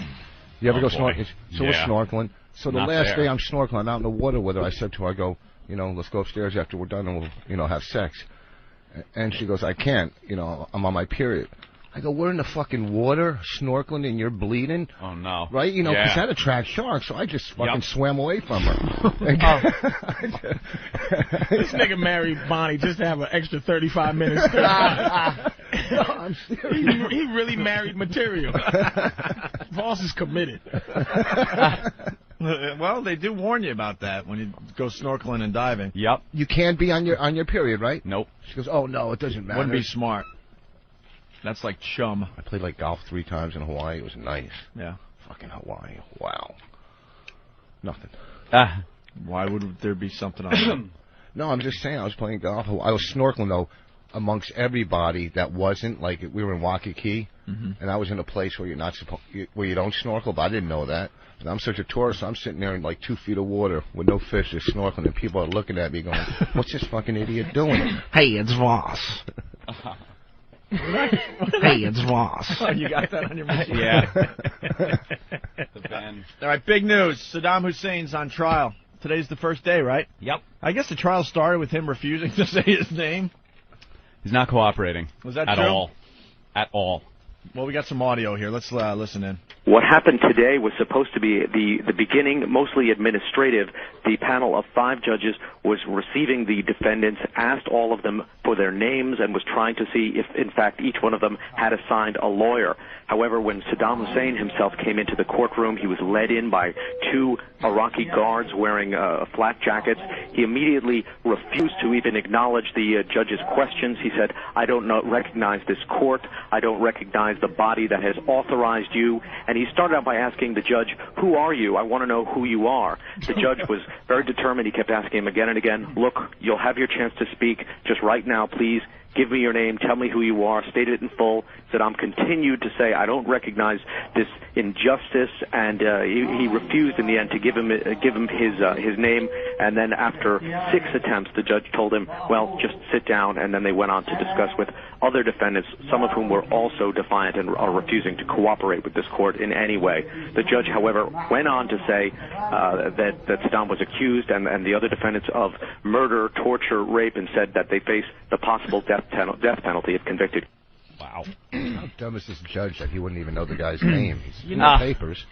You ever go snorkeling? So we're snorkeling. So the last day I'm snorkeling, I'm out in the water with her. I said to her, I go, you know, let's go upstairs after we're done and we'll, you know, have sex. And she goes, I can't. You know, I'm on my period. I go, we're in the fucking water, snorkeling, and you're bleeding. Oh, no. Right? You know, because that attracts sharks, so I just fucking swam away from her. This nigga married Bonnie just to have an extra 35 minutes. I'm serious. He really married material. Voss is committed. Well, they do warn you about that when you go snorkeling and diving. Yep. You can't be on your period, right? Nope. She goes, oh, no, it doesn't matter. Wouldn't be smart. That's like chum. I played like golf 3 times in Hawaii. It was nice. Yeah. Fucking Hawaii. Wow. Nothing. Why would there be something on that? No, I'm just saying I was playing golf. I was snorkeling, though, amongst everybody that wasn't. Like, we were in Waikiki. and I was in a place where where you don't snorkel, but I didn't know that. And I'm such a tourist, so I'm sitting there in like 2 feet of water with no fish, just snorkeling, and people are looking at me going, "What's this fucking idiot doing?" Hey, it's Voss. Hey, it's Voss. Oh, you got that on your machine? Yeah. The band. All right, big news. Saddam Hussein's on trial. Today's the first day, right? Yep. I guess the trial started with him refusing to say his name. He's not cooperating. Was that at true? all? At all. Well, we got some audio here. Let's listen in. What happened today was supposed to be the beginning, mostly administrative. The panel of 5 judges was receiving the defendants, asked all of them for their names, and was trying to see if, in fact, each one of them had assigned a lawyer. However, when Saddam Hussein himself came into the courtroom, he was led in by 2 Iraqi guards wearing flak jackets. He immediately refused to even acknowledge the judge's questions. He said, "I don't recognize this court. I don't recognize the body that has authorized you." And he started out by asking the judge, "Who are you? I want to know who you are." The judge was very determined. He kept asking him again and again, "Look, you'll have your chance to speak. Just right now, please. Give me your name, tell me who you are, state it in full." Saddam continued to say, "I don't recognize this injustice," and he refused in the end to give him his name. And then after 6 attempts, the judge told him, "Well, just sit down," and then they went on to discuss with other defendants, some of whom were also defiant and are refusing to cooperate with this court in any way. The judge, however, went on to say that Saddam was accused and the other defendants of murder, torture, rape, and said that they face the possible death penalty if convicted. Wow. How dumb is this judge that he wouldn't even know the guy's name? He's in the papers.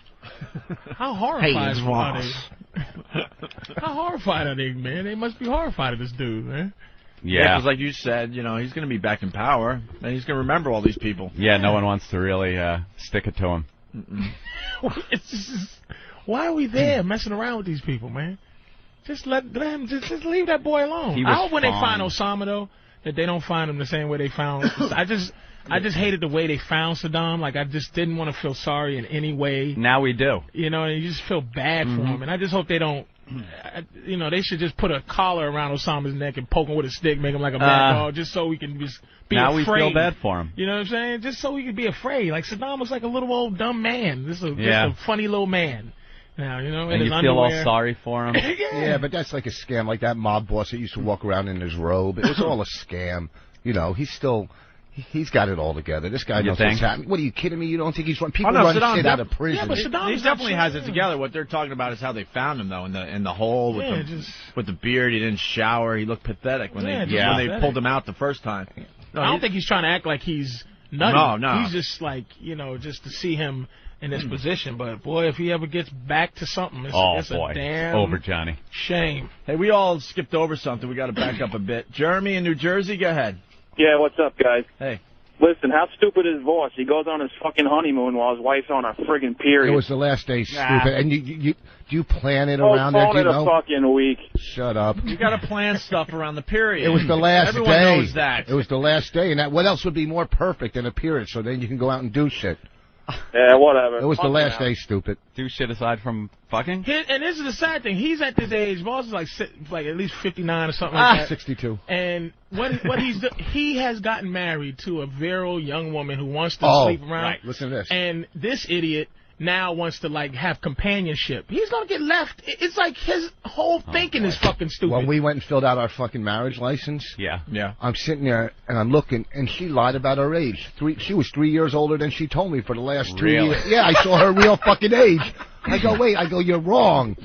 How horrified Hey, it's are they? Voss. How horrified are they, man? They must be horrified at this dude, man. Yeah, because like you said, he's going to be back in power, and he's going to remember all these people. Yeah, no one wants to really stick it to him. It's just, why are we there messing around with these people, man? Just let him, just leave that boy alone. I hope when they find Osama, though, that they don't find him the same way they found. I just hated the way they found Saddam. Like, I just didn't want to feel sorry in any way. Now we do. And you just feel bad for him. And I just hope they don't. They should just put a collar around Osama's neck and poke him with a stick, make him like a bad dog, just so we can just be now afraid. Now we feel bad for him. You know what I'm saying? Just so we can be afraid. Like, Saddam was like a little old dumb man. Just a funny little man. Now, and you feel all sorry for him. Yeah, but that's like a scam, like that mob boss that used to walk around in his robe. It was all a scam. He's got it all together. This guy knows what's happening. What, are you kidding me? You don't think he's run? People run shit out of prison. Yeah, but Saddam he definitely has it together. What they're talking about is how they found him, though, in the hole with the beard. He didn't shower. He looked pathetic when they pulled him out the first time. No, I don't think he's trying to act like he's nutty. No. He's just like, just to see him in this position. But, boy, if he ever gets back to something, it's a damn over, Johnny. Shame. Hey, we all skipped over something. We got to back up a bit. Jeremy in New Jersey, go ahead. Yeah, what's up, guys? Hey. Listen, how stupid is Voss? He goes on his fucking honeymoon while his wife's on a friggin' period. It was the last day, stupid. And do you plan it around there? Do you know? A fucking week. Shut up. You got to plan stuff around the period. It was the last Everyone day. knows that. It was the last day, and what else would be more perfect than a period? So then you can go out and do shit. Yeah, whatever. It was the last day, stupid. Do shit aside from fucking? And this is the sad thing. He's at this age. Voss is like at least 59 or something like that. 62. And he has gotten married to a virile young woman who wants to sleep around. Right. Listen to this. And this idiot now wants to have companionship. He's gonna get left. It's like his whole thinking is fucking stupid. When we went and filled out our fucking marriage license, yeah, I'm sitting there and I'm looking, and she lied about her age. She was 3 years older than she told me for the last 2 years. Yeah, I saw her real fucking age. I go, wait. I go, you're wrong.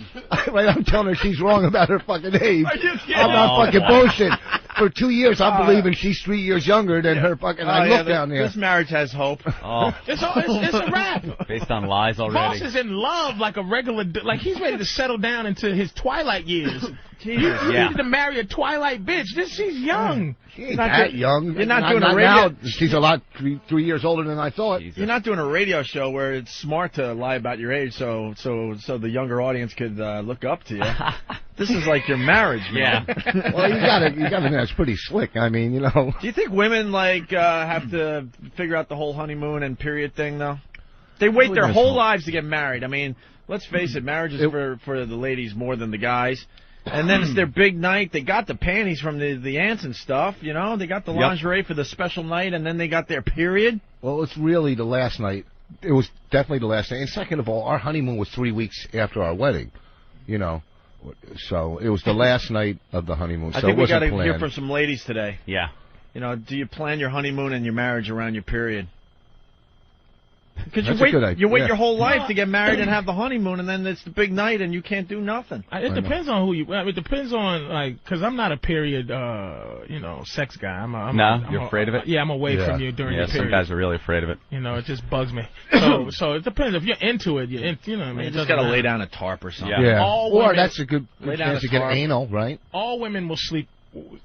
Right, I'm telling her she's wrong about her fucking age. Are you kidding? I'm not fucking bullshit. For 2 years, I'm believing she's 3 years younger than her fucking. I look down there. This marriage has hope. It's a wrap. Based on lies already. Voss is in love like a regular. Like he's ready to settle down into his twilight years. You needed to marry a twilight bitch. She's young. She ain't that young. You're not doing a radio. Now, she's a lot 3 years older than I thought. Jesus. You're not doing a radio show where it's smart to lie about your age, so the younger audience could look up to you. This is like your marriage, man. Yeah. Well, you gotta know it's pretty slick. I mean, Do you think women have to figure out the whole honeymoon and period thing though? They wait their whole lives to get married. I mean, let's face it, marriage is for the ladies more than the guys. And then it's their big night. They got the panties from the aunts and stuff, you know. They got the lingerie for the special night, and then they got their period. Well, it's really the last night. It was definitely the last night. And second of all, our honeymoon was 3 weeks after our wedding, you know. So it was the last night of the honeymoon. I So think it we got wasn't to planned. hear from some ladies today. Yeah. You know, do you plan your honeymoon and your marriage around your period? Because That's a good idea. you wait Yeah. your whole life to get married and have the honeymoon, and then it's the big night, and you can't do nothing. It depends on who you. It depends on like, because I'm not a period, sex guy. You're afraid of it. Yeah, I'm away from you during your period. Some guys are really afraid of it. You know, it just bugs me. So it depends. If you're into it, you know what I mean. You just got to lay down a tarp or something. Yeah. All Or women- that's a good Lay down chance a to get tarp. anal, right? All women will sleep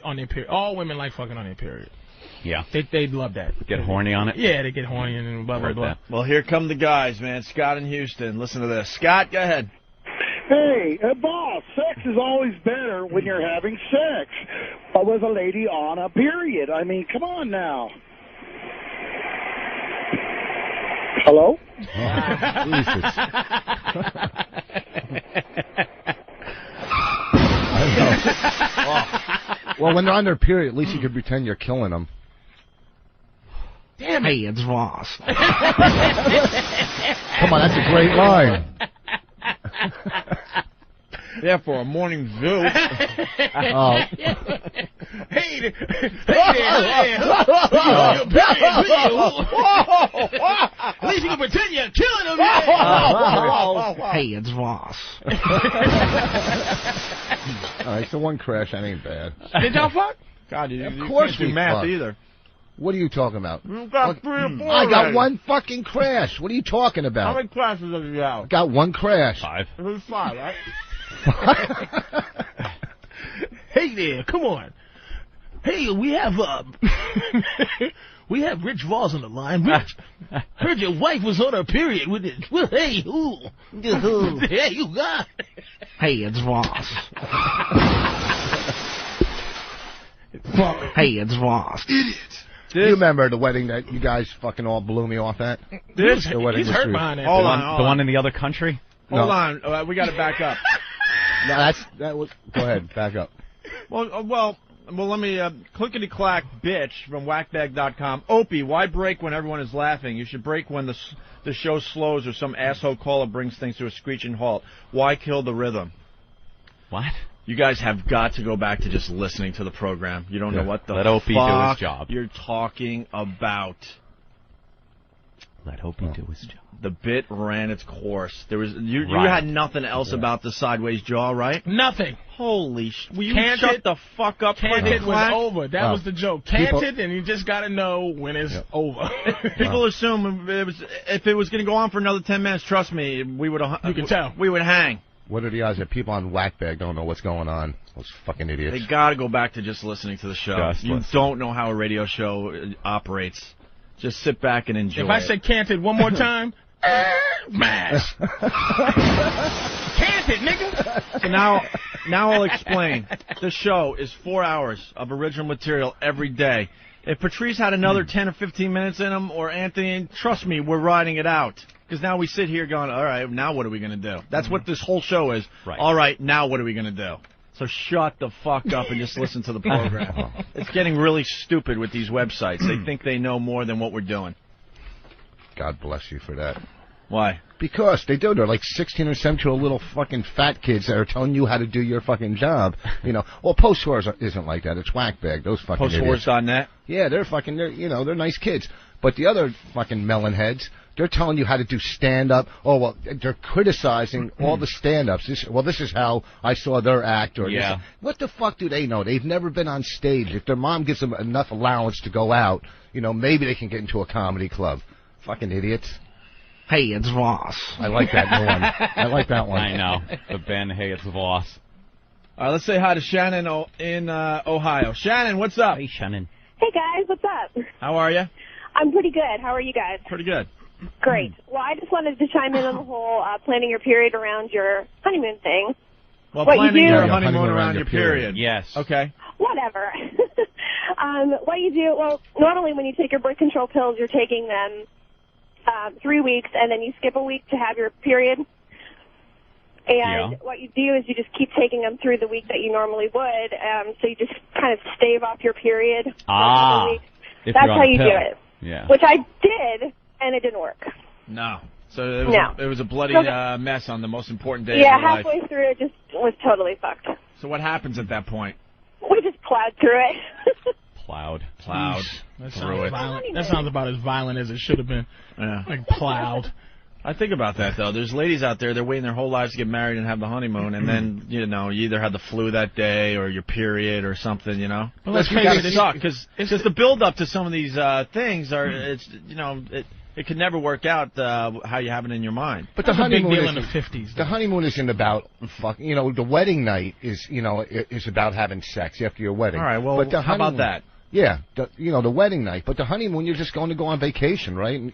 on their period. All women like fucking on their period. Yeah. They love that. Get horny on it? Yeah, they get horny and blah, blah, Heard blah. that. Well, here come the guys, man. Scott in Houston. Listen to this. Scott, go ahead. Hey, boss, sex is always better when you're having sex with a lady on a period. I mean, come on now. Hello? Well, when they're on their period, at least you can pretend you're killing them. Damn it. Hey, it's Ross. Come on, that's a great line. Yeah, for a morning zoo. Oh. Hey, at least you can pretend you're killing him. Hey, it's Ross. All right, so one crash, that ain't bad. Did y'all fuck? God, you Of course can't do we math fucked. either. What are you talking about? got 3 or 4 I got already. one fucking crash. What are you talking How about? many classes have you got? Got one crash. 5. It was 5, right? Hey there, come on. Hey, we have we have Rich Voss on the line. Rich, heard your wife was on her period with it. Well, hey, who? Hey, you got. Hey, it's Ross. Hey, it's Ross. Idiot. You remember the wedding that you guys fucking all blew me off at? This, The wedding He's was hurt through. behind that. Hold The on. one in the other country? Hold No. on. We got to back up. No, that was. Go ahead, back up. Well, let me clickety-clack bitch from whackbag.com. Opie, why break when everyone is laughing? You should break when the show slows or some asshole caller brings things to a screeching halt. Why kill the rhythm? What? You guys have got to go back to just listening to the program. You don't know what the Let Opie fuck do his job. you're talking about. Let Opie do his job. The bit ran its course. There was you Right. had nothing else about the sideways jaw, right? Nothing. Holy will you Canted- shut the fuck up? Canted was Click-clack? over. That Oh. was the joke. People- Canted, and you just got to know when it's over. People assume if it was going to go on for another 10 minutes, trust me, we would. You can tell. We would hang. What are the odds that people on Whackbag don't know what's going on? Those fucking idiots. They got to go back to just listening to the show. Just You listen. don't know how a radio show operates. Just sit back and enjoy If I it. say canted one more time, smash. Canted, nigga. So now I'll explain. The show is 4 hours of original material every day. If Patrice had another 10 or 15 minutes in him, or Anthony, trust me, we're riding it out. Because now we sit here going, all right, now what are we going to do? That's what this whole show is. Right. All right, now what are we going to do? So shut the fuck up and just listen to the program. It's getting really stupid with these websites. They think they know more than what we're doing. God bless you for that. Why? Because they do. They're like 16 or 17-year-old little fucking fat kids that are telling you how to do your fucking job. You know. Well, Post Whores isn't like that. It's Whackbag. Those fucking idiots. Postwars.net? Yeah, they're nice kids. But the other fucking melon heads, they're telling you how to do stand-up. Oh, well, they're criticizing all the stand-ups. This is how I saw their act. Or Yeah. this. What the fuck do they know? They've never been on stage. If their mom gives them enough allowance to go out, maybe they can get into a comedy club. Fucking idiots. Hey, it's Ross. I like that new one. I like that one. I know. The Ben Hey, it's Voss. All right, let's say hi to Shannon in Ohio. Shannon, what's up? Hey, Shannon. Hey, guys, what's up? How are you? I'm pretty good. How are you guys? Pretty good. Great. Well, I just wanted to chime in on the whole planning your period around your honeymoon thing. Well, What you planning do- your Yeah, honeymoon around your period. Yes. Okay. Whatever. What you do, well, normally when you take your birth control pills, you're taking them 3 weeks, and then you skip a week to have your period. And what you do is you just keep taking them through the week that you normally would. So you just kind of stave off your period for a couple weeks. That's how you do it. Yeah. Which I did, and it didn't work. No. So it was a bloody mess on the most important day of Yeah, your life. halfway through it just was totally fucked. So what happens at that point? We just plowed through it. Plowed. That sounds violent. That sounds about as violent as it should have been. Yeah. Like plowed. I think about that, though. There's ladies out there, they're waiting their whole lives to get married and have the honeymoon, and then, you either had the flu that day or your period or something, Well, let's It face gotta it, suck, because the build-up to some of these things are, it can never work out how you have it in your mind. But the honeymoon deal in the 50s. The honeymoon isn't about fucking. The wedding night is is about having sex after your wedding. All right, well, but how about that? Yeah, the wedding night. But the honeymoon, you're just going to go on vacation, right? And,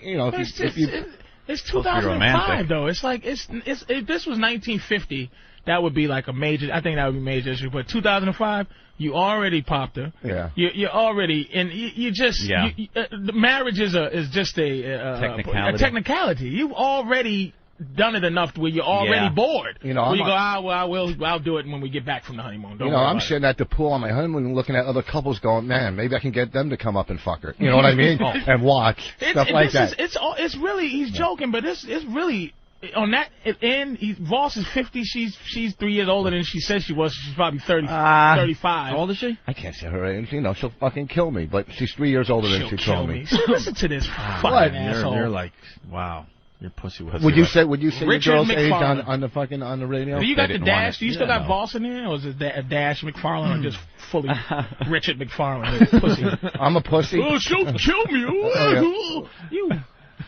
It's 2005 though. It's like if this was 1950, that would be like a major. I think that would be a major issue. But 2005, you already popped her. Yeah. You're already, and you just the marriage is just a technicality. You've already done it enough to where you're already bored. I'll do it when we get back from the honeymoon. I'm sitting at the pool on my honeymoon and looking at other couples going, man, maybe I can get them to come up and fuck her. You know what I mean? And watch stuff like that. It's really, he's joking, but it's really on that end. Voss is 50. She's 3 years older than she said she was. She's probably 35. How old is she? I can't say her age. She'll fucking kill me. But she's 3 years older than she told me. Listen to this fucking asshole. You're like, wow. Your pussy was. Would you say your girl's age McFarlane. on the radio? Do you got the dash? Do you still got Voss in there, or is it a dash McFarlane, or just fully Richard McFarlane? Pussy. I'm a pussy. Oh, she'll kill me. You.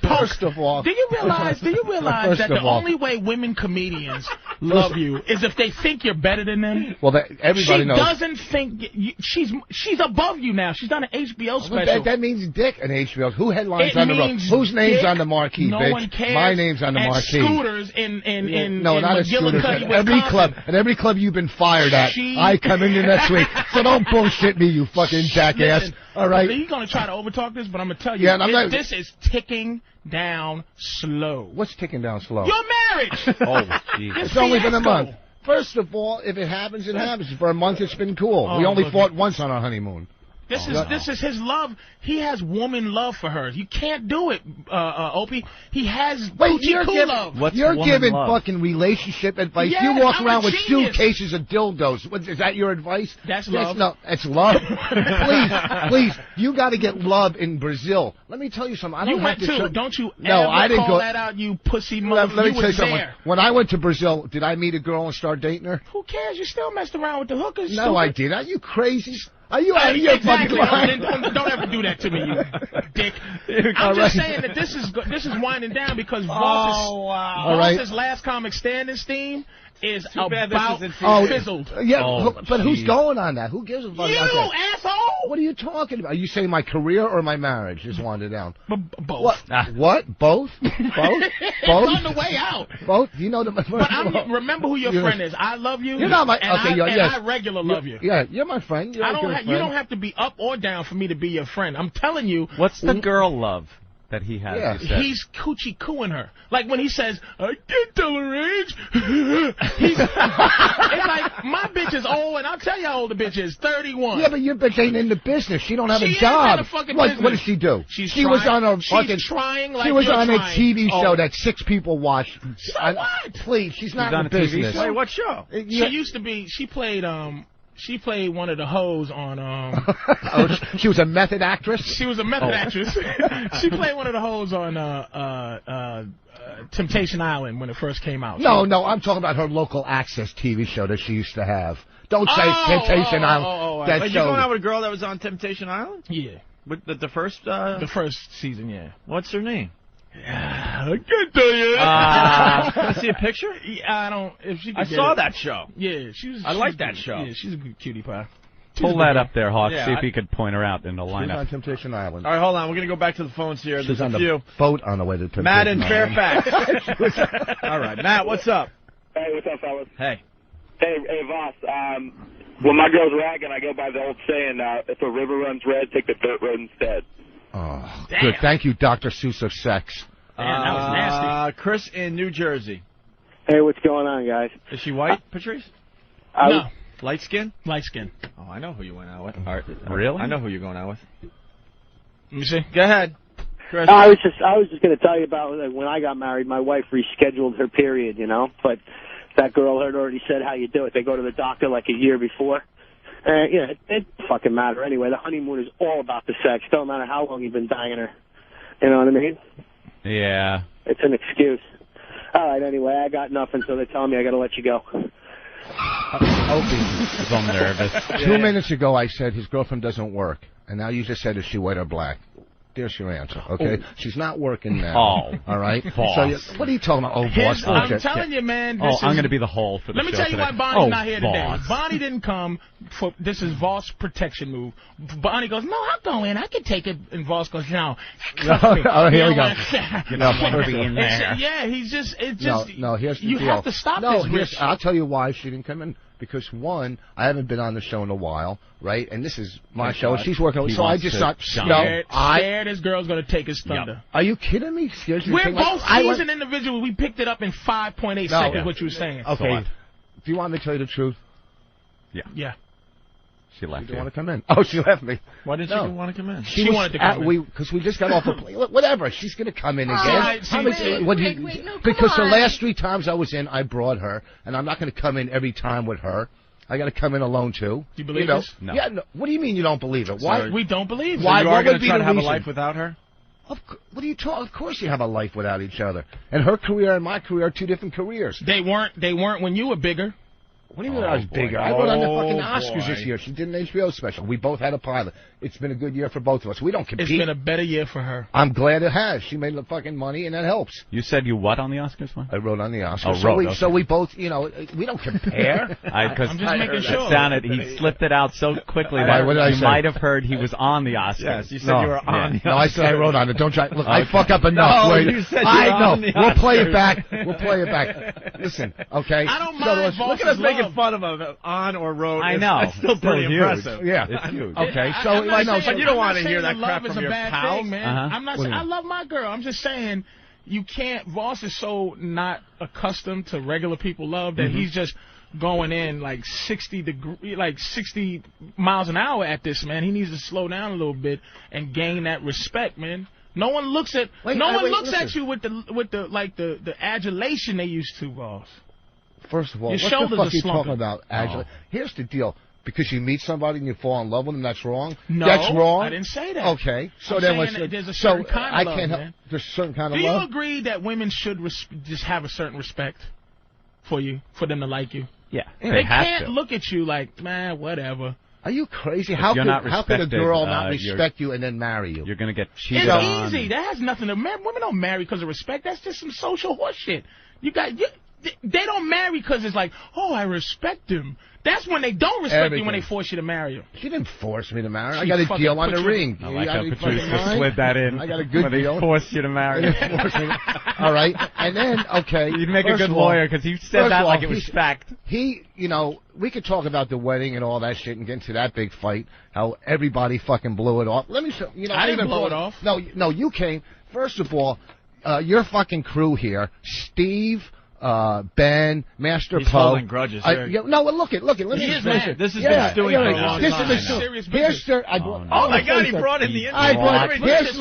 First of all, do you realize that the only way women comedians love you is if they think you're better than them? Well, everybody knows. She doesn't think she's above you now. She's done an HBO special. That means dick an HBO. Who headlines on the road? Whose name's on the marquee, no bitch? One cares. My name's on the marquee. Scooters in no, not McGillicuddy, Scooters. Every club you've been fired at, I come in the next week. So don't bullshit me, you fucking jackass. Listen, all right. You're gonna try to overtalk this, but I'm gonna tell you, this is ticking down slow. What's ticking down slow? Your marriage. Oh, jeez. It's only been a month. First of all, if it happens, it happens. For a month, it's been cool. We only fought once on our honeymoon. This is his love. He has woman love for her. You can't do it, Opie. He has love. You're giving fucking relationship advice. Yeah, you walk I'm around a with genius. suitcases of dildos. Is that your advice? That's love. No, it's love. please, you got to get love in Brazil. Let me tell you something. I don't have to. Don't you no, ever I didn't call go. that out, you pussy mother. Let me tell you something. There. When I went to Brazil, did I meet a girl and start dating her? Who cares? You still messed around with the hookers. No, I did. Are you crazy? Are you out of your fucking mind? Don't ever do that to me, you dick. I'm just saying that this is winding down because Voss's last comic standing steam is about fizzled. Yeah, but who's going on that? Who gives a fuck about that? You asshole! What are you talking about? Are you saying my career or my marriage just wandered down? Both. What? Both? Both? It's on the way out. Both? You know the. But remember who your friend is. I love you. You're not my. I regular love you. Yeah, you're my friend. You don't have to be up or down for me to be your friend. I'm telling you. What's the girl love that he has? Yeah. He's coochie cooing her. Like when he says, I can't tell her age. It's like, my bitch is old, and I'll tell you how old the bitch is, 31. Yeah, but your bitch ain't in the business. She don't have a job. What does she do? She was on a fucking. Trying like she was on trying. a TV show that 6 people watched. So what? Please, she's not in the business. Wait, what show? She used to be. She played one of the hoes on. She was a method actress. She was a method actress. She played one of the hoes on Temptation Island when it first came out. No, I'm talking about her local access TV show that she used to have. Don't say Temptation Island. That you going out with a girl that was on Temptation Island? Yeah. With the first? The first season, yeah. What's her name? I can't tell you. Can I see a picture? I don't. If she. I saw that show. Yeah, she was. I like that show. Yeah, she's a good cutie pie. Pull that up there, Hawk. See if he could point her out in the lineup. She's on Temptation Island. All right, hold on. We're going to go back to the phones here. She's There's on a few. the boat on the way to Temptation Matt in Island. Fairfax. All right, Matt, what's up? Hey, what's up, fellas? Hey. Hey, Voss. When my girl's ragging, I go by the old saying, if a river runs red, take the dirt road instead. Oh, good. Thank you, Dr. Seuss of sex. Man, that was nasty. Chris in New Jersey. Hey, what's going on, guys? Is she white, Patrice? No. Light skin? Light skin. Oh, I know who you went out with. Really? I know who you're going out with. Let me see. Go ahead. Chris. I was just going to tell you about when I got married. My wife rescheduled her period, but that girl had already said how you do it. They go to the doctor like a year before. It doesn't fucking matter anyway. The honeymoon is all about the sex. Don't matter how long you've been banging her. You know what I mean? Yeah. It's an excuse. All right, anyway, I got nothing, so they're telling me I got to let you go. Opie. I'm nervous. 2 minutes ago, I said his girlfriend doesn't work, and now you just said is she white or black? There's your answer, okay? Oh. She's not working now. Oh. All right? Boss. So what are you talking about? Oh, boss. I'm telling you, man. I'm going to be the hole for the Let me show tell you today. why Bonnie's not here boss. today. Bonnie didn't come for this is Voss protection move. Bonnie goes, no, I'll go in. I can take it. And Voss goes, no. Oh, here we go. You know, want to be in there. Yeah, it's just. No, here's the you deal. have to stop this, Rich. I'll tell you why she didn't come in. Because, one, I haven't been on the show in a while, right? And this is my show. And she's working. So I just thought, Scared this girl's going to take his thunder. Yep. Are you kidding me? Seriously? We're both seasoned individuals. We picked it up in 5.8 seconds, what you were saying. Okay. Do you want me to tell you the truth? Yeah. She left you. Didn't want to come in. Oh, she left me. Why didn't she want to come in? She wanted to come in. Because we just got off a plane. Whatever. She's going to come in again. Right, because the last 3 times I was in, I brought her. And I'm not going to come in every time with her. I got to come in alone, too. Do you believe this? No. Yeah, no. What do you mean you don't believe it? Why? We don't believe it. Why? You are going to try to have a life without her? What are you talking? Of course you have a life without each other. And her career and my career are 2 different careers. They weren't when you were bigger. What do you mean I was bigger? I went on the fucking Oscars this year. She did an HBO special. We both had a pilot. It's been a good year for both of us. We don't compete. It's been a better year for her. I'm glad it has. She made the fucking money, and that helps. You said you what on the Oscars one? I wrote on the Oscars. Oh, so we both, we don't compare. I'm just making sure. He slipped it out so quickly that you might have heard he was on the Oscars. Yes, you said you were on the Oscars. No, I said I wrote on it. Don't try. Look, I fuck up enough. No, you said you were on the Oscars. We'll play it back. We'll play it back. Listen, okay? I don't mind look at us making fun of him on or wrote. I know. It's still pretty impressive. Yeah. It's huge. Okay, but you don't want to hear that crap from your pals, man. I'm not. I love my girl. I'm just saying you can't. Voss is so not accustomed to regular people love that he's just going in like 60 miles an hour at this, man. He needs to slow down a little bit and gain that respect, man. No one looks at at you with the adulation they used to, Voss. First of all, your what shoulders the fuck are are you slumping. talking about? Actually, here's the deal. Because you meet somebody and you fall in love with them, that's wrong? No, that's wrong? I didn't say that. Okay. So I'm then saying there's a certain kind of love, can't man. There's a certain kind of Do love? you agree that women should just have a certain respect for you, for them to like you? Yeah. They can't look at you like, man, whatever. Are you crazy? How could a girl not respect you and then marry you? You're going to get cheated on. It's easy. That has nothing to do. Women don't marry because of respect. That's just some social horse shit. They don't marry because it's like, oh, I respect him. That's when they don't respect you, when they force you to marry them. She didn't force me to marry her. I got a deal on the ring. I like how Patrice just slid that in. I got a good deal. They forced you to marry her. All right. And then, okay. You'd make a good lawyer because he said that like it was fact. We could talk about the wedding and all that shit and get into that big fight, how everybody fucking blew it off. Let me show you. I didn't blow it off. No, you came. First of all, your fucking crew here, Steve, Ben, Master He's Poe. holding grudges. No, look it. Let me explain. This has been stewing for a long time. Serious business. Oh my God, he brought in the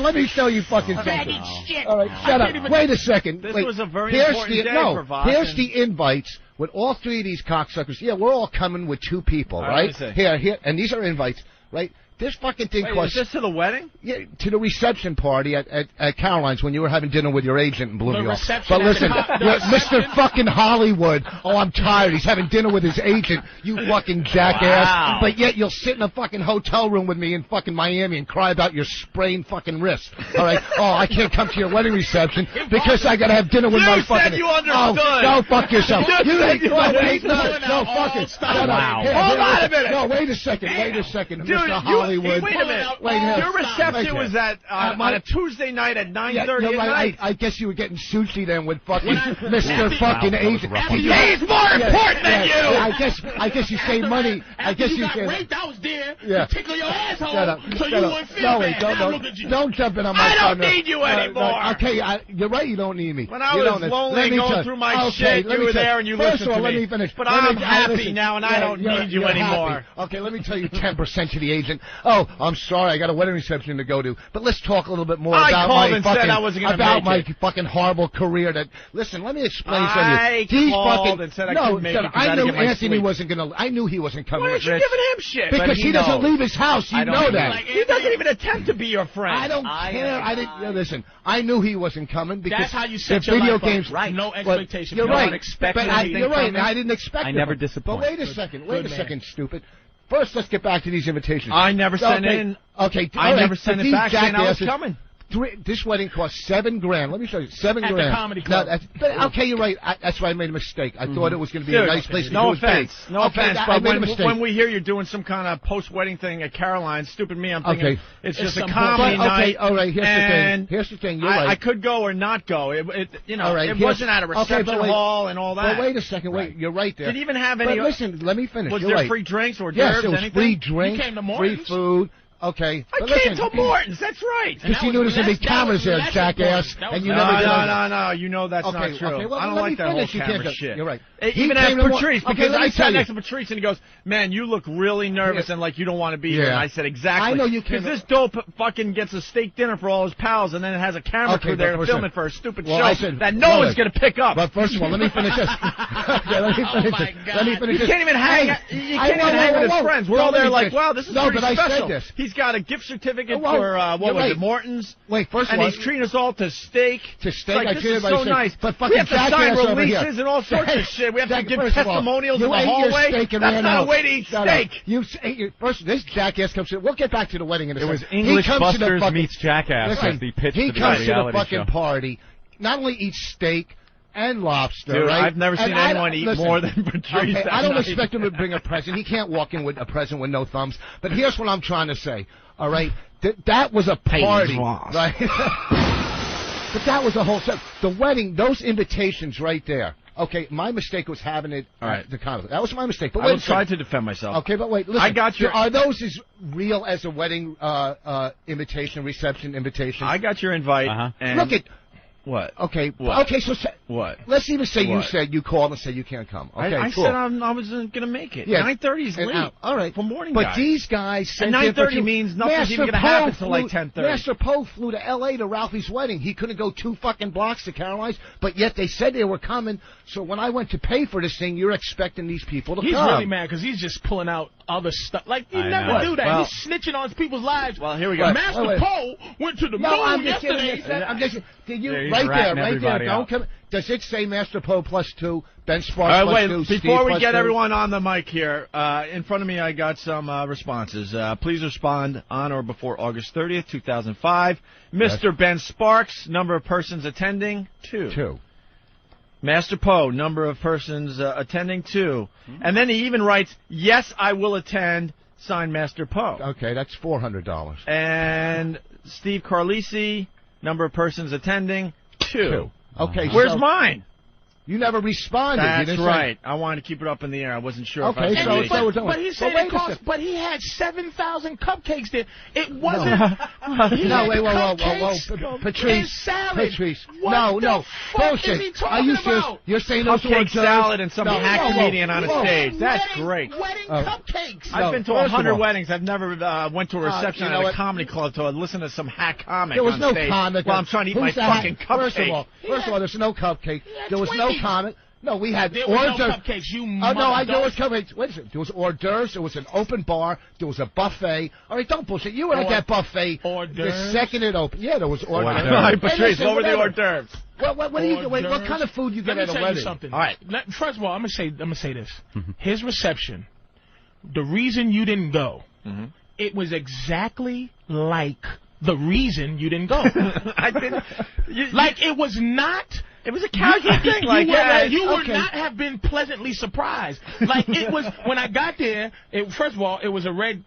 let me show you fucking something. All right, shut up. Wait a second. This was a very important day for Voss. Here's the invites with all 3 of these cocksuckers. Yeah, we're all coming with 2 people, right? Here, and these are invites, right? This fucking thing costs... Is this to the wedding? Yeah, to the reception party at Caroline's when you were having dinner with your agent and blew me off. But listen, Mr. fucking Hollywood, I'm tired. He's having dinner with his agent, you fucking jackass. Wow. But yet you'll sit in a fucking hotel room with me in fucking Miami and cry about your sprained fucking wrist. All right? Oh, I can't come to your wedding reception because I got to have dinner with my fucking... You understood. Oh, no, fuck yourself. You said you understood. No, fuck it. Wow. Hold on a minute. No, wait a second. Dude, Mr. Hollywood. Wait a minute. Your reception was on a Tuesday night at 9:30 at night. I guess you were getting sushi then with fucking Mr. fucking agent. He's more important than you. I guess you save money. I guess you got raped, I was there. to tickle your asshole so you wouldn't feel no, bad. Now look at you. Don't jump in on my I don't thunder. need you anymore. Okay, you're right. You don't need me. When I was lonely and going through my shit, you were there and you listened to me. First of all, let me finish. But I'm happy now, and I don't need you anymore. Okay, let me tell you 10% to the agent. Oh, I'm sorry, I got a wedding reception to go to. But let's talk a little bit more about my fucking horrible career. Listen, let me explain something. I knew Anthony wasn't gonna. I knew he wasn't coming. Why aren't you giving him shit? Because he doesn't leave his house. You know that. He doesn't even attempt to be your friend. I don't care. I didn't. Listen, I knew he wasn't coming because that's how you set the your video life games. up. Right. No expectation. You're right. You're right. I didn't expect. I never disappointed. But wait a second. Wait a second, stupid. First, let's get back to these invitations. I never sent it in. Okay. I never sent it back saying I was coming. This wedding cost $7,000. Let me show you, $7,000. At the comedy club. No, okay, you're right. That's why I made a mistake. I thought it was going to be a nice place to do it. No offense, but when we hear you're doing some kind of post-wedding thing at Caroline's, stupid me, I'm thinking it's just a comedy night. Okay, all right. Here's the thing. You're right. I could go or not go. It wasn't at a reception hall and all that. But wait a second. Wait, you're right there. Did it even have any? But listen, let me finish. Was there free drinks or yes, it was anything? free drinks, you came to free food. Okay. I came to Morton's, that's right. Because you knew there's going to be cameras there, jackass, and you never did. No, you know that's not true. Okay, well, I don't like that whole camera shit. You're right. Even ask Patrice, because I sat next to Patrice and he goes, man, you look really nervous and like you don't want to be here. And I said, exactly. I know you can't. Because this dope fucking gets a steak dinner for all his pals and then it has a camera crew there to film it for a stupid show that no one's going to pick up. But first of all, let me finish this. Let me finish this. You can't even hang with his friends. We're all there like, wow, this is pretty special. But I said this. He's got a gift certificate for what was it, Morton's? Wait, first of all, and he's treating us all to steak. I this is so nice. But we have to sign releases and all sorts of shit. We have to give testimonials in the hallway. That's not a way to eat steak. First, this jackass comes in. We'll get back to the wedding in a second. It was English Busters meets Jackass as the pitch he to the comes reality to the fucking party, not only eats steak and lobster, dude, right? I've never seen anyone eat more than Patrice. Okay, I don't expect him to bring a present. He can't walk in with a present with no thumbs. But here's what I'm trying to say. All right, that was a party, right? But that was a whole set. The wedding, those invitations right there. Okay, my mistake was having it at the concert. That was my mistake. But I will try to defend myself. Okay, but wait, listen. I got your. Are those as real as a wedding invitation, reception invitation? I got your invite. And look at. What? Okay. What? Okay. So what? Let's even say you called and said you can't come. Okay. I cool. said I wasn't going to make it. Yeah. 9:30 is late. All right. For morning but guys. These guys. And 9:30 means nothing's even going to happen until like 10:30. Master Poe flew to L.A. to Ralphie's wedding. He couldn't go 2 fucking blocks to Caroline's, but yet they said they were coming. So when I went to pay for this thing, you're expecting these people to come. He's really mad because he's just pulling out other stuff. Like, you never do that. Well, he's snitching on people's lives. Well, here we go. Master Poe went to the moon yesterday. Did you right there? Don't come. Does it say Master Poe +2? Ben Sparks +2. Before we get everyone on the mic here, in front of me I got some responses. Please respond on or before August 30th, 2005. Mr. Ben Sparks, number of persons attending, 2. Master Poe, number of persons attending, 2. And then he even writes, yes, I will attend, signed Master Poe. Okay, that's $400. And Steve Carlisi, number of persons attending, 2. Okay, where's mine? You never responded. That's right. I wanted to keep it up in the air. I wasn't sure. Okay, but he said it cost. But he had 7,000 cupcakes there. It wasn't. Whoa, Patrice. No, bullshit. Are you serious? You're saying those were cupcake salad and some hack comedian on a stage? That's great. Wedding cupcakes. I've been to 100 weddings. I've never went to a reception at a comedy club to listen to some hack comic. There was on no stage comic. Well, I'm trying to eat my fucking cupcake. First of all, there's no cupcake. There was no comic. No, we had there were no cupcakes. There was cupcakes. Wait a second. There was hors d'oeuvres. There was an open bar. There was a buffet. All right, don't bullshit. You were at that buffet the second it opened. Yeah, there was hors d'oeuvres. All right, Patrice, what were the hors d'oeuvres? What do you do? What kind of food you get at a wedding? Let me tell you something. All right. First of all, I'm gonna say this. His reception. The reason you didn't go, it was exactly like the reason you didn't go. I didn't. Like it was not. It was a casual thing. You would not have been pleasantly surprised. Like it was when I got there. First of all, it was a red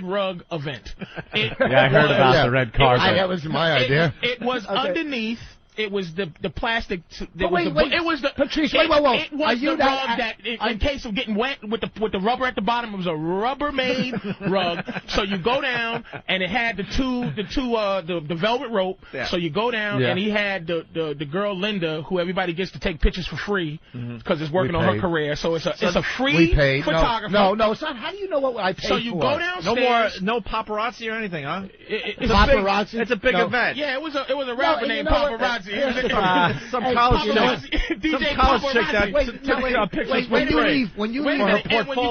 rug event. I heard about the red carpet. That was my idea. It was underneath it was the plastic. But wait, it was the Patrice. Wait, whoa. It was the rug that, in case of getting wet with the rubber at the bottom, it was a Rubbermaid rug. So you go down, and it had the velvet rope. Yeah. So you go down, and he had the girl Linda, who everybody gets to take pictures for free because it's working on her career. So it's a free photographer. No, it's not. How do you know what I paid for? So you go downstairs. No paparazzi or anything, huh? It's paparazzi. It's a big event. Yeah, it was a rapper named Paparazzi. Some college chick that took pictures when you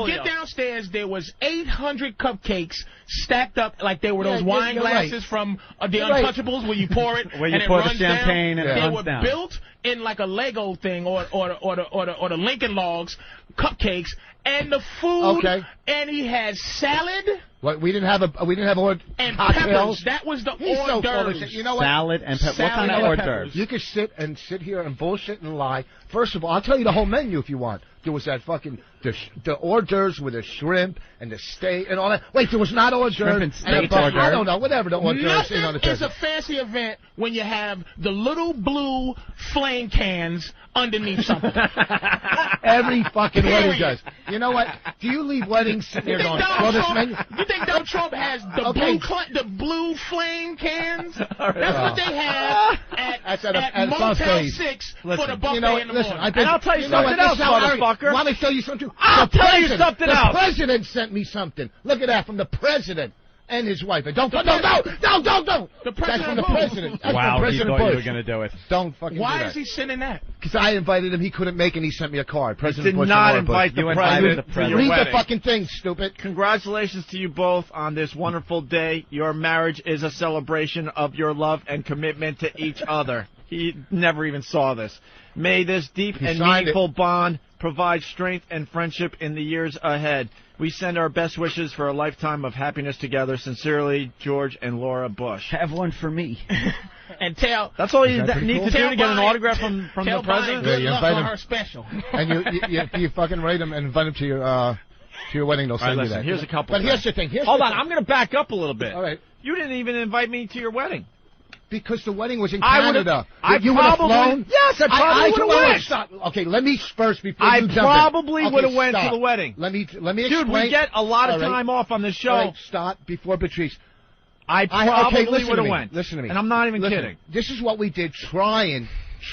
get downstairs, there was 800 cupcakes stacked up like they were those wine glasses from the Untouchables where you pour it where you and pour it runs the champagne down. and it they runs were down. built in like a Lego thing or the Lincoln Logs cupcakes and the food. Okay. And he had salad. What, we didn't have and cocktails. Peppers. That was the He's hors so d'oeuvres. full of shit. You know what? Salad and peppers. What kind of hors d'oeuvres? You could sit here and bullshit and lie. First of all, I'll tell you the whole menu if you want. There was that fucking the hors d'oeuvres with the shrimp and the steak and all that. Wait, there was not hors d'oeuvres. Shrimp and steak hors d'oeuvres. I don't know. Whatever the hors d'oeuvres. Nothing is a fancy event when you have the little blue flame cans underneath something. Every fucking wedding does. You know what? Do you leave weddings sitting there going, this menu? You think Donald Trump has the blue flame cans? That's what they have at Motel 6 for the buffet in the morning. And I'll tell you something else, motherfucker. Want me to tell you something? I'll tell you something else. The president sent me something. Look at that, from the president and his wife. Don't. That's from the president. That's wow, from President he thought Bush. you were going to do it. Don't fucking Why do that. is he sending that? Because I invited him. He couldn't make it, and he sent me a card. President Bush did not invite the president to your Read wedding. the fucking thing, stupid. Congratulations to you both on this wonderful day. Your marriage is a celebration of your love and commitment to each other. He never even saw this. May this deep and meaningful bond provide strength and friendship in the years ahead. We send our best wishes for a lifetime of happiness together. Sincerely, George and Laura Bush. Have one for me. And tell. That's all you need to do to get an autograph from the president? Good luck on her special. And you fucking write him and invite him to your wedding. They'll send you that. Here's a couple. But here's the thing. Hold on. I'm going to back up a little bit. All right. You didn't even invite me to your wedding. Because the wedding was in Canada. You would have flown? Yes, I probably would have went. Okay, let me first before you jump in. I probably would have went to the wedding. Let me explain. Dude, we get a lot of time off on this show. All right, stop before Patrice. I probably would have went. Listen to me. And I'm not even kidding. This is what we did, trying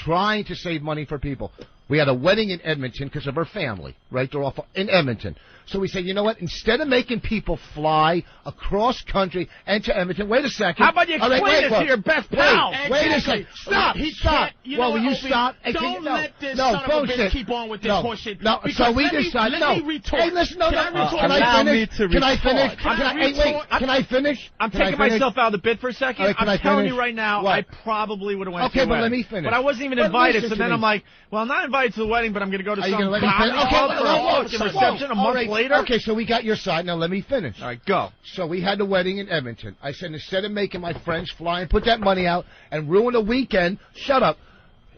to save money for people. We had a wedding in Edmonton because of her family, right? They're all in Edmonton. So we said, you know what? Instead of making people fly across country and to Edmonton, wait a second. How about you explain it to your best pal? Wait a second. Stop. Well, will you stop? Don't let this son of a bitch keep on with this horseshit. No, so we decided. Let me retort. Hey, listen, Can I finish? I'm taking myself out of the bit for a second. I'm telling you right now, I probably would have went to your wedding. But let me finish. But I wasn't even invited, so then I'm like, well, I'm not invited to the wedding, but I'm going to go to some reception a month later. Okay, so we got your side. Now let me finish. All right, go. So we had the wedding in Edmonton. I said, instead of making my friends fly and put that money out and ruin a weekend, shut up.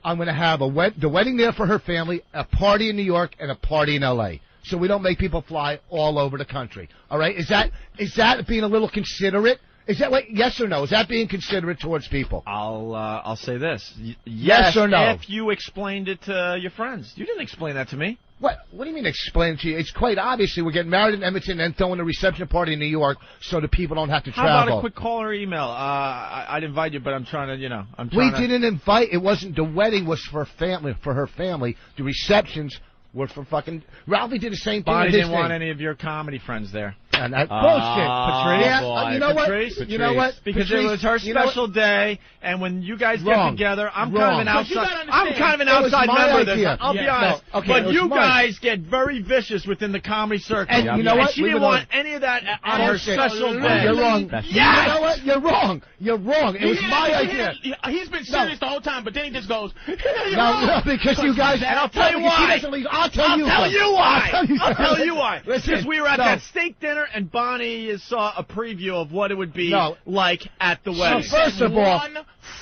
I'm going to have the wedding there for her family, a party in New York, and a party in L.A. So we don't make people fly all over the country. All right? Is that being a little considerate? Yes or no? Is that being considerate towards people? I'll say this. Yes or no? If you explained it to your friends. You didn't explain that to me. What do you mean explain it to you? It's quite obviously we're getting married in Edmonton and throwing a reception party in New York so the people don't have to travel. How about a quick call or email? I'd invite you, but I'm trying to, We didn't invite. It wasn't. The wedding was for her family. The receptions were for fucking. Ralphie did the same thing. Bonnie didn't want any of your comedy friends there. And that bullshit. Patrice. Yeah, you know Patrice. what? You know what? Because it was her special day, and when you guys get together, I'm kind of an outside member of this. I'll be honest. But you guys get very vicious within the comedy circle. And you know what? She didn't want any of that on her special day. You're wrong. Yes. You know what? You're wrong. You're wrong. It was my idea. He's been serious the whole time, but then he just goes. No, because you guys. And I'll tell you why. I'll tell you why. Because we were at that steak dinner, and Bonnie saw a preview of what it would be like at the wedding. So first of all,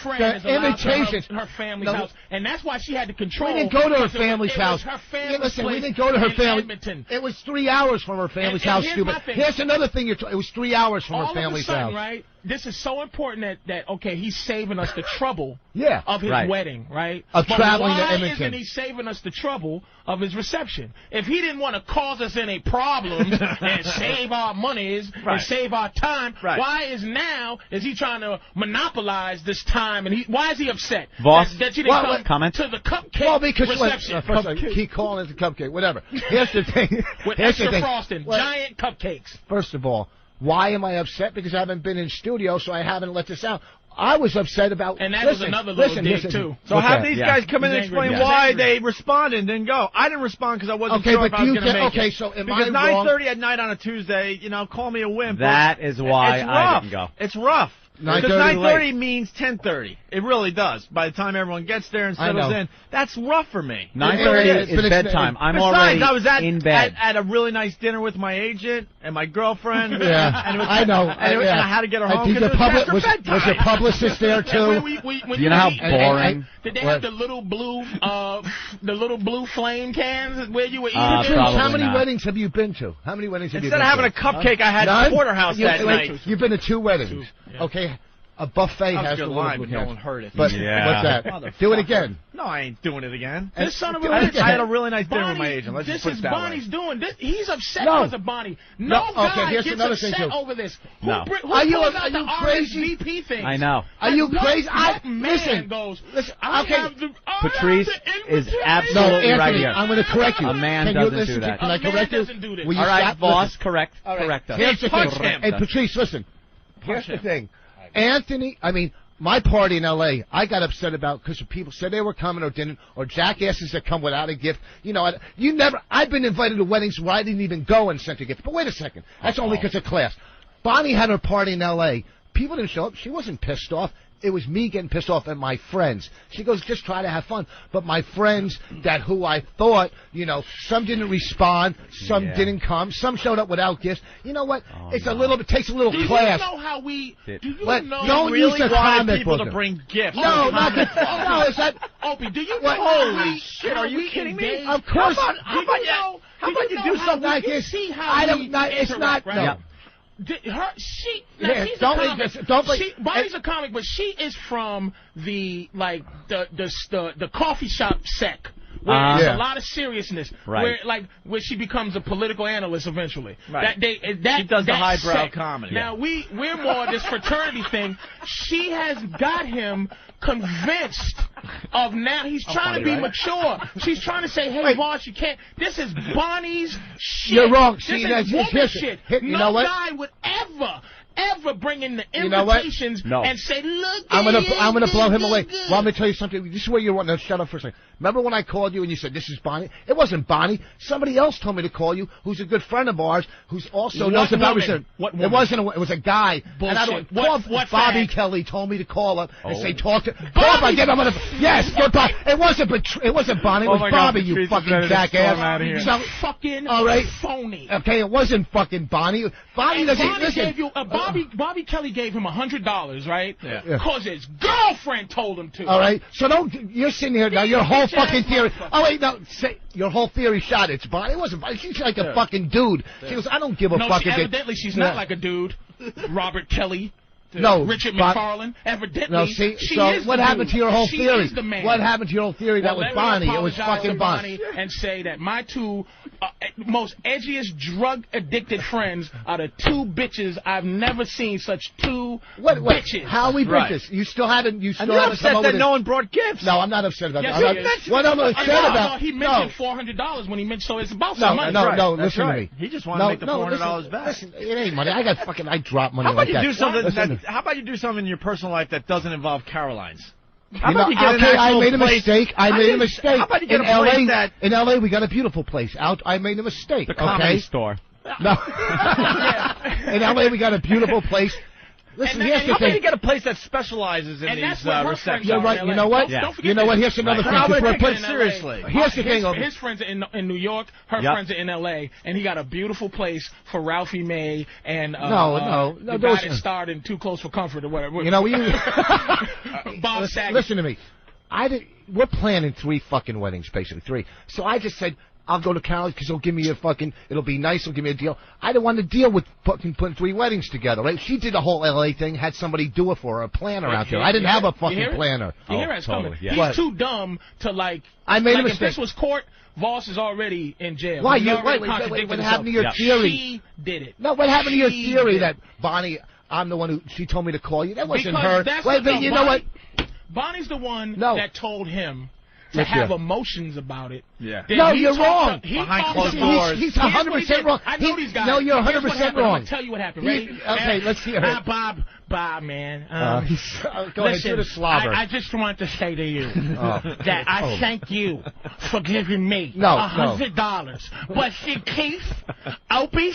friend is allowed to her family's house, and that's why she had to control. We didn't go to her family's house. Her family's listen, we didn't go to her family. Edmonton. It was 3 hours from her family's house, stupid. Here's another thing. It was 3 hours from her family's house. Right? This is so important that okay, he's saving us the trouble of his wedding, right? Of traveling to Edmonton. Why isn't he saving us the trouble of his reception? If he didn't want to cause us any problems and save our monies and save our time, why is he trying to monopolize this time? And why is he upset? Voss, that you didn't come to the cupcake reception? First, keep calling it the cupcake, whatever. Here's the thing. With extra frosting, giant cupcakes. First of all, why am I upset? Because I haven't been in studio, so I haven't let this out. I was upset about... And that was another little dig, too. So have these guys come in and explain why they responded and didn't go. I didn't respond because I wasn't sure if I was going to make it. Okay, so am because I wrong? 9:30 at night on a Tuesday, call me a wimp. That is why I didn't go. It's rough. Because 9:30 means 10:30. It really does. By the time everyone gets there and settles in, that's rough for me. 9:30 is bedtime. I'm already I was in bed. at a really nice dinner with my agent and my girlfriend. Yeah, I know. And I had to get her home because was your publicist there too? You know how boring? Did they have the little blue flame cans where you were eating? How many weddings have you been to? How many weddings have you been to? Instead of having a cupcake, I had a porterhouse that night. You've been to 2 weddings. Okay. A buffet has a the line, little but no one heard it. But what's that? Do it again. No, I ain't doing it again. This son of a bitch. I had a really nice dinner with my agent. Let's just put it that Bonnie's way. doing this. He's upset because of Bonnie. Guy here's gets another upset thing too. over this. No. Are you crazy? RSVP thing. I know. Are you crazy? Listen. Patrice is absolutely right here. I'm going to correct you. A man doesn't do that. Can I correct you? All right, boss. Correct us. Here's the thing. Hey, Patrice, listen. Here's the thing. My party in L.A., I got upset about because people said they were coming or didn't, or jackasses that come without a gift. I've been invited to weddings where I didn't even go and sent a gift. But wait a second. That's only because of class. Bonnie had her party in L.A. People didn't show up. She wasn't pissed off. It was me getting pissed off at my friends. She goes, just try to have fun. But my friends who I thought, some didn't respond, some didn't come, some showed up without gifts. You know what? It takes a little class. Do you know how we? Do you know? Don't use the comic people book to bring gifts. No, not the. No, is that? Opie, do you know? Holy shit! Are you kidding me? Of course. How about you do something like this? See how it's not. No. Bonnie's a comic, but she is from the coffee shop sect. Where there's a lot of seriousness, where she becomes a political analyst eventually. Right. She does the highbrow comedy. Now we're more this fraternity thing. She has got him convinced of now. He's trying to be mature. She's trying to say, "Hey, boss, you can't." This is Bonnie's shit. You're wrong. This is woman shit. No guy would ever bring in the invitations and say, "Look, I'm gonna blow him away." Well, I'm gonna tell you something. This is where you want to shut up for a second. Remember when I called you and you said this is Bonnie? It wasn't Bonnie. Somebody else told me to call you, who's a good friend of ours, who's also knows about research. What woman? It wasn't. It was a guy. Bullshit. And Bobby Kelly told me to call up and say talk to. Call up. Yes, goodbye. It wasn't Bonnie. It was Bobby. You fucking jackass. So fucking phony. Okay, it wasn't fucking Bonnie. Bonnie doesn't listen. Bobby Kelly gave him $100, right? Yeah. Because his girlfriend told him to. All right. So you're sitting here now. Your whole fucking theory. Oh wait, no. Your whole theory shot. It's Bonnie. It wasn't Bonnie. She's like a fucking dude. She goes, I don't give a fuck. Evidently, she's not like a dude. Robert Kelly. No, Richard McFarlane. Evidently, no, she so is what happened to your whole theory? Is the man. What happened to your whole theory? That was Bonnie. It was fucking Bonnie. And say that my two most edgiest drug-addicted friends are the two bitches I've never seen. Such two bitches. How we break this? You still haven't. You still haven't come over that no one brought gifts. No, I'm not upset about that. What I'm upset about? He mentioned $400 when he mentioned. So it's about some money. No. Listen to me. He just wanted to make the $400 back. Listen, it ain't money. I drop money like that. How about you do something in your personal life that doesn't involve Caroline's? I made a mistake. How about you get a place in L.A. we got a beautiful place. I made a mistake. The Comedy Store. No. In L.A. we got a beautiful place. Listen, here's the How thing. can you get a place that specializes in And these that's what her friends receptions? You're right. You know what? Don't forget You know what? this. Here's another Right. thing. I'm gonna take Put it seriously. Here's the thing. His friends are in New York. Her Yep. friends are in L.A. And he got a beautiful place for Ralphie May and No, the guy those- that starred in Too Close for Comfort or whatever. You know, Bob Saget. listen to me. We're planning 3 fucking weddings, basically 3. So I just said, I'll go to Carol's because it'll be nice, he'll give me a deal. I didn't want to deal with putting 3 weddings together, right? She did the whole LA thing, had somebody do it for her, a planner out there. I didn't have a fucking planner. You hear it's coming. Yeah. He's too dumb to I made a If mistake. this was court, Voss is already in jail. Why? He already What contradicted happened to himself. your theory? She did it. No, what happened to your She theory did that Bonnie, I'm the one who, she told me to call you? That wasn't Because her. that's Wait, what- you know what? Bonnie's the one No. that told him to Look have here. emotions about it. Yeah. Then No, he you're wrong. talked to- he Behind talked closed to- doors. He's Here's what he 100% did. wrong. I know these guys. No, you're Here's what 100% happened. I'm wrong. gonna tell you what happened. Ready? Okay, let's hear it. Bob, man. Go ahead, do the slobber. I just want to say to you Oh. that I Oh. thank you for giving me No, $100. But see, Keith, Opie,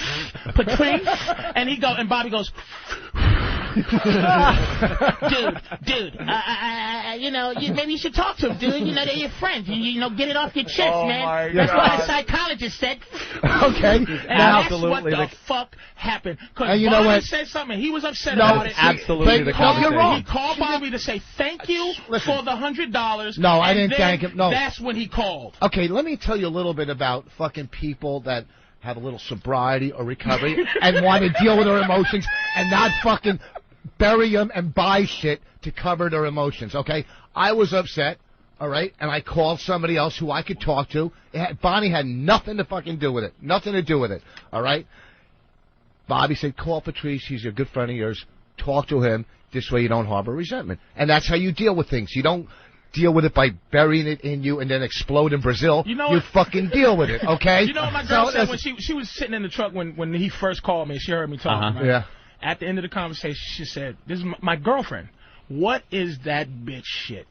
Patrice, and Bobby goes, dude, maybe you should talk to him, dude. You know, they're your friends. Get it off your chest, man. That's what my psychologist said. Okay. And Now, that's what the fuck happened. Because And you know Bobby what? said something. He was upset No, about it. absolutely the no, you're wrong. He called Bobby to say thank you for the $100. No, I and didn't then thank him. No. That's when he called. Okay, let me tell you a little bit about fucking people that have a little sobriety or recovery and want to deal with their emotions and not fucking bury them and buy shit to cover their emotions, okay? I was upset, all right, and I called somebody else who I could talk to. Bonnie had nothing to fucking do with it. Nothing to do with it, all right? Bobby said, call Patrice. He's a good friend of yours. Talk to him. This way you don't harbor resentment. And that's how you deal with things. You don't deal with it by burying it in you and then explode in Brazil. You know you what? fucking deal with it, okay? You know what my girl So, said when she was sitting in the truck when he first called me. She heard me talking. Right? Yeah. At the end of the conversation, she said, "This is my girlfriend. What is that bitch shit?"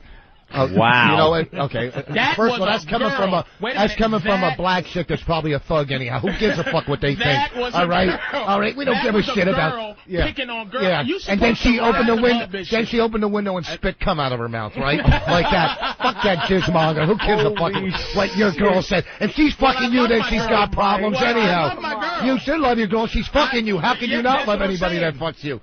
Wow. You know what? Okay. That First was of all, that's a coming girl. from a Wait a that's minute, coming from a that- black chick that's probably a thug anyhow. Who gives a fuck what they That think? was a All right, girl. all right. We don't That give a was a shit girl about picking on girls. Yeah, You and then supposed she to opened the rise window. above this Then shit. she opened the window and spit cum out of her mouth, right? Like that. Fuck that jizzmonger. Who gives a fuck what your girl said? If she's fucking you, then she's got problems Well, I anyhow. love my girl. You should love your girl. She's fucking you. How can you not that's love what I'm anybody saying. that fucks you?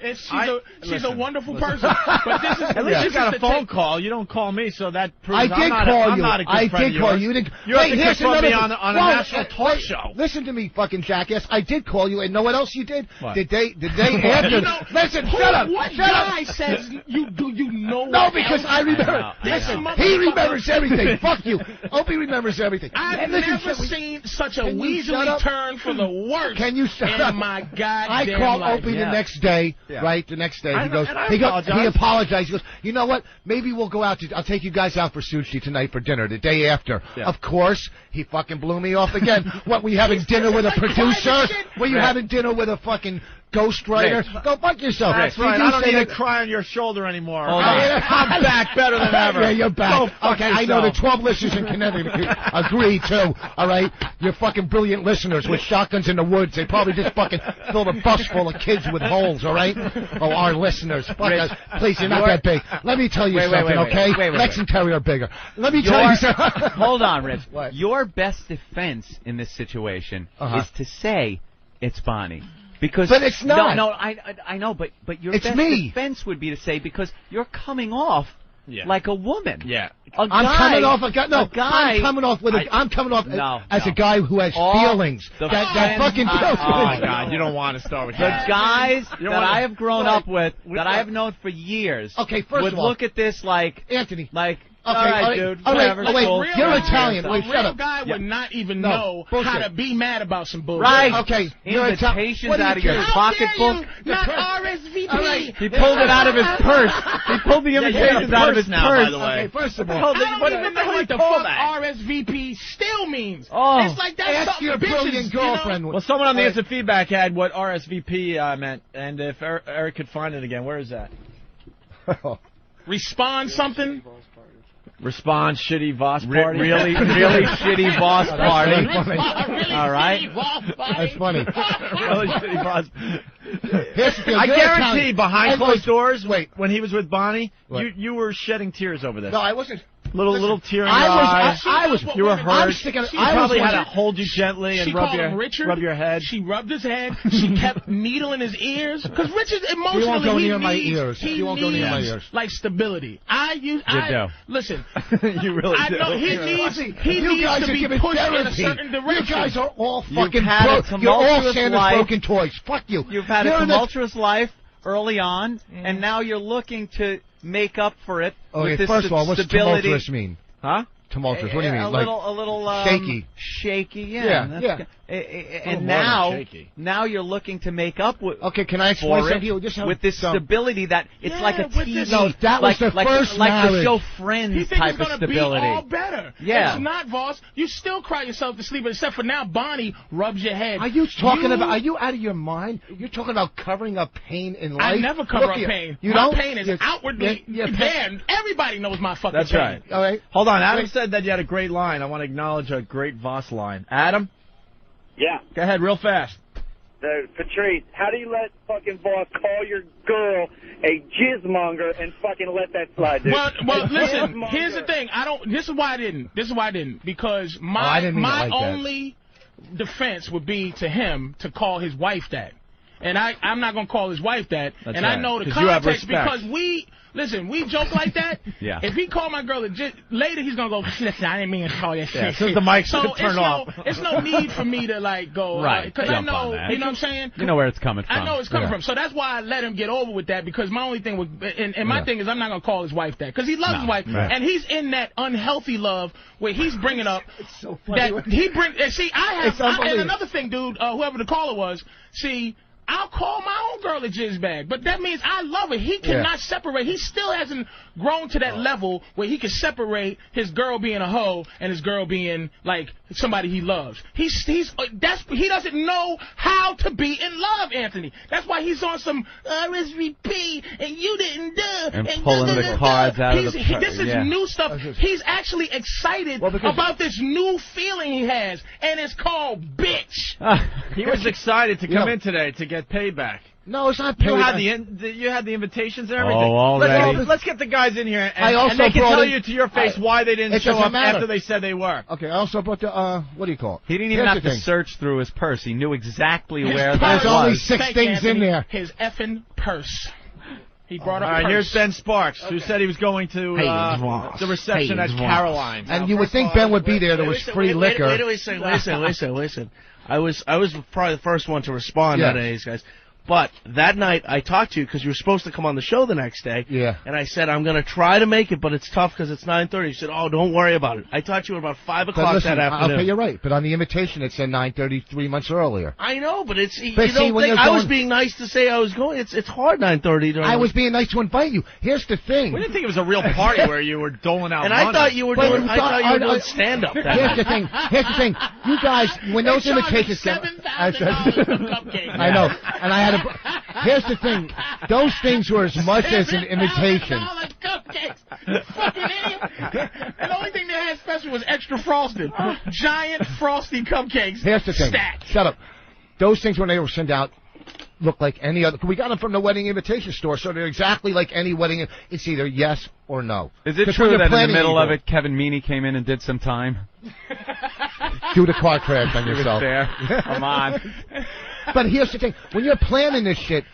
She's a wonderful person. But this is At least this you is got the a phone take- call. You don't call me, so that proves I I'm did not call I'm you. not a good I friend did of call yours. you. You didn't. You have Wait, to here's confront another me on a Whoa, national talk show. Listen to me, fucking jackass. I did call you, and know what else you did? What? Did they after? You know, Listen, shut up. What Shut up. guy says you know? No, what because else? I remember. This Listen, motherfucker- he remembers everything. Fuck you. Opie remembers everything. I've And listen, never shut- seen such a Can you shut weaselly up? turn for the worst. Can you shut in up? my I goddamn called life. Opie the next day, right? The next day, he goes, and I he apologize. apologized. He goes, you know what? Maybe we'll go out to. I'll take you guys out for sushi tonight for dinner. The day after, of course, he fucking blew me off again. What? We having dinner with a producer? Were you having dinner with a fucking ghostwriter? Go fuck yourself. That's Did right. you I don't say need to that- cry on your shoulder anymore. Hold on. I'm back better than ever. Yeah, you're back. Go fuck Okay, I know the yourself. 12 listeners in Connecticut agree, too. All right? You're fucking brilliant listeners with shotguns in the woods. They probably just fucking filled a bus full of kids with holes, all right? Oh, our listeners. Fuck Rich, us. Please, you're not that big. Let me tell you something, okay? Lex and Terry are bigger. Let me tell you something. Hold on, Rich. What? Your best defense in this situation Uh-huh. is to say it's Bonnie. Because But it's not. No, I know, but your It's best me. defense would be to say because you're coming off like a woman. Yeah. A I'm guy, coming off a guy. No, a guy. I'm coming off with a. I'm coming off as a guy who has feelings. the That friends- fucking. Oh my God! You don't want to start with The that. guys You don't that wanna- I have grown Right. up with, that I have known for years, Okay, first would of all, look at this like Anthony. all Okay, right, all right, dude, all right, whatever. oh, wait, cool. you're guy- Italian. A Wait, real shut up. guy would not even No, know bullshit. how to be mad about some bullshit. Right. Okay, you're Invitations what do you out of your care? pocketbook. Not RSVP. All right. He pulled it out of his purse. He pulled the you got a invitations out of his purse now, purse. by the way. Okay, first of I all, don't What even the know hell what you the call fuck that? RSVP still means. Oh. It's like that's ask something your bitches, brilliant girlfriend. Well, someone on the instant feedback had what RSVP meant, and if Eric could find it again, where is that? Respond something. Response, shitty Voss party. Really shitty Voss party. All right. That's funny. Really shitty Voss. Here's the thing. I You're guarantee Italian. behind closed doors, Wait. when he was with Bonnie, What? you were shedding tears over this. No, I wasn't. Little tear in your I eye. was. You were hurt. She probably had to hold you gently and She rub called him your Richard. rub your head. She rubbed his head. She kept needling his ears because Richard emotionally You won't go near he my needs, ears. He You won't go near my needs, ears. like stability. Listen. You really I do. know he needs. He You needs guys to are be giving pushed in a therapy. certain direction. You guys are all You've fucking had a broke. You're all tumultuous Santa's life. broken toys. Fuck you. You've had You're a in the- tumultuous life early on, and now you're looking to make up for it Okay, with this first of all, what's stability. tumultuous mean? Huh? Tumultuous. What do you mean? A little shaky. Shaky, yeah. Yeah, that's yeah. good. more And than shaky. now you're looking to make up with. Okay, can I explain for something it to you? Just with this stability that it's like a TV. No, that was the first like marriage. the show He Friends thinks type it's of going to be stability. all better. Yeah. It's not, Voss. You still cry yourself to sleep, except for now Bonnie rubs your head. Are you talking about? Are you out of your mind? You're talking about covering up pain in life. I never cover Look up here. pain. You My don't? pain is outwardly there. Everybody knows my fucking That's pain. right. All right. Hold on. Adam said that you had a great line. I want to acknowledge a great Voss line. Adam, Yeah. go ahead, real fast. Patrice, how do you let fucking Voss call your girl a jizzmonger and fucking let that slide, dude? Well, listen. Here's the thing. This is why I didn't. Because I didn't mean it my like that. only defense would be to him to call his wife that, and I'm not gonna call his wife that. That's and right. I know the 'Cause you have context respect. because we joke like that. Yeah. If he called my girl a later, he's gonna go. Listen, I didn't mean to call you shit. Yeah, as soon as the mic's so turned off. it's no need for me to like go Right, because I jump on know that. you know what I'm saying. You know where it's coming from. I know it's coming from. So that's why I let him get over with that because my only thing was, and my thing is I'm not going to call his wife that because he loves his wife. right. And he's in that unhealthy love where he's bringing up so funny. that he bring. And see, It's and unbelievable. another thing, dude, whoever the caller was, see, I'll call my own girl a jizz bag, but that means I love her. He cannot separate. He still hasn't grown to that level where he can separate his girl being a hoe and his girl being like somebody he loves. He doesn't know how to be in love, Anthony. That's why he's on some RSVP and you didn't do And pulling the cards out of the This is new stuff. He's actually excited about this new feeling he has, and it's called bitch. He was excited to come in today to get payback. No, it's not You payback. had the invitations and everything. already. Let's get the guys in here, I and also they can brought tell in- you to your face why they didn't It show doesn't up matter. after they said they were. Okay, I also brought the what do you call it? He didn't even Here's have the to thing. search through his purse. He knew exactly where His that purse. There's only was. 6 Thank you, things in Anthony. there. His effing purse. He brought All up right, purse. here's Ben Sparks, who said he was going to the reception at Caroline's. And you would think Ben would be there. There was free liquor. Wait a second, listen. I was probably the first one to respond Yeah. out of these guys. But that night, I talked to you because you were supposed to come on the show the next day. Yeah. And I said, I'm going to try to make it, but it's tough because it's 9:30. You said, oh, don't worry about it. I talked to you at about 5 But o'clock listen, that afternoon. okay, you're right. But on the invitation, it said 9:30 3 months earlier. I know, but it's you But see, don't when think you're I was going- being nice to say I was going. It's hard 9:30. I was being nice to invite you. Here's the thing. We didn't think it was a real party where you were doling out And money. I thought you were But doing. we I thought you were doing I- stand up. Here's the thing. Here's the thing. You guys, when those invitations come, $7,000 for cupcakes. I know, and I had a. Here's the thing. Those things were as much as an invitation. $7,000 cupcakes. Fucking idiot. And the only thing they had special was extra frosted. Giant frosty cupcakes. Here's the thing. Stacked. Shut up. Those things when they were sent out look like any other. We got them from the wedding invitation store, so they're exactly like any wedding. It's either yes or no. Is it 'Cause true when you're that in the planning, middle you of go, it, Kevin Meaney came in and did some time? do the car crash on He was yourself? there. Come on. But here's the thing. When you're planning this shit,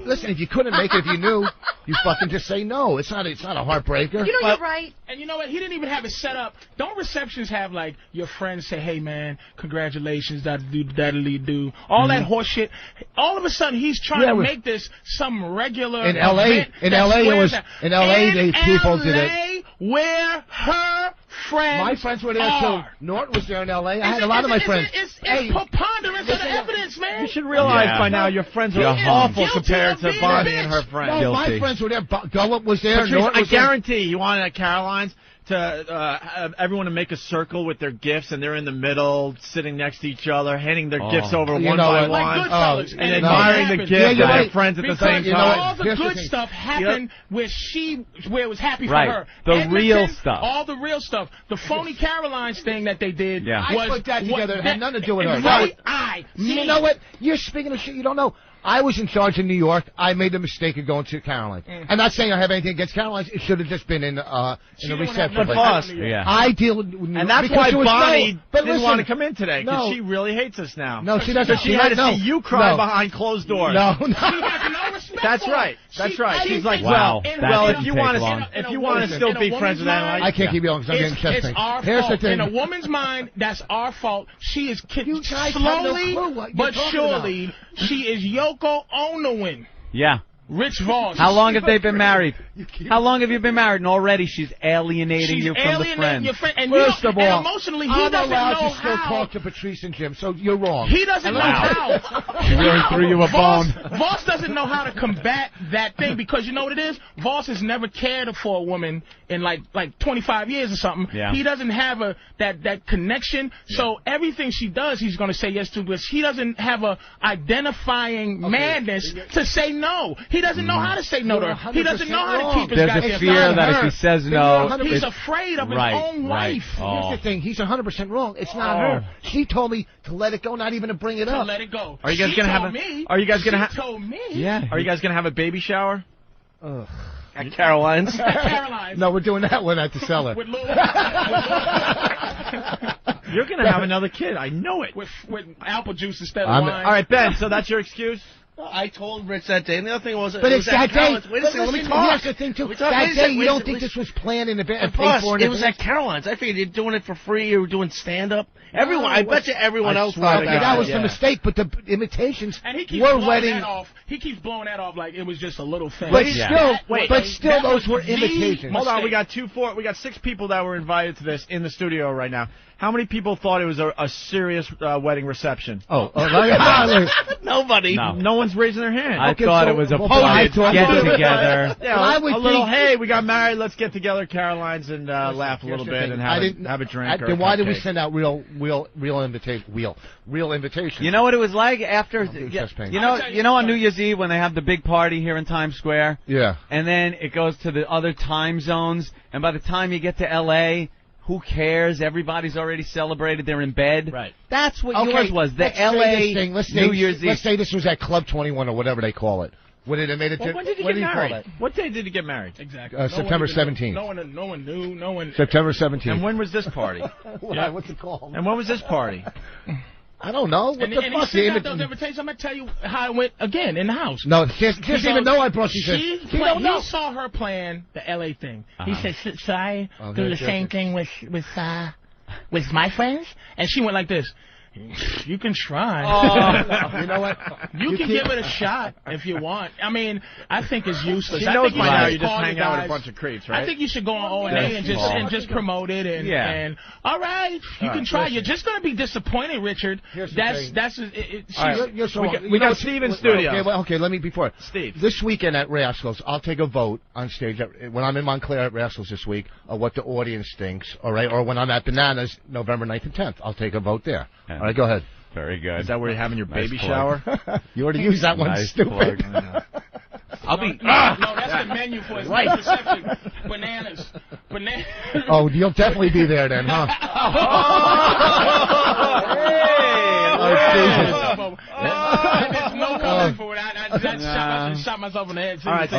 listen, if you couldn't make it, if you knew, you fucking just say no. It's not a heartbreaker. You know, you're right. And you know what? He didn't even have it set up. Don't receptions have, like, your friends say, hey, man, congratulations, daddly-do, all that horse shit. All of a sudden, he's trying to make this some regular In L.A., event in that L.A. it squares was out. in L.A. In people did it. LA, where her friends My friends were there are. too. Norton was there in L.A. I had a lot of my friends. It's preponderance of the evidence, man. You should realize by now your friends are awful compared to Bonnie and her friends. No, my friends were there. Gullip was there. Patrice, Norton I was there. guarantee you want at Caroline's to have everyone to make a circle with their gifts, and they're in the middle, sitting next to each other, handing their gifts over one by one, and admiring the gift of their friends at the same time. All the good stuff happened where it was happy for her. The real stuff. All the real stuff. The phony Caroline's thing that they did was... I put that together. It had nothing to do with her. Right, You know what? You're speaking of shit you don't know. I was in charge in New York. I made the mistake of going to Caroline. I'm not saying I have anything against Caroline. It should have just been in a reception. I deal with and that's why Bonnie didn't want to come in today, because she really hates us now. No, she doesn't. She had to see you cry behind closed doors. No. She has no respect. That's right. That's right. She's like, wow, well, if you want to still be friends with Adeline, I can't keep you on because I'm getting chest pain. Here's the thing. In a woman's mind, that's our fault. She is slowly but surely. She is Yoko Onoing. Yeah. Rich Voss. How long have they been married? How long have you been married? And already she's alienating you from the friends. Your friend. And First of all, and emotionally, he I'm doesn't allowed know to still how. talk to Patrice and Jim, so you're wrong. He doesn't know how. She really threw you a bone. Voss doesn't know how to combat that thing, because you know what it is? Voss has never cared for a woman in like 25 years or something. Yeah. He doesn't have that connection. Yeah. So everything she does, he's going to say yes to, but he doesn't have a identifying madness to say no. He doesn't know how to say no to her. He doesn't know how to keep his goddamn. There's a fear that if he says no, he's afraid of his own wife. Here's the thing. He's 100% wrong. It's not her. She told me to let it go, not even to bring it up. To let it go. Are you guys gonna have a? She told me. Yeah. Are you guys gonna have a baby shower? At Caroline's. No, we're doing that one at the cellar. You're gonna have another kid. I know it. With apple juice instead of wine. All right, Ben. So that's your excuse. I told Rich that day, and the other thing was... But it's that day. Wait a second, let me talk. Here's the thing, too. That day, you don't think this was planned in advance? Plus, it was at Caroline's. I figured you're doing it for free. You were doing stand-up. Everyone, I bet you everyone else thought that was the mistake, but the imitations were wedding... He keeps blowing that off like it was just a little thing. But still, those were imitations. Hold on, we got 6 people that were invited to this in the studio right now. How many people thought it was a serious wedding reception? Nobody. No one's raising their hand. I thought it was a polite get-together. Yeah, a little, hey, we got married, let's get together at Caroline's and laugh a little bit and have a drink. Then why did we send out real invitations? You know what it was like after... You know on New Year's Eve when they have the big party here in Times Square? Yeah. And then it goes to the other time zones, and by the time you get to L.A., who cares? Everybody's already celebrated. They're in bed. Right. That's what yours was. The L.A. New Year's Eve. Let's say this was at Club 21 or whatever they call it. When did it when did you get married? What day did you get married? Exactly. September 17th. No one knew. September 17th. And when was this party? What's it called? And when was this party? I don't know. What the fuck? He sent out those invitations. I'm going to tell you how it went again in the house. No, just even though I brought you He saw her plan the L.A. thing. He said, should I do the same thing with my friends? And she went like this. You can try. You know what? You can give it a shot if you want. I mean, I think it's useless. She knows by now you just hang out with a bunch of creeps, right? I think you should go on O&A and just promote it and all right, you can try. You're just going to be disappointed, Richard. That's we got Steve in studio. Okay, let me before Steve. This weekend at Rascals, I'll take a vote on stage when I'm in Montclair at Rascals this week of what the audience thinks. All right, or when I'm at Bananas November 9th and 10th, I'll take a vote there. All right, go ahead. Very good. Is that where you're having your baby shower? You already used that one, stupid. I'll be... No, that's the menu for his reception. Bananas. Oh, you'll definitely be there then, huh? There's no comment for it. I shot myself in the head. All right,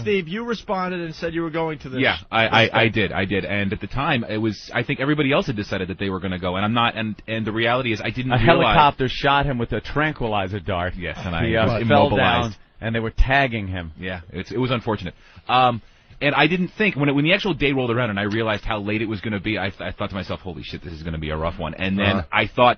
Steve, you responded and said you were going to this. Yeah, I did. And at the time, it was. I think everybody else had decided that they were going to go, and I'm not. And the reality is, I didn't realize. Helicopter shot him with a tranquilizer dart. Yes, and I was fell down, and they were tagging him. Yeah, it was unfortunate. And I didn't think, when the actual day rolled around and I realized how late it was going to be, I thought to myself, holy shit, this is going to be a rough one. And then I saw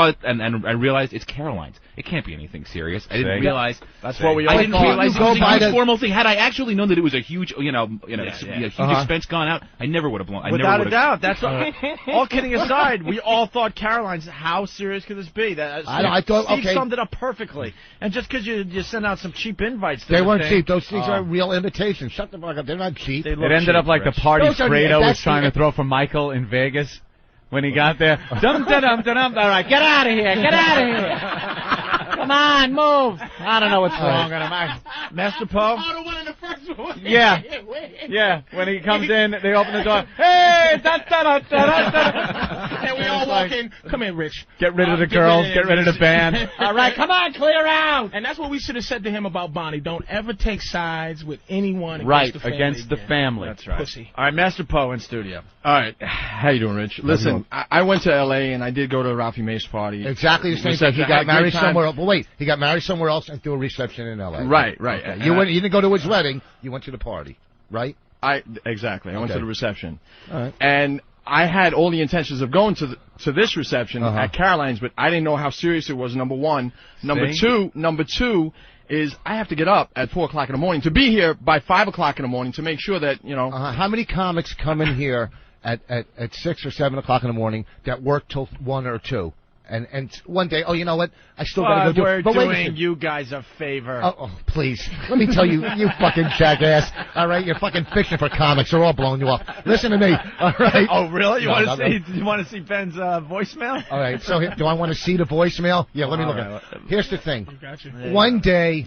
it and I realized it's Caroline's. It can't be anything serious. I didn't realize. That's what we all I didn't realize it was a huge formal thing. Had I actually known that it was a huge, huge expense gone out, I never would have blown. Without a doubt. That's all kidding aside, we all thought Caroline's, how serious could this be? I thought, Steve summed it up perfectly. And just because you send out some cheap invites. They weren't cheap. Those things are real invitations. Shut the fuck up. They're not not cheap. It ended up like the party Fredo was trying to throw for Michael in Vegas when he got there. Dum dum dum dum. All right, get out of here! Get out of here! Come on, move! I don't know what's wrong with him. Master Poe? Oh, the one in the first one. Yeah. Yeah. When he comes in, they open the door. Hey! Da, da, da, da, da, da. And we all walk in. Come in, Rich. Get rid of the girls. Get rid of the band. All right, come on, clear out. And that's what we should have said to him about Bonnie. Don't ever take sides with anyone against the family. That's right. Pussy. All right, Master Poe in studio. All right. How you doing, Rich? Listen, I went to L.A. and I did go to Ralphie May's party. Exactly the same thing. He got married somewhere else. Well, wait. He got married somewhere else and threw a reception in L.A. Right. Okay. You didn't go to his wedding. You went to the party, right? Exactly. I went to the reception. All right. And I had all the intentions of going to this reception at Caroline's, but I didn't know how serious it was, number one. Number two is I have to get up at 4 o'clock in the morning to be here by 5 o'clock in the morning to make sure that, you know. How many comics come in here at 6 or 7 o'clock in the morning that work till 1 or 2? And one day, you know what? I still got to go do it. We're doing you guys a favor. Oh, please. Let me tell you, you fucking jackass. All right, you're fucking fishing for comics. They're all blowing you up. Listen to me. All right. Oh, really? You want to see Ben's voicemail? All right. So do I want to see the voicemail? Yeah, let me look at it. Here's the thing. One day,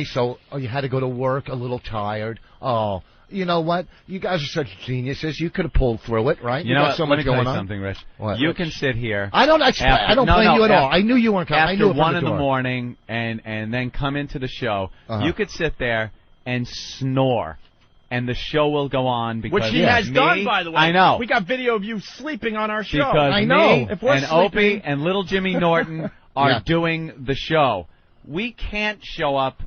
so you had to go to work a little tired. Oh. You know what? You guys are such geniuses. You could have pulled through it, right? You know got what? so Let much me tell going you on. something, Rich. What? You can sit here. I don't blame you at all. I knew you weren't coming. I knew After 1 in the morning and then come into the show, you could sit there and snore, and the show will go on because which he has done, by the way. I know. We got video of you sleeping on our show. Because I know. Me and Opie and little Jimmy Norton are doing the show. We can't show up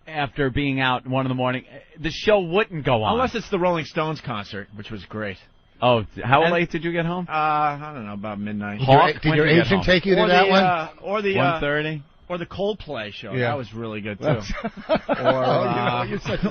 after being out 1 in the morning. The show wouldn't go on. Unless it's the Rolling Stones concert, which was great. Oh, how late did you get home? I don't know, about midnight. Did your agent take you to that one? Or the 1:30? Or the Coldplay show. Yeah. That was really good, too.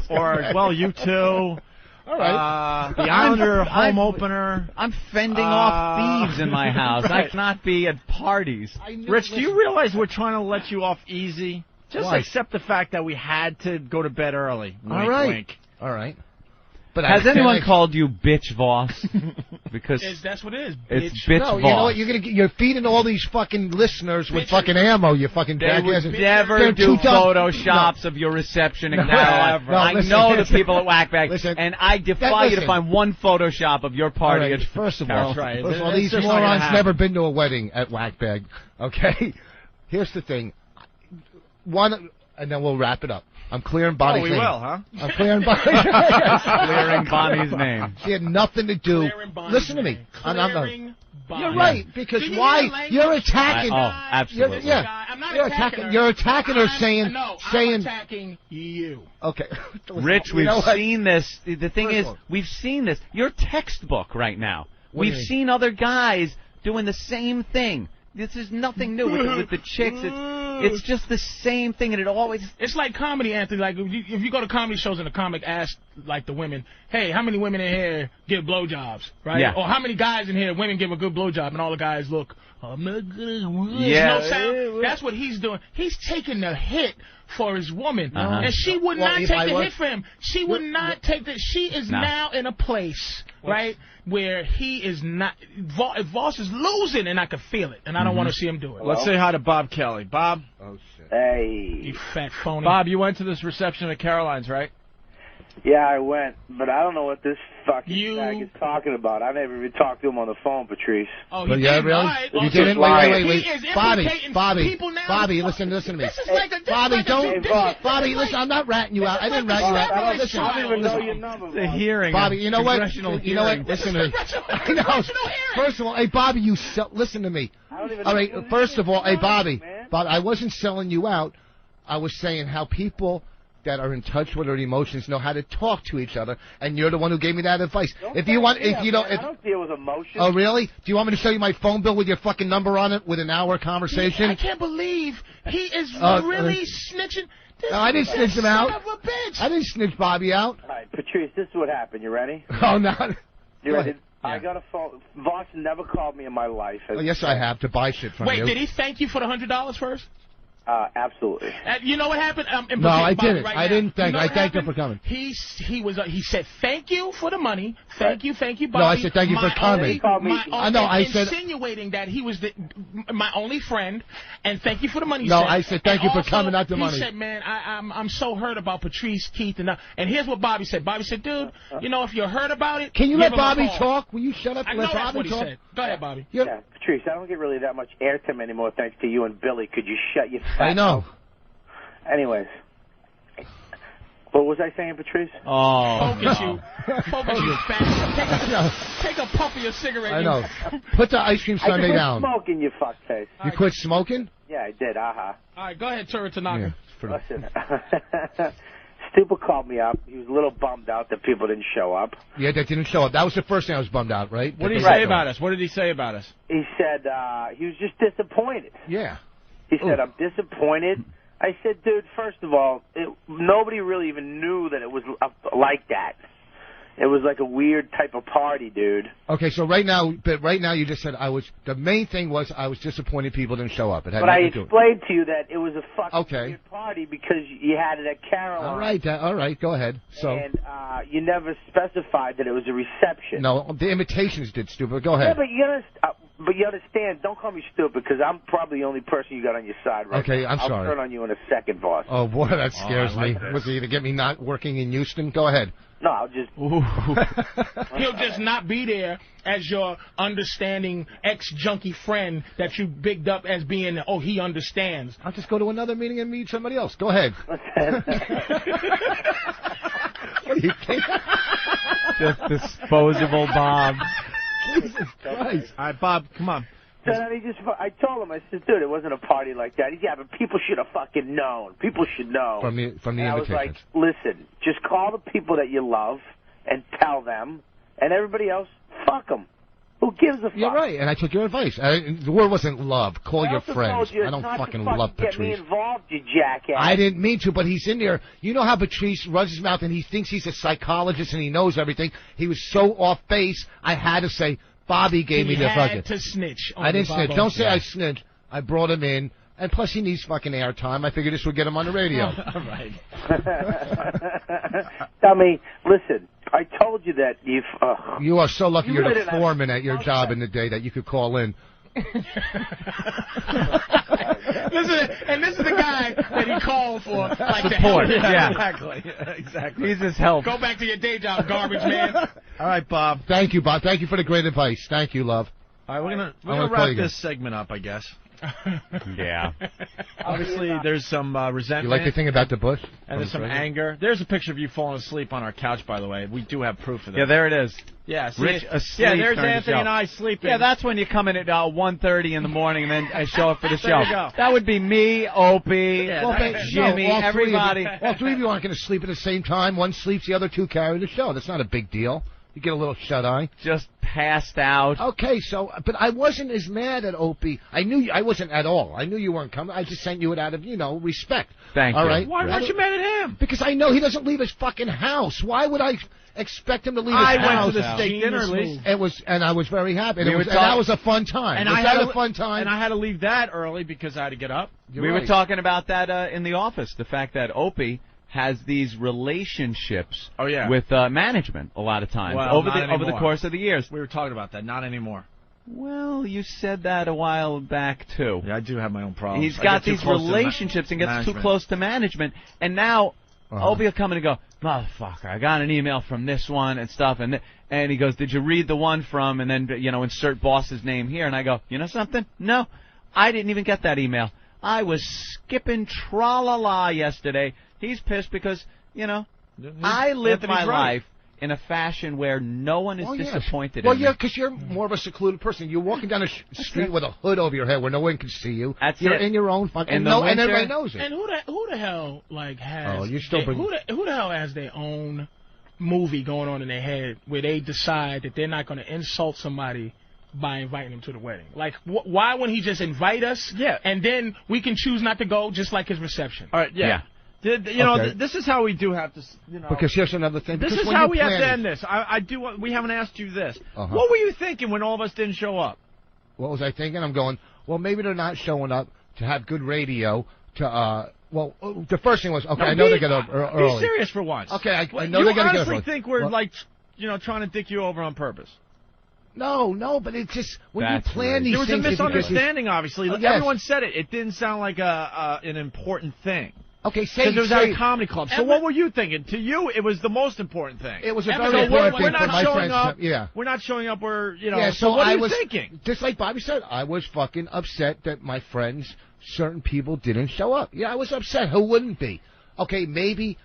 Or you too. All right. The Islander home opener. I'm fending off thieves in my house. I cannot be at parties. Rich, do you realize we're trying to let you off easy? Just accept the fact that we had to go to bed early. Wink, wink. All right. But has anyone called you bitch Voss? Because that's what it is. It's bitch Voss. You know what? You're feeding all these fucking listeners with fucking ammo. You fucking They jackass. would never do photoshops of your reception in Caroline. I know the people at Whackbag, and I defy you to find one Photoshop of your party. Right, first of all, Right. These morons never been to a wedding at Whackbag. Okay. Here's the thing. One, and then we'll wrap it up. I'm clearing Bonnie's name. We will, huh? I'm clearing Bonnie's clearing Bonnie's name. She had nothing to do. Listen to me. You're right, because why? You're attacking. Absolutely. I'm not attacking her. You're attacking her saying. I'm attacking you. Okay. Rich, we've seen this. The thing is, we've seen this. You're textbook right now. We've seen other guys doing the same thing. This is nothing new with the chicks. It's just the same thing, and it always. It's like comedy, Anthony. Like if you go to comedy shows and the comic asks like the women, "Hey, how many women in here give blowjobs?" Right? Yeah. Or how many guys in here women give a good blowjob, and all the guys look. I'm not good. Yeah. No sound. That's what he's doing. He's taking the hit for his woman, and she would not take the hit for him. She would not take the. She is now in a place, right, where he is not. Voss is losing, and I can feel it, and I don't want to see him do it. Let's say hi to Bob Kelly. Bob. Oh shit. Hey. You fat phony. Bob, you went to this reception at Caroline's, right? Yeah, I went, but I don't know what this fucking bag is talking about. I never even talked to him on the phone, Patrice. Oh, but yeah, really? You didn't? Wait. Bobby, listen to me. This is like a Bobby, Bobby, listen, I'm not ratting you out. I didn't rat you out. Listen, I don't even know your number. The hearing. Bobby, you know what? Listen to me. I know. First of all, hey, Bobby, listen to me. All right, first of all, hey, Bobby, I wasn't selling you out. I was saying how people that are in touch with their emotions know how to talk to each other, and you're the one who gave me that advice. I don't deal with emotions. Oh, really? Do you want me to show you my phone bill with your fucking number on it with an hour conversation? I can't believe he is really snitching. No, I didn't snitch him out. Son of a bitch. I didn't snitch Bobby out. All right, Patrice, this is what happened. You ready? Oh, no. You ready? I got a phone. Voss never called me in my life. Oh, yes, I have, to buy shit from you. Wait, did he thank you for the $100 first? Absolutely. You know what happened? No, I didn't. Right I now. didn't thank. You know I what thanked him happened? for coming. He said thank you for the money. Thank you, Bobby. No, I said thank you for coming. I know. I said insinuating that he was my only friend, and thank you for the money. No, I said thank you for also, coming, not the he money. He said, man, I'm so hurt about Patrice, Keith, and here's what Bobby said. Bobby said, dude, you know, if you're hurt about it, can you give let him a Bobby call. talk? Will you shut up I and know let that's Bobby what he talk? said. Go ahead, Bobby. Yeah, Patrice, I don't get really that much airtime anymore thanks to you and Billy. Could you shut your fat I know. mouth? Anyways. What was I saying, Patrice? Focus you, fat. Take a puff of your cigarette. I know. Put the ice cream sundae down. I quit smoking, you fuckface. You quit smoking? Yeah, I did. All right, go ahead, Tura Tanaka. Listen, Stupid called me up. He was a little bummed out that people didn't show up. Yeah, that didn't show up. That was the first thing I was bummed out, right? What did he say about us? What did he say about us? He said he was just disappointed. Yeah. He said, I'm disappointed. I said, dude, first of all, nobody really even knew that it was like that. It was like a weird type of party, dude. Okay, so right now you just said the main thing was I was disappointed people didn't show up. But I explained to you that it was a fucking weird party because you had it at Caroline. All right, go ahead. So. And you never specified that it was a reception. No, the invitations did, stupid. Go ahead. Yeah, but you understand, don't call me stupid because I'm probably the only person you got on your side right now. Okay, I'm sorry. I'll turn on you in a second, boss. Oh, boy, that scares I like me. this. Was he to get me not working in Houston? Go ahead. No, I'll just... He'll just not be there as your understanding ex-junkie friend that you bigged up as being, he understands. I'll just go to another meeting and meet somebody else. Go ahead. What do you think? Just disposable Bob. Jesus Christ. All right, Bob, come on. And I told him, I said, dude, it wasn't a party like that. He said, yeah, but people should have fucking known. People should know. From the and I was invitations. like, listen, just call the people that you love and tell them, and everybody else, fuck them. Who gives a fuck? You're right, and I took your advice. The word wasn't love. Call your friends. I don't fucking love Patrice. Get me involved, you jackass. I didn't mean to, but he's in there. You know how Patrice runs his mouth and he thinks he's a psychologist and he knows everything. He was so off base, I had to say, Bobby gave me the fucking... He had to snitch. I didn't snitch. Don't say I snitched. I brought him in. And plus, he needs fucking airtime. I figured this would get him on the radio. All right. I mean, listen, I told you that if... you are so lucky you you're really the didn't foreman at your job in the day that you could call in. Listen, and this is the guy that he called for, like support. the help. Yeah, exactly. He's his help. Go back to your day job, garbage man. All right, Bob. Thank you, Bob. Thank you for the great advice. Thank you, love. All right, we're I'm gonna gonna play wrap again. this segment up, I guess. Yeah. Obviously, there's some resentment. You like the thing about the bush? And there's some anger. There's a picture of you falling asleep on our couch, by the way. We do have proof of that. Yeah, there it is. Yeah, see Rich it? asleep. Yeah, there's during the Anthony show. and I sleeping. Yeah, that's when you come in at 1:30 in the morning and then I show up for the There show. you go. That would be me, Opie, Jimmy, all everybody. All three of you aren't going to sleep at the same time. One sleeps, the other two carry the show. That's not a big deal. You get a little shut-eye. Just passed out. Okay, but I wasn't as mad at Opie. I wasn't at all. I knew you weren't coming. I just sent you it out of, respect. Thank you. All right? Why weren't you mad at him? Because I know he doesn't leave his fucking house. Why would I expect him to leave his I house? went to the steak dinner, at least. And I was very happy. And, We were and that was a fun time. And was I that had a fun time? And I had to leave that early because I had to get up. We were talking about that in the office, the fact that Opie has these relationships with management a lot of times over the course of the years. We were talking about that. Not anymore. Well, you said that a while back, too. Yeah, I do have my own problems. He's got these relationships and gets too close to management. And now Opie will come in and go, motherfucker, I got an email from this one and stuff. And he goes, did you read the one from, and then, insert boss's name here. And I go, you know something? No, I didn't even get that email. I was skipping tra-la-la yesterday. He's pissed because, I live my life in a fashion where no one is disappointed in me. Well, yeah, because you're more of a secluded person. You're walking down the street with a hood over your head where no one can see you. You're in your own fucking... And everybody knows it. And who the hell, has... Oh, you're still who the hell has their own movie going on in their head where they decide that they're not going to insult somebody by inviting them to the wedding? Like, why wouldn't he just invite us? Yeah. And then we can choose not to go, just like his reception. All right, yeah. This is how we do have to, Because here's another thing. This is how we have to end this. We haven't asked you this. What were you thinking when all of us didn't show up? What was I thinking? I'm going, well, maybe they're not showing up to have good radio well, the first thing was, okay, I know they get over early. Be serious for once. Okay, I know they got to get over. You honestly think we're like, trying to dick you over on purpose? No, but it's just when you plan these things. There was a misunderstanding, obviously. Yes. Everyone said it. It didn't sound like an important thing. Okay, say it was at a comedy club. So what were you thinking? To you, it was the most important thing. It was a very important thing for my friends. Yeah. We're not showing up where, Yeah, so what I were you thinking? Just like Bobby said, I was fucking upset that my friends, certain people, didn't show up. Yeah, I was upset. Who wouldn't be? Okay, maybe,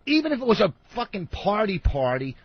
even if it was a fucking party,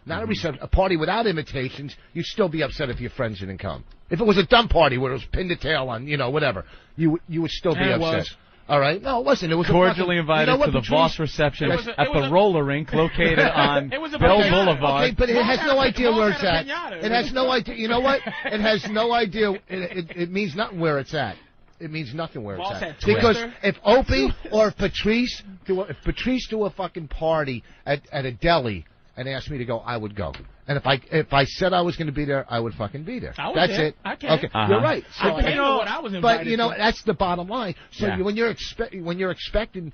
not a party without invitations, you'd still be upset if your friends didn't come. If it was a dumb party where it was pin to tail on, whatever, you would still be upset. All right? No, it wasn't. It was cordially invited to the Voss reception at the roller rink located on Bell Boulevard. Okay, but it has no idea where it's at. It has no idea. You know what? It has no idea. It means nothing where it's at. It means nothing where it's at. Because if Opie or Patrice do a fucking party at a deli and asked me to go, I would go. And if I said I was going to be there, I would fucking be there. That's it. I can't. Okay, you're right. So I know what I was invited but that's the bottom line. So when you're expecting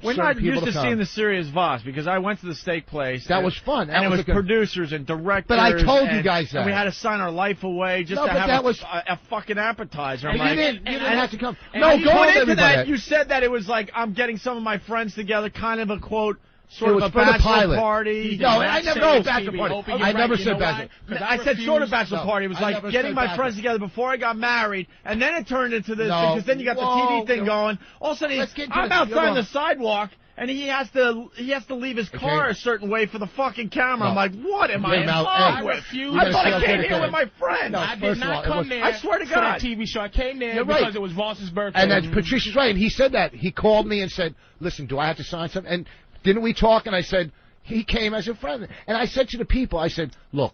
we're not used to seeing the serious Voss because I went to the steak place. That was fun. And it was producers and directors. But I told you guys that. And we had to sign our life away just to have a fucking appetizer. And you didn't have to come. No, going into that, you said that it was like I'm getting some of my friends together, kind of a quote. Sort of a bachelor party. No, I never said bachelor party. I never said bachelor. I said sort of bachelor party. It was like getting my friends together before I got married, and then it turned into this because then you got the TV thing going. All of a sudden, I'm outside on the sidewalk. And he has to leave his car a certain way for the fucking camera. I'm like, what am I involved with? I thought I came here with my friends. I did not come there. I swear to God. For that TV show. I came there because it was Voss's birthday. And then Patrice is right. And he said that. He called me and said, listen, do I have to sign something? And didn't we talk? And I said, he came as a friend. And I said to the people, I said, look,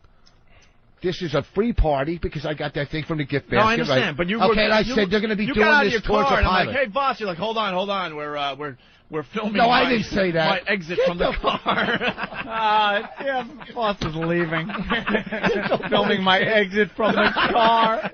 this is a free party because I got that thing from the gift basket. No, I understand. Right? But you okay, and I said they're going to be doing this towards a pilot. And I'm like, hey, boss. You're like, hold on. We're filming. No, I didn't say that. My exit from the car. Yeah, boss is leaving. Filming my exit from the car.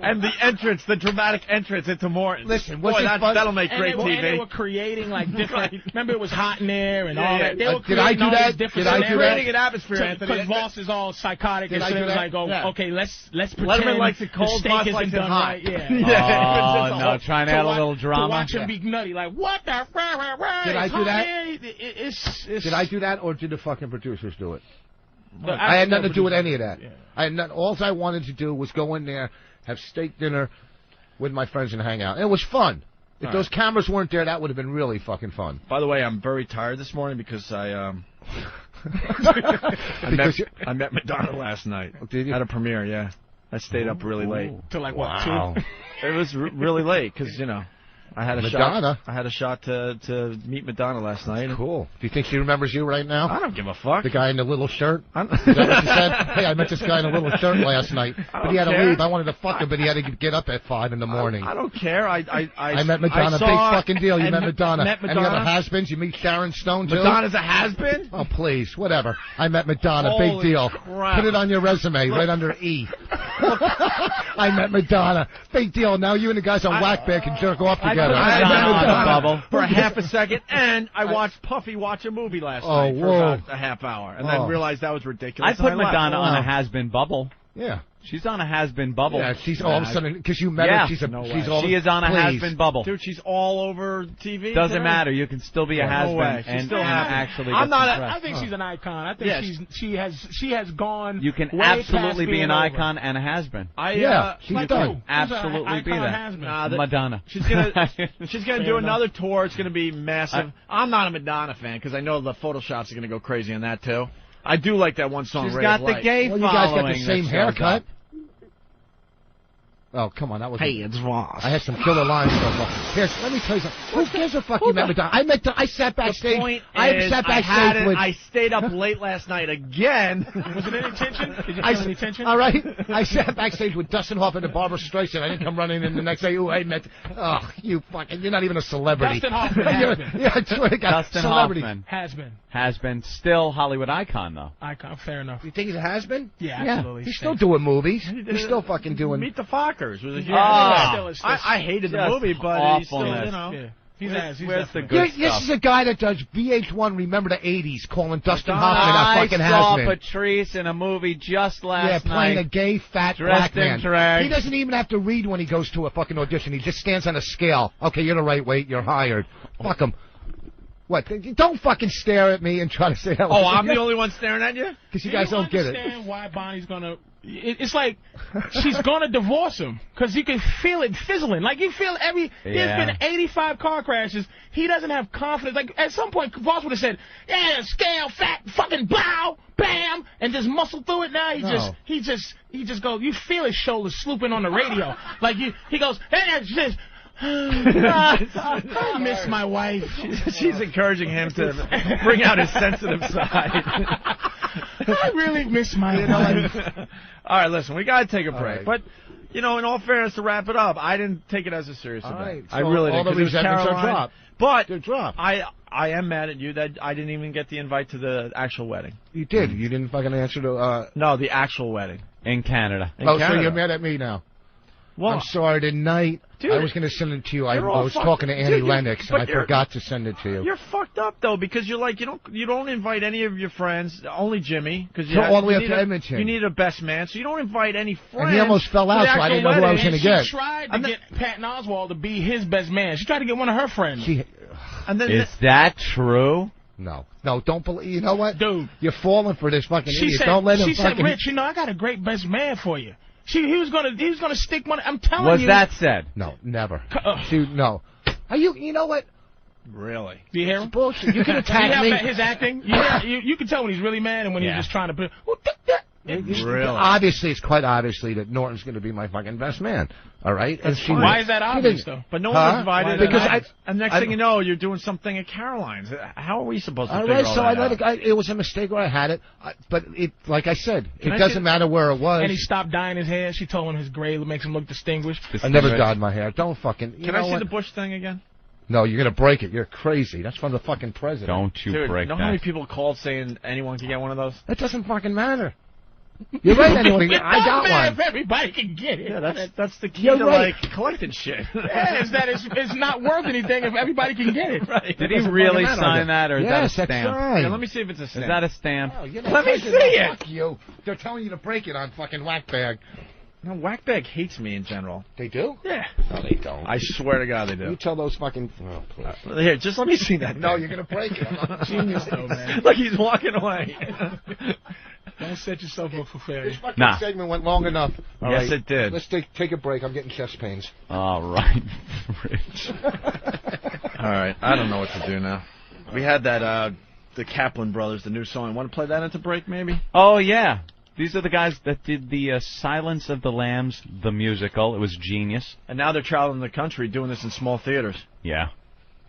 And the entrance, the dramatic entrance into Morton. Listen, that'll make great TV. And they were creating like different. Remember, it was hot in there and all that. They were did I do that? Did I do creating an atmosphere, Anthony? Because Voss is all psychotic, and so they was like, okay, let's pretend Letterman likes it cold, the Voss steak likes isn't it done hot. right. Yeah. Oh no, trying to add a little drama. To watch him be nutty, like what the? Did I do that? Did I do that, or did the fucking producers do it? I had nothing to do with any of that. Yeah. All I wanted to do was go in there, have steak dinner with my friends, and hang out. And it was fun. If those cameras weren't there, that would have been really fucking fun. By the way, I'm very tired this morning because I met Madonna last night. Did you? At a premiere, yeah. I stayed up really late. Till like what, 2? It was really late because I had a Madonna. shot. I had a shot to meet Madonna last night. Cool. Do you think she remembers you right now? I don't give a fuck. The guy in the little shirt? Is that what you said? Hey, I met this guy in a little shirt last night, but he had to leave. I wanted to fuck him, but he had to get up at 5 in the morning. I don't care. I met Madonna. Big fucking deal. You met Madonna. Met Madonna. Any other has-beens? You meet Sharon Stone too? Madonna's a has-been? Oh please, whatever. I met Madonna. Holy big deal. Crap. Put it on your resume, right under E. I met Madonna. Big deal. Now you and the guys on Whackback can jerk off together. I met Madonna for a half a second, and I watched Puffy watch a movie last night for about a half hour, and then realized that was ridiculous. I put Madonna on a has-been bubble. Yeah. She's on a has-been bubble. Yeah, she's all of a sudden, because you met her, she's she is on a has-been bubble. Dude, she's all over TV. Doesn't matter. You can still be a has-been and actually I'm not. I think she's an icon. I think she has gone. You can absolutely be an icon and a has-been. She's done. Absolutely be that. Madonna. She's gonna do another tour. It's gonna be massive. I'm not a Madonna fan because I know the Photoshops are gonna go crazy on that too. I do like that one song. She's got the gay following. You guys got the same haircut. Oh, come on, that was. Hey, it's Voss. I had some killer lines so far. Here, let me tell you something. Who gives a fuck you met Madonna? I sat backstage. The point is, I stayed up late last night again. Was it any tension? Did you feel any tension? All right. I sat backstage with Dustin Hoffman and Barbara Streisand. I didn't come running in the next day. Ooh, I met. Oh, you fucking. You're not even a celebrity. Dustin Hoffman. Yeah, I swear to God. Dustin celebrity. Hoffman. Has been. Still Hollywood icon, though. Icon, fair enough. You think he's a has-been? Yeah, absolutely. He's still doing movies. He's still fucking doing. Meet the Fockers. Suckers was a huge I hated the just movie, but he's still, awfulness. you know. Yeah. Where's the good This stuff? is a guy that does VH1 Remember the 80s, calling Dustin Madonna. Hoffman a I fucking saw has-been. Patrice in a movie just last Playing night. a gay, fat Dressed black man. in drag. He doesn't even have to read when he goes to a fucking audition. He just stands on a scale. Okay, you're the right weight. You're hired. Fuck him. What? Don't fucking stare at me and try to say that. Oh, I'm the only one staring at you? Because you guys don't get it. Understand why Bonnie's gonna? It's like she's gonna divorce him because you can feel it fizzling. Like you feel there's been 85 car crashes. He doesn't have confidence. Like at some point, Voss would have said, "Yeah, scale, fat, fucking blow, bam," and just muscle through it. Now he just goes. You feel his shoulders slooping on the radio. Like he goes, "Hey, that's just." I miss my wife. She's encouraging him to bring out his sensitive side. I really miss my wife. All right, listen, we got to take a break. right. But, you know, in all fairness, to wrap it up, I didn't take it as a serious event. right, I so really all didn't. the 'cause it was resentments are Caroline. dropped. But They're dropped. I am mad at you that I didn't even get the invite to the actual wedding. You did. You didn't fucking answer to... No, the actual wedding. In Canada. In so Canada. you're mad at me now. Well, I'm sorry, tonight Dude, I was going to send it to you. I you're all was fucked- talking to Annie Dude, Lennox, but and I you're- forgot to send it to you. You're fucked up though because you're like you don't invite any of your friends, only Jimmy, because So all the way up to Edmonton. You need a best man, so you don't invite any friends. And he almost fell out, so I didn't know who I was going to get. She tried to get Patton Oswalt to be his best man. She tried to get one of her friends. And then Is that true? No, don't believe. You know what, dude? You're falling for this fucking She idiot. said, Don't let him she said, fucking. Rich, you know, I got a great best man for you. He was gonna stick money. I'm telling Was you. that said? No, never. Dude, no. Are you know what? Really? Do you hear him? It's bullshit. You can attack me. me. His acting. You can tell when he's really mad and when he's just trying to put. Really? Obviously, it's quite obviously that Norton's going to be my fucking best man. All right? That's she fine. Why is that obvious, though? But no one was invited. Because and next thing you know, you're doing something at Caroline's. How are we supposed to all figure right, all so that I let out? it was a mistake where I had it, but it, like I said, Can it I doesn't see- matter where it was. And he stopped dyeing his hair. She told him his gray makes him look distinguished. I never dyed my hair. Don't fucking. Can I see the Bush thing again? No, you're gonna break it. You're crazy. That's from the fucking president. Don't you Dude, break know that. how many people called saying anyone can get one of those? That doesn't fucking matter. You're right, anyway. I got one. If everybody can get it. Yeah, that's the key You're to right. like collecting shit. Yeah, is that it's not worth anything if everybody can get it. Right. Did he really sign that, or is that a Yes, that's stamp? right. Yeah, let me see if it's a stamp. Is that a stamp? Oh, you're not Let me breaking see it. it. Fuck you. They're telling you to break it on fucking Whackbag. No, Whackbag hates me in general. They do? Yeah. No, they don't. I swear to God they do. You tell those fucking. Oh, please. Here, just let me see that. No, thing. you're gonna break it. I'm not Genius, though, man. Like he's walking away. Don't set yourself up for failure. This fucking Nah. segment went long enough. All Yes, right, it did. Let's take a break. I'm getting chest pains. All right, Rich. All right, I don't know what to do now. We had that the Kaplan Brothers, the new song. Want to play that into break, maybe? Oh yeah, these are the guys that did the Silence of the Lambs, the musical. It was genius. And now they're traveling the country doing this in small theaters. Yeah,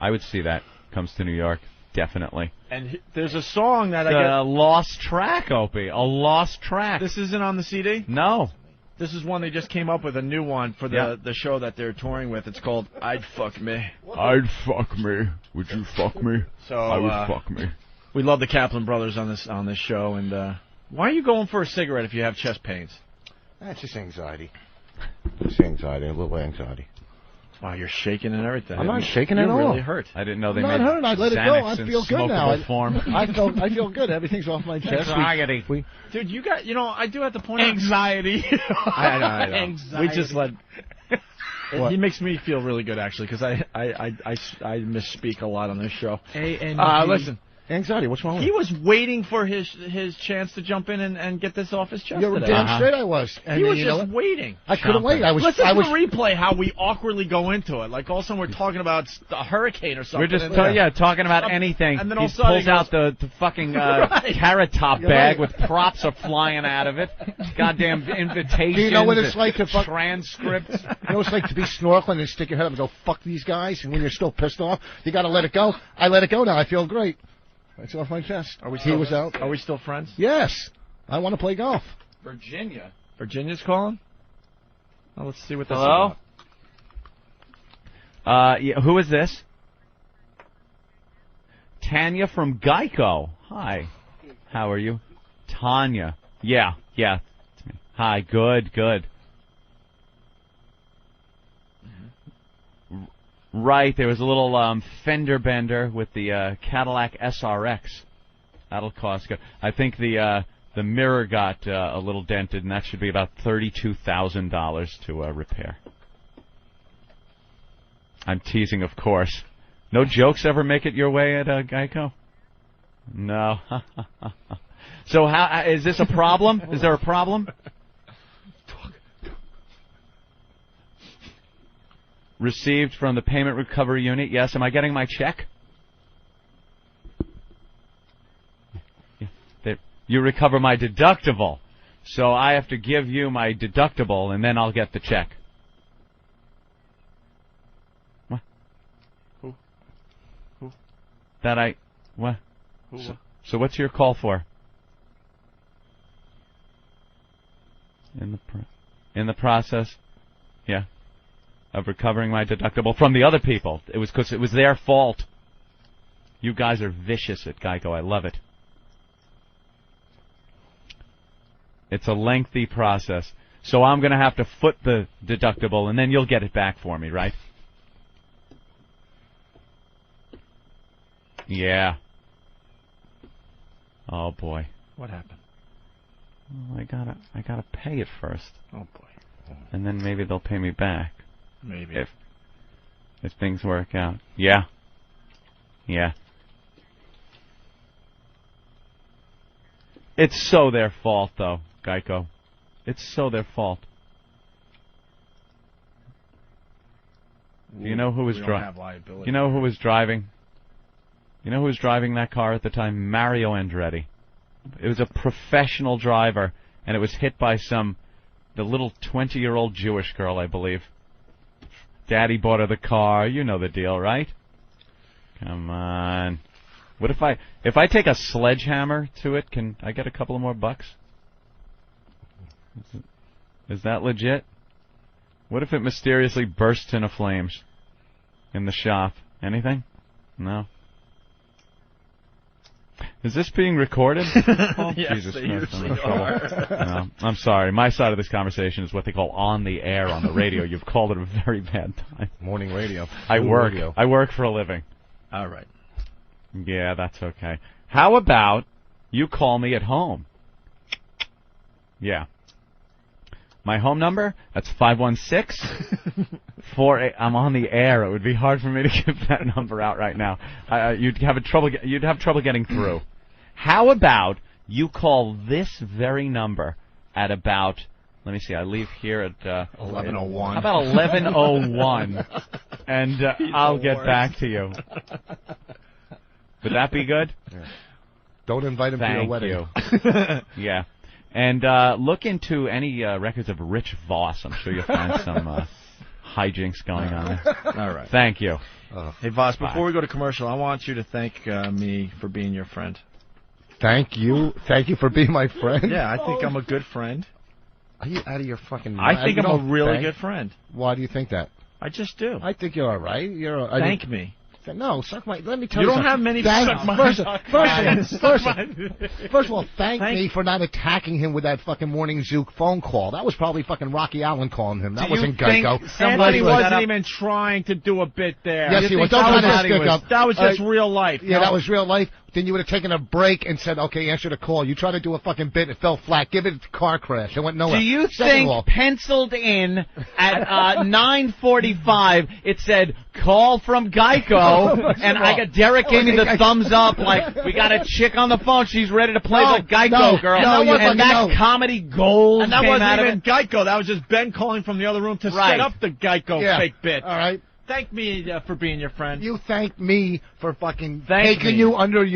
I would see that. Comes to New York, definitely. And there's a song that I The get. lost track, Opie. A lost track. This isn't on the CD? No. This is one they just came up with, a new one for the show that they're touring with. It's called I'd Fuck Me. I'd fuck me. Would you fuck me? So I would fuck me. We love the Kaplan Brothers on this show. And why are you going for a cigarette if you have chest pains? That's just anxiety. Just anxiety, a little anxiety. Wow, you're shaking and everything. I'm not shaking at You're all. really hurt. I didn't know they I'm made not hurt. I let it go. Xanax I in feel good now. smokable form. I feel good. Everything's off my chest. Anxiety. Dude, you got, I do have to point out. Anxiety. I know. Anxiety. We just let. What? He makes me feel really good, actually, because I misspeak a lot on this show. A-N-G. Listen. Anxiety. What's wrong with He it? was waiting for his chance to jump in and get this off his chest You're today. damn straight I was. And He was you know just what? waiting. I couldn't wait. Listen to the replay how we awkwardly go into it. Like all of a sudden we're talking about a hurricane or something. We're just and talking about anything. And then he all of a sudden pulls he out goes- the fucking Right. carrot top You're bag right. with props are flying out of it. Goddamn invitations. Do you know what it's and like to fuck transcripts? You know what it's like to be snorkeling and stick your head up and go, fuck these guys, and when you're still pissed off, you got to let it go. I let it go now. I feel great. It's off my chest. He was out. Are we still friends? Yes. I want to play golf. Virginia. Virginia's calling? Well, let's see what this Hello? is Yeah, who is this? Tanya from Geico. Hi. How are you? Tanya. Yeah. It's me. Hi. Good. Right, there was a little fender bender with the Cadillac SRX. That'll cost good. I think the mirror got a little dented, and that should be about $32,000 to repair. I'm teasing, of course. No jokes ever make it your way at Geico? No. So how is this a problem? Is there a problem? Received from the payment recovery unit. Yes. Am I getting my check? You recover my deductible. So I have to give you my deductible, and then I'll get the check. What? Who? What? Who? So what's your call for? In the process, yeah, of recovering my deductible from the other people. It was because it was their fault. You guys are vicious at Geico. I love it. It's a lengthy process. So I'm going to have to foot the deductible, and then you'll get it back for me, right? Yeah. Oh, boy. What happened? Well, I gotta pay it first. Oh, boy. And then maybe they'll pay me back. Maybe. If things work out. Yeah. Yeah. It's so their fault, though, Geico. It's so their fault. You know who was driving? You know who was driving? You know who was driving that car at the time? Mario Andretti. It was a professional driver, and it was hit by the little 20-year-old Jewish girl, I believe. Daddy bought her the car. You know the deal, right? Come on. What if I take a sledgehammer to it, can I get a couple of more bucks? Is that legit? What if it mysteriously bursts into flames in the shop? Anything? No. Is this being recorded? Oh, yes, Jesus they Christ, I'm in usually are. trouble. No, I'm sorry. My side of this conversation is what they call on the air on the radio. You've called it a very bad time. Morning radio. I work. Radio. I work for a living. All right. Yeah, that's okay. How about you call me at home? Yeah. My home number? That's 516-48. I'm on the air. It would be hard for me to give that number out right now. You'd have trouble getting through. How about you call this very number at about, let me see, I leave here at 11:01. How about 11:01? And I'll get back to you. Would that be good? Yeah. Don't invite him to your wedding. Thank you. Yeah. And look into any records of Rich Voss. I'm sure you'll find some hijinks going on there. All right. Thank you. Hey, Voss, before we go to commercial, I want you to thank me for being your friend. Thank you. Thank you for being my friend. Yeah, I think I'm a good friend. Are you out of your fucking mind? I think I'm a really good friend. Why do you think that? I just do. I think you're all right. Thank me. No, suck my. Let me tell you. You don't have many. First of all, thank me for not attacking him with that fucking morning Zook phone call. That was probably fucking Rocky Allen calling him. That wasn't Geico. Somebody wasn't even trying to do a bit there. Yes, he was. Don't try to stick up. That was just real life. Yeah, that was real life. Then you would have taken a break and said, okay, answer the call. You tried to do a fucking bit. It fell flat. Give it a car crash. It went nowhere. Do you think penciled in at 9:45 it said, call from Geico, and Derek gave me the thumbs up like, we got a chick on the phone. She's ready to play the Geico girl. And that comedy gold And that came wasn't out even of it. Geico. That was just Ben calling from the other room to set up the Geico fake bit. All right. Thank me for being your friend. You thank me for fucking taking you under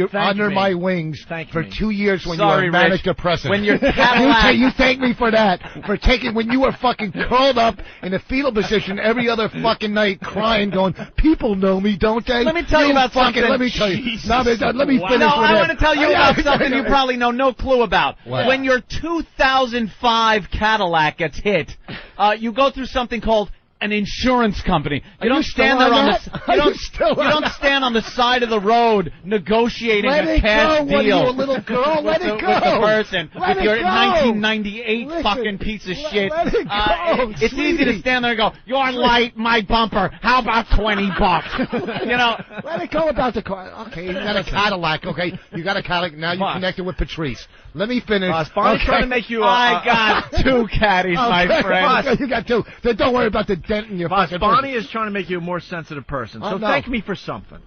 my wings for 2 years when you were manic depressive. When you're Cadillac. You thank me for that. For taking when you were fucking curled up in a fetal position every other fucking night crying, going, people know me, don't they? Let me tell you about something. Let me tell you. Let me finish with I want to tell you about something you probably know no clue about. What? When your 2005 Cadillac gets hit, you go through something called an insurance company. You Are don't you still stand there on on that? the Are you you still don't on that? stand on the side of the road negotiating Let a it cash go. deal. What are you, a little girl? Let it with go. the person Let with your it go. 1998 Listen, fucking piece of shit. Let it go, It's easy to stand there and go, "Your light, my bumper. How about $20?" You know. Let it go about the car. Okay, you got a Cadillac. Okay, you got a Cadillac. Now you're connected with Patrice. Let me finish. Bonnie's trying to make you. I got two caddies, my friend. Okay, you got two. Then don't worry about the dent in your fucking. Bonnie is trying to make you a more sensitive person. So no. thank me for something.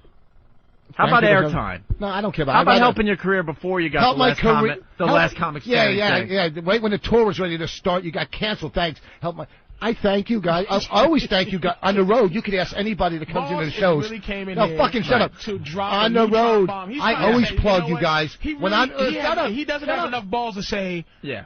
How Thank about you for airtime? No, I don't care about. How about I'd rather- helping your career before you got Help the my last career. comment? The help- last comic Yeah, standing yeah, thing. yeah. Right when the tour was ready to start, you got canceled. Thanks. Help my. I thank you guys. I always thank you guys. On the road, you could ask anybody that comes into the shows. Really came in No, here fucking shut up. To drop On a the neutron road, bomb. He's I trying to always say, plug know you what? guys. He When really, I'm he, shut up. he doesn't Shut have up. enough balls to say, Yeah.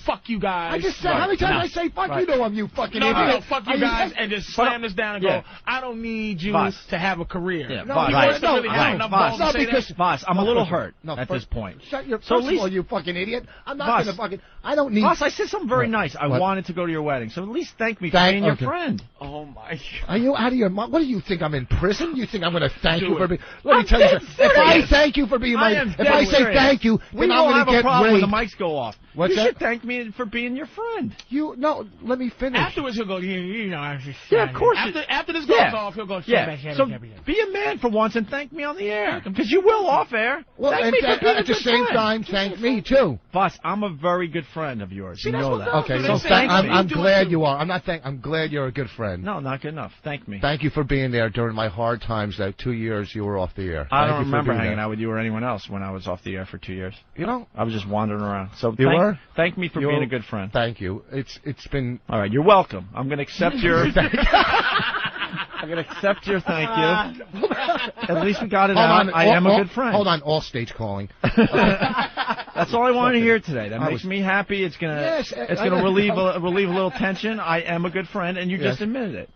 fuck you guys. I just said, how many times I say fuck you to him, you fucking no, idiot? no, fuck you guys, and just slam this down and go, I don't need you to have a career. Yeah, No, Voss. you Right. don't really have enough balls to say that. Voss, I'm a little hurt No, at this point. Shut your. So First at least, of all, you fucking idiot. I'm not Voss. gonna fucking. I don't need. Voss, I said something very What? nice. I What? wanted to go to your wedding, so at least thank me for Thank- being your okay. friend. Oh my Are you out of your mind? What do you think? I'm in prison? You think I'm going to thank Do you for it. being? Let me I'm tell you dead something. If I serious. thank you for being my, I am if dead I say serious. thank you, We then I'm all going have to a get problem when raped. the mics go off. What's you that? should thank me for being your friend. You no. Let me finish. Afterwards, he'll go, you know, I was just Yeah, of course. After this goes Yeah. off, he'll go, Yeah. So be a man for once and thank me on the air, because you will off air. Well, thank and me for being a at the good same friend. time, thank me too. Boss, I'm a very good friend of yours. You that's know what that. girls Okay, do. so They say, I'm do it glad too. you are. I'm glad you're a good friend. No, not good enough. Thank me. Thank you for being there during my hard times. That 2 years you were off the air. I Thank don't you for remember being hanging there. out with you or anyone else when I was off the air for 2 years. You know, I was just wandering around. So You were? thank me for You being were- a good friend. Thank you. It's been. All right, you're welcome. I'm going to accept your. I'm going to accept your thank you. At least we got it Hold out. on, I am a good friend. Hold on, all stage calling. That's all I wanted to hear today. That I makes was- me happy. It's gonna Yes, it's I- gonna relieve a little tension. I am a good friend, and you Yes. just admitted it,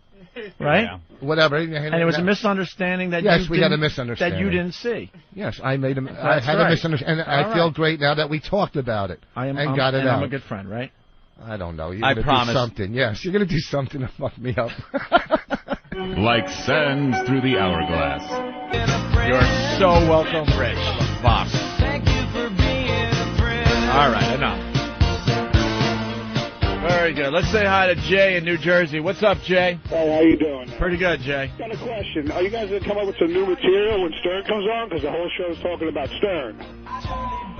right? Yeah. Whatever. And it was a misunderstanding that Yes, you we had a didn't- misunderstanding. that you didn't see. Yes, I made him. I That's had right. a misunderstanding, and I All feel right. great now that we talked about it I am and I'm, got it and out. I'm a good friend, right? I don't know. You're I gonna promise. do something. Yes, you're gonna do something to fuck me up. Like sands through the hourglass. You're so welcome, Rich Voss. All right, enough. Very good. Let's say hi to Jay in New Jersey. What's up, Jay? Hey, how you doing? Pretty good, Jay. Got a question. Are you guys going to come up with some new material when Stern comes on? Because the whole show is talking about Stern.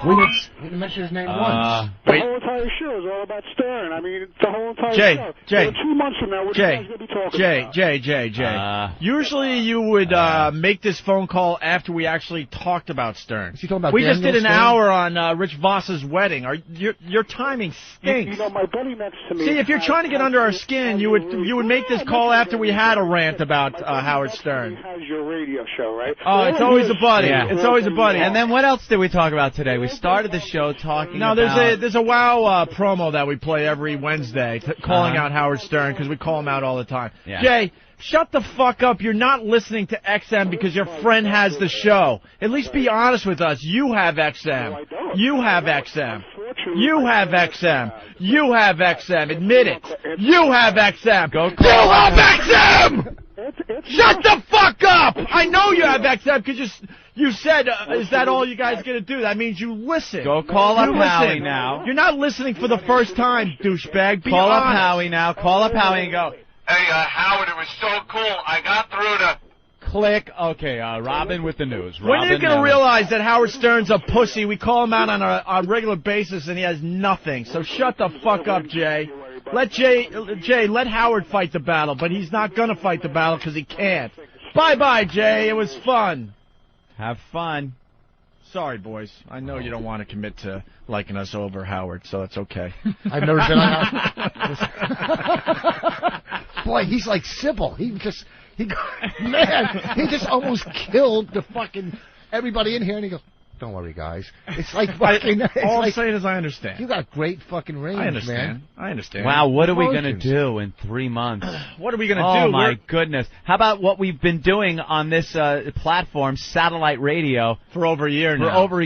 We didn't mention his name once. The whole entire show is all about Stern. I mean, the whole entire Jay, show. Jay. So 2 months from now, what are you guys going to be talking about? Jay. Usually you would make this phone call after we actually talked about Stern. Is he talking about we just Daniel did an Stern? hour on Rich Voss's wedding. Your timing stinks. You know, my buddy next to me... See, if you're trying to get under our skin, you would make this call after we had a rant about Howard Stern. has your radio show, right? Oh, it's always a buddy. Yeah. It's always a buddy. And then what else did we talk about today? We started the show talking No, about... there's a WOW promo that we play every Wednesday, calling out Howard Stern because we call him out all the time. Yeah. Jay, shut the fuck up. You're not listening to XM because your friend has the show. At least be honest with us. You have XM. You have XM. You have XM. You have XM. Admit it. You have XM. Go You have XM! Shut the fuck up! I know you have XM because you said, is that all you guys going to do? That means you listen. Go call up You Howie listen. now. You're not listening for the first time, douchebag. Be Call up honest. Howie now. Call up Howie and go, Hey, Howard, it was so cool. I got through to... click. Okay, Robin with the news. When are you Robin going to now. realize that Howard Stern's a pussy? We call him out on a regular basis, and he has nothing. So shut the fuck up, Jay. Let let Howard fight the battle, but he's not going to fight the battle because he can't. Bye-bye, Jay. It was fun. Have fun. Sorry, boys. I know you don't want to commit to liking us over Howard, so it's okay. I've never been on. Boy, he's like Sybil. He just almost killed the fucking everybody in here, and he goes, "Don't worry, guys." It's like fucking. All I'm saying is I understand. You got great fucking range, I understand. man. I understand. Wow, what are we going to Emotions. do in 3 months? What are we going to Oh, do? my goodness. How about what we've been doing on this platform, satellite radio, For over a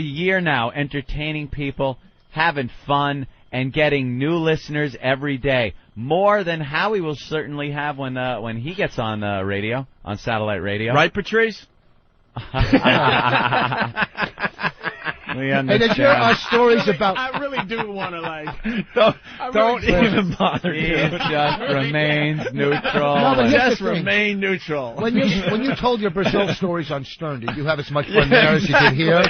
year now. entertaining people, having fun, and getting new listeners every day. More than Howie will certainly have when he gets on radio, on satellite radio. Right, Patrice? We And then here are stories about. I really do want to Don't even bother. He just remains neutral. No, but here's Just the thing. remain neutral. When you told your Brazil stories on Stern, did you have as much fun there as you did here?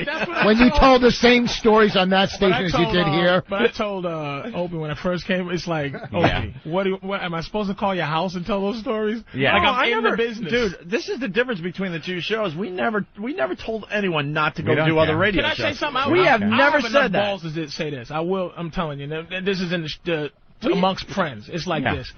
When you told the same stories on that station as you did here? But I told Opie when I first came, it's like, Opie, what am I supposed to call your house and tell those stories? Yeah. Like No, I'm in never, the business. Dude, this is the difference between the two shows. We never told anyone not to We go don't do care. other radio Can I shows. say something? We have I never have said enough that. balls to say this. I will. I'm telling you. This is in amongst friends. It's like this.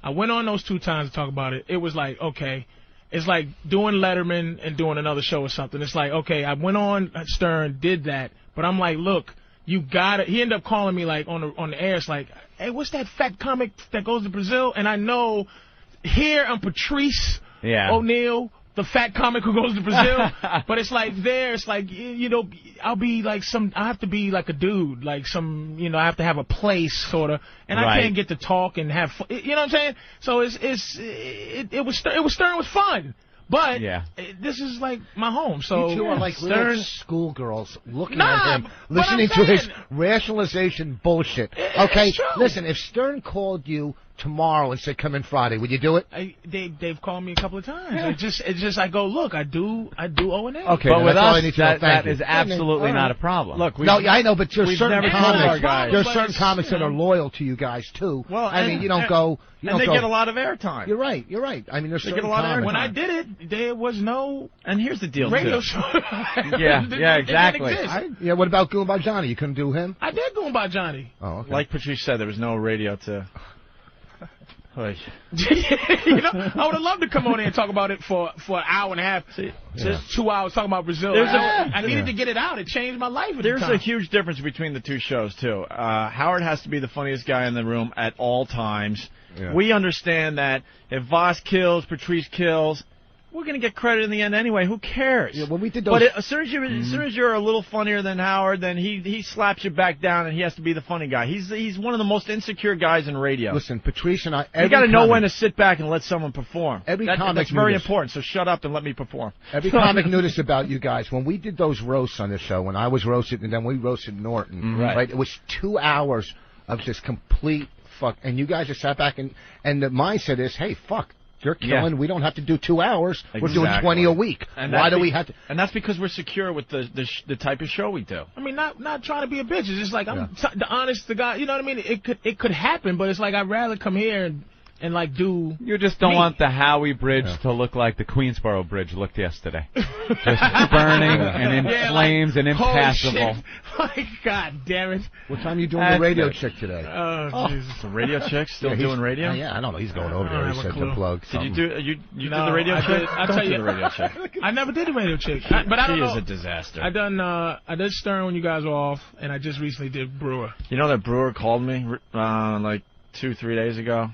I went on those 2 times to talk about it. It was like, okay, it's like doing Letterman and doing another show or something. It's like, okay, I went on Stern, did that, but I'm like, look, you got it. He ended up calling me like on the air. It's like, hey, what's that fat comic that goes to Brazil? And I know here I'm Patrice O'Neal, the fat comic who goes to Brazil, but it's like there, it's like, you know, I'll be like I have to be like a dude, like some, you know, I have to have a place, sort of, and I can't get to talk and have fun, you know what I'm saying? So it was Stern was fun, but this is like my home, so. You two are like Stern, little schoolgirls looking at him, listening to his rationalization bullshit. Okay, listen, if Stern called you tomorrow and said come in Friday, would you do it? They've called me a couple of times. It's just I go, look, I do O&A. Okay, but with us, that that is absolutely not a problem. Look, I know, but there's certain comics. There's but certain comics that are loyal to you guys too. Well, I mean, you don't go. And they get a lot of airtime. You're right. I mean, there's They certain get a lot of comics. When I did it, there was no. And here's the deal, radio too. show. Yeah, exactly. What about Goomba Johnny? You couldn't do him? I did Goomba Johnny. Oh, okay. Like Patrice said, there was no radio to. You know, I would have loved to come on there and talk about it for an hour and a half. Just 2 hours talking about Brazil. I needed to get it out. It changed my life. There's a huge difference between the two shows, too. Howard has to be the funniest guy in the room at all times. Yeah. We understand that if Voss kills, Patrice kills, we're going to get credit in the end anyway. Who cares? Yeah, when we did those... But as soon as you're a little funnier than Howard, then he slaps you back down, and he has to be the funny guy. He's one of the most insecure guys in radio. Listen, Patrice and I... You got to know when to sit back and let someone perform. That's very important, so shut up and let me perform. Every comic knew this about you guys. When we did those roasts on this show, when I was roasted and then we roasted Norton, right? It was 2 hours of just complete fuck. And you guys just sat back and the mindset is, hey, fuck. You're killing. We don't have to do 2 hours. Exactly. We're doing 20 a week. And why do we have to? And that's because we're secure with the type of show we do. I mean, not trying to be a bitch. It's just like I'm the honest to God. You know what I mean? It could happen, but it's like I'd rather come here and like do. You just don't want the Howie Bridge to look like the Queensboro Bridge looked yesterday. Just burning and in flames and impassable. Like, God damn it. What time are you doing the radio chick today? Oh, Jesus. The radio chick still doing radio? Yeah, I don't know. He's going over there. He said to plug. Did you do you did the radio chick? I'll tell you. The radio chick. I never did the radio chick. But I don't know. She is a disaster. I did Stern when you guys were off, and I just recently did Brewer. You know that Brewer called me like 2-3 days ago?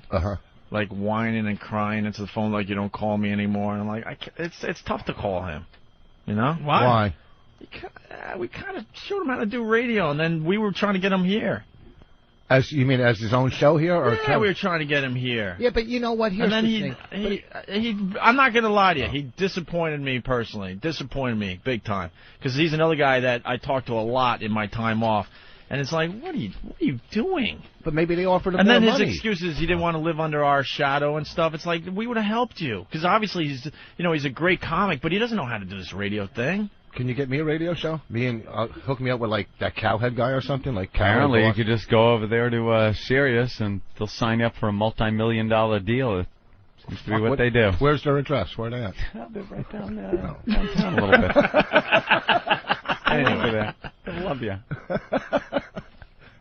Like whining and crying into the phone like you don't call me anymore. And I'm like, it's tough to call him. You know? Why? We kind of showed him how to do radio, and then we were trying to get him here. As you mean as his own show here, or we were trying to get him here. Yeah, but you know what? Here's the thing. I'm not going to lie to you. He disappointed me personally. Disappointed me big time because he's another guy that I talk to a lot in my time off. And it's like, what are you doing? But maybe they offered him more money. And then his excuse is he didn't want to live under our shadow and stuff. It's like, we would have helped you. Because obviously he's a great comic, but he doesn't know how to do this radio thing. Can you get me a radio show? Hook me up with, like, that cowhead guy or something? Like apparently, you could just go over there to Sirius, and they'll sign you up for a multi-million-dollar deal. It seems to be what they do. Where's their address? Where are they at? They're right down downtown a little bit. Anyway, I love you.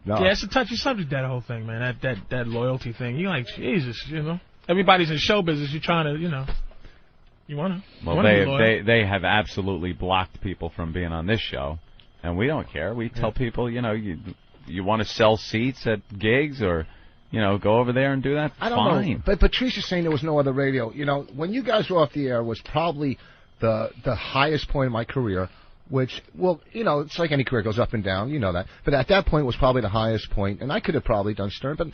No. Yeah, it's a touchy subject, that whole thing, man. That loyalty thing. You're like, Jesus, you know. Everybody's in show business. You're trying to, you know. You want to. Well, they have absolutely blocked people from being on this show, and we don't care. We tell people, you know, you want to sell seats at gigs or, you know, go over there and do that. I don't know. But Patrice is saying there was no other radio. You know, when you guys were off the air was probably the highest point of my career. which, well, it's like any career goes up and down, you know that. But at that point was probably the highest point, and I could have probably done Stern. But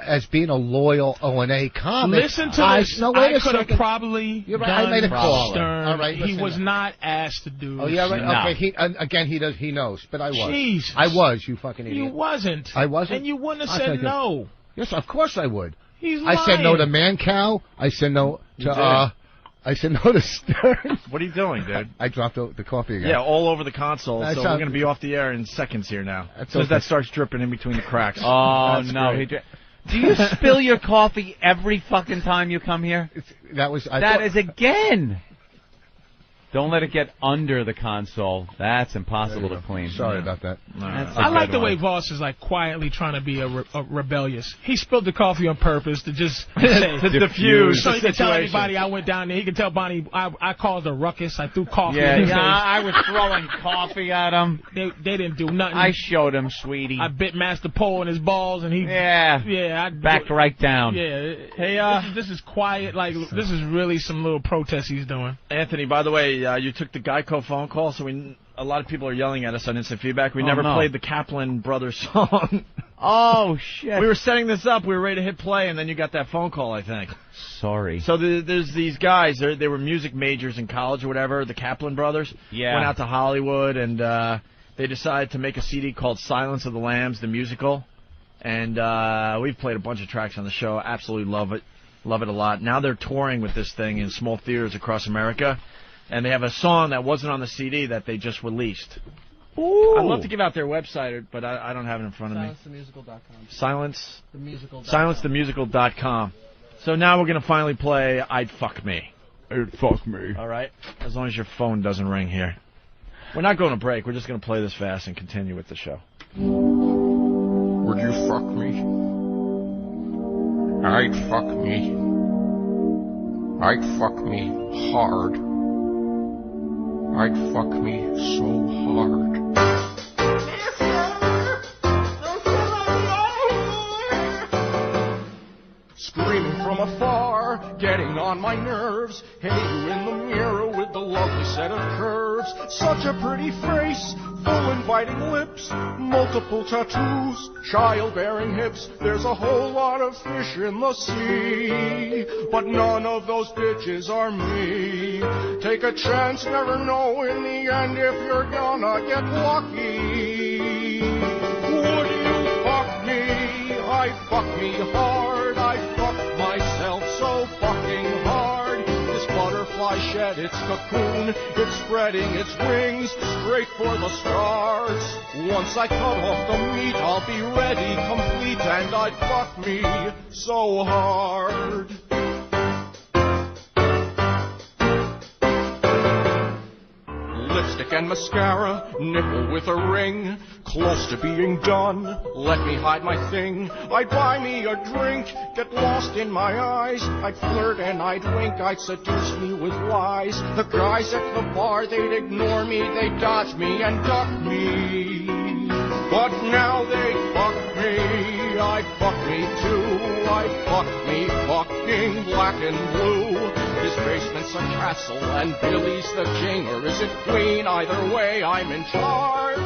as being a loyal O&A comic, listen to this. No, wait I a could have second. probably You're right. done I made a call. Stern. All right, he was not asked to do. Oh yeah, right. No. Okay. Again, he does. He knows, but I was. Jesus. I was. You fucking idiot. You wasn't. I wasn't. And you wouldn't have I said think no. Yes, of course I would. He's I said no lying. to Man Cow. I said no to I said no to Stern. What are you doing, dude? I dropped the coffee again. Yeah, all over the console. That's So how- we're going to be off the air in seconds here now. That's As soon as okay. that starts dripping in between the cracks. Oh, That's no. great. Do you spill your coffee every fucking time you come here? That is again. Don't let it get under the console. That's impossible to clean. Sorry about that. I like the way Voss is like quietly trying to be a rebellious. He spilled the coffee on purpose to just To diffuse so the he can tell situation. anybody I went down there. He can tell Bonnie I caused a ruckus. I threw coffee Yeah, in his yeah, face. I was throwing coffee at him. They didn't do nothing. I showed him, sweetie. I bit Master Pole in his balls, and he I backed right down. Yeah. Hey, this is quiet. Like this is really some little protest he's doing. Anthony, by the way, you took the Geico phone call, so a lot of people are yelling at us on instant feedback. We Oh, never no. played the Kaplan Brothers song. Oh, shit. We were setting this up. We were ready to hit play, and then you got that phone call, I think. Sorry. So there's these guys. They were music majors in college or whatever, the Kaplan Brothers. Yeah. Went out to Hollywood, and they decided to make a CD called Silence of the Lambs, the musical. And we've played a bunch of tracks on the show. Absolutely love it. Love it a lot. Now they're touring with this thing in small theaters across America. And they have a song that wasn't on the CD that they just released. Ooh. I'd love to give out their website, but I don't have it in front of me. SilenceTheMusical.com. So now we're going to finally play I'd Fuck Me. I'd Fuck Me. All right? As long as your phone doesn't ring here. We're not going to break. We're just going to play this fast and continue with the show. Would you fuck me? I'd fuck me. I'd fuck me hard. I'd fuck me so hard. Screaming from afar, getting on my nerves. Hey, you in the mirror with the lovely set of curves. Such a pretty face, full inviting lips, multiple tattoos, childbearing hips. There's a whole lot of fish in the sea, but none of those bitches are me. Take a chance, never know in the end if you're gonna get lucky. Would you fuck me? I'd fuck me hard. I'd fuck myself so fucking hard. This butterfly shed its cocoon. It's spreading its wings straight for the stars. Once I cut off the meat, I'll be ready, complete, and I'd fuck me so hard. Lipstick and mascara, nipple with a ring, close to being done, let me hide my thing. I'd buy me a drink, get lost in my eyes, I'd flirt and I'd wink, I'd seduce me with lies. The guys at the bar, they'd ignore me, they'd dodge me and duck me. But now they fuck me, I'd fuck me too, I'd fuck me fucking black and blue. His basement's a castle and Billy's the king, or is it queen? Either way, I'm in charge.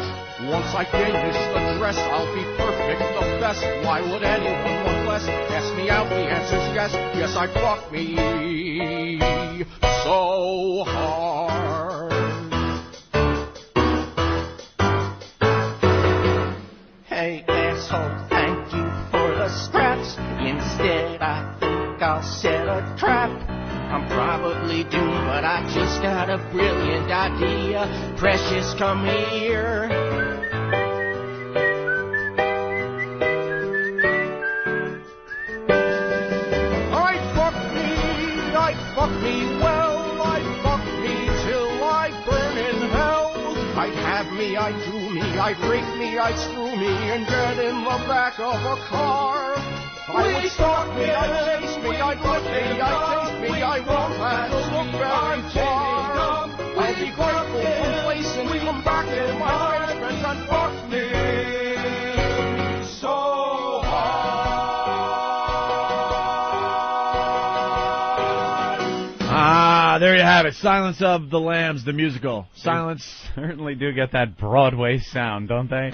Once I finish the dress, I'll be perfect, the best. Why would anyone want less? Ask me out, the answer's yes. Yes, I'd fuck me so hard. Hey, asshole, thank you for the scraps. Instead, I think I'll set a trap. I'm probably doomed, but I just got a brilliant idea. Precious, come here. I'd fuck me well, I'd fuck me till I burn in hell. I'd have me, I'd do me, I'd rape me, I'd screw me, and get in the back of a car. I would stalk me, I'd chase me, I'd look me, I'd taste me, I won't have to look very far. I'll be grateful, complacent, come back in my basement and fuck me so hard. There you have it. Silence of the Lambs, the musical. Silence. They certainly do get that Broadway sound, don't they?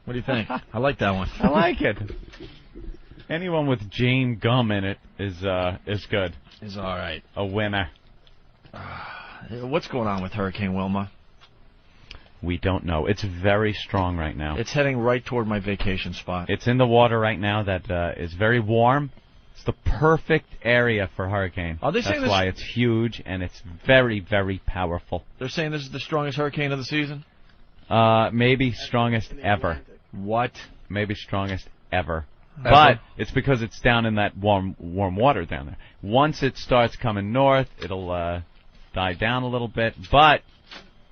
What do you think? I like that one. I like it. Anyone with Jane Gum in it is good. Is all right. A winner. What's going on with Hurricane Wilma? We don't know. It's very strong right now. It's heading right toward my vacation spot. It's in the water right now that is very warm. It's the perfect area for hurricane. Are they saying That's why it's huge and it's very, very powerful. They're saying this is the strongest hurricane of the season? Maybe strongest ever. What? Maybe strongest ever. But it's because it's down in that warm water down there. Once it starts coming north, it'll die down a little bit. But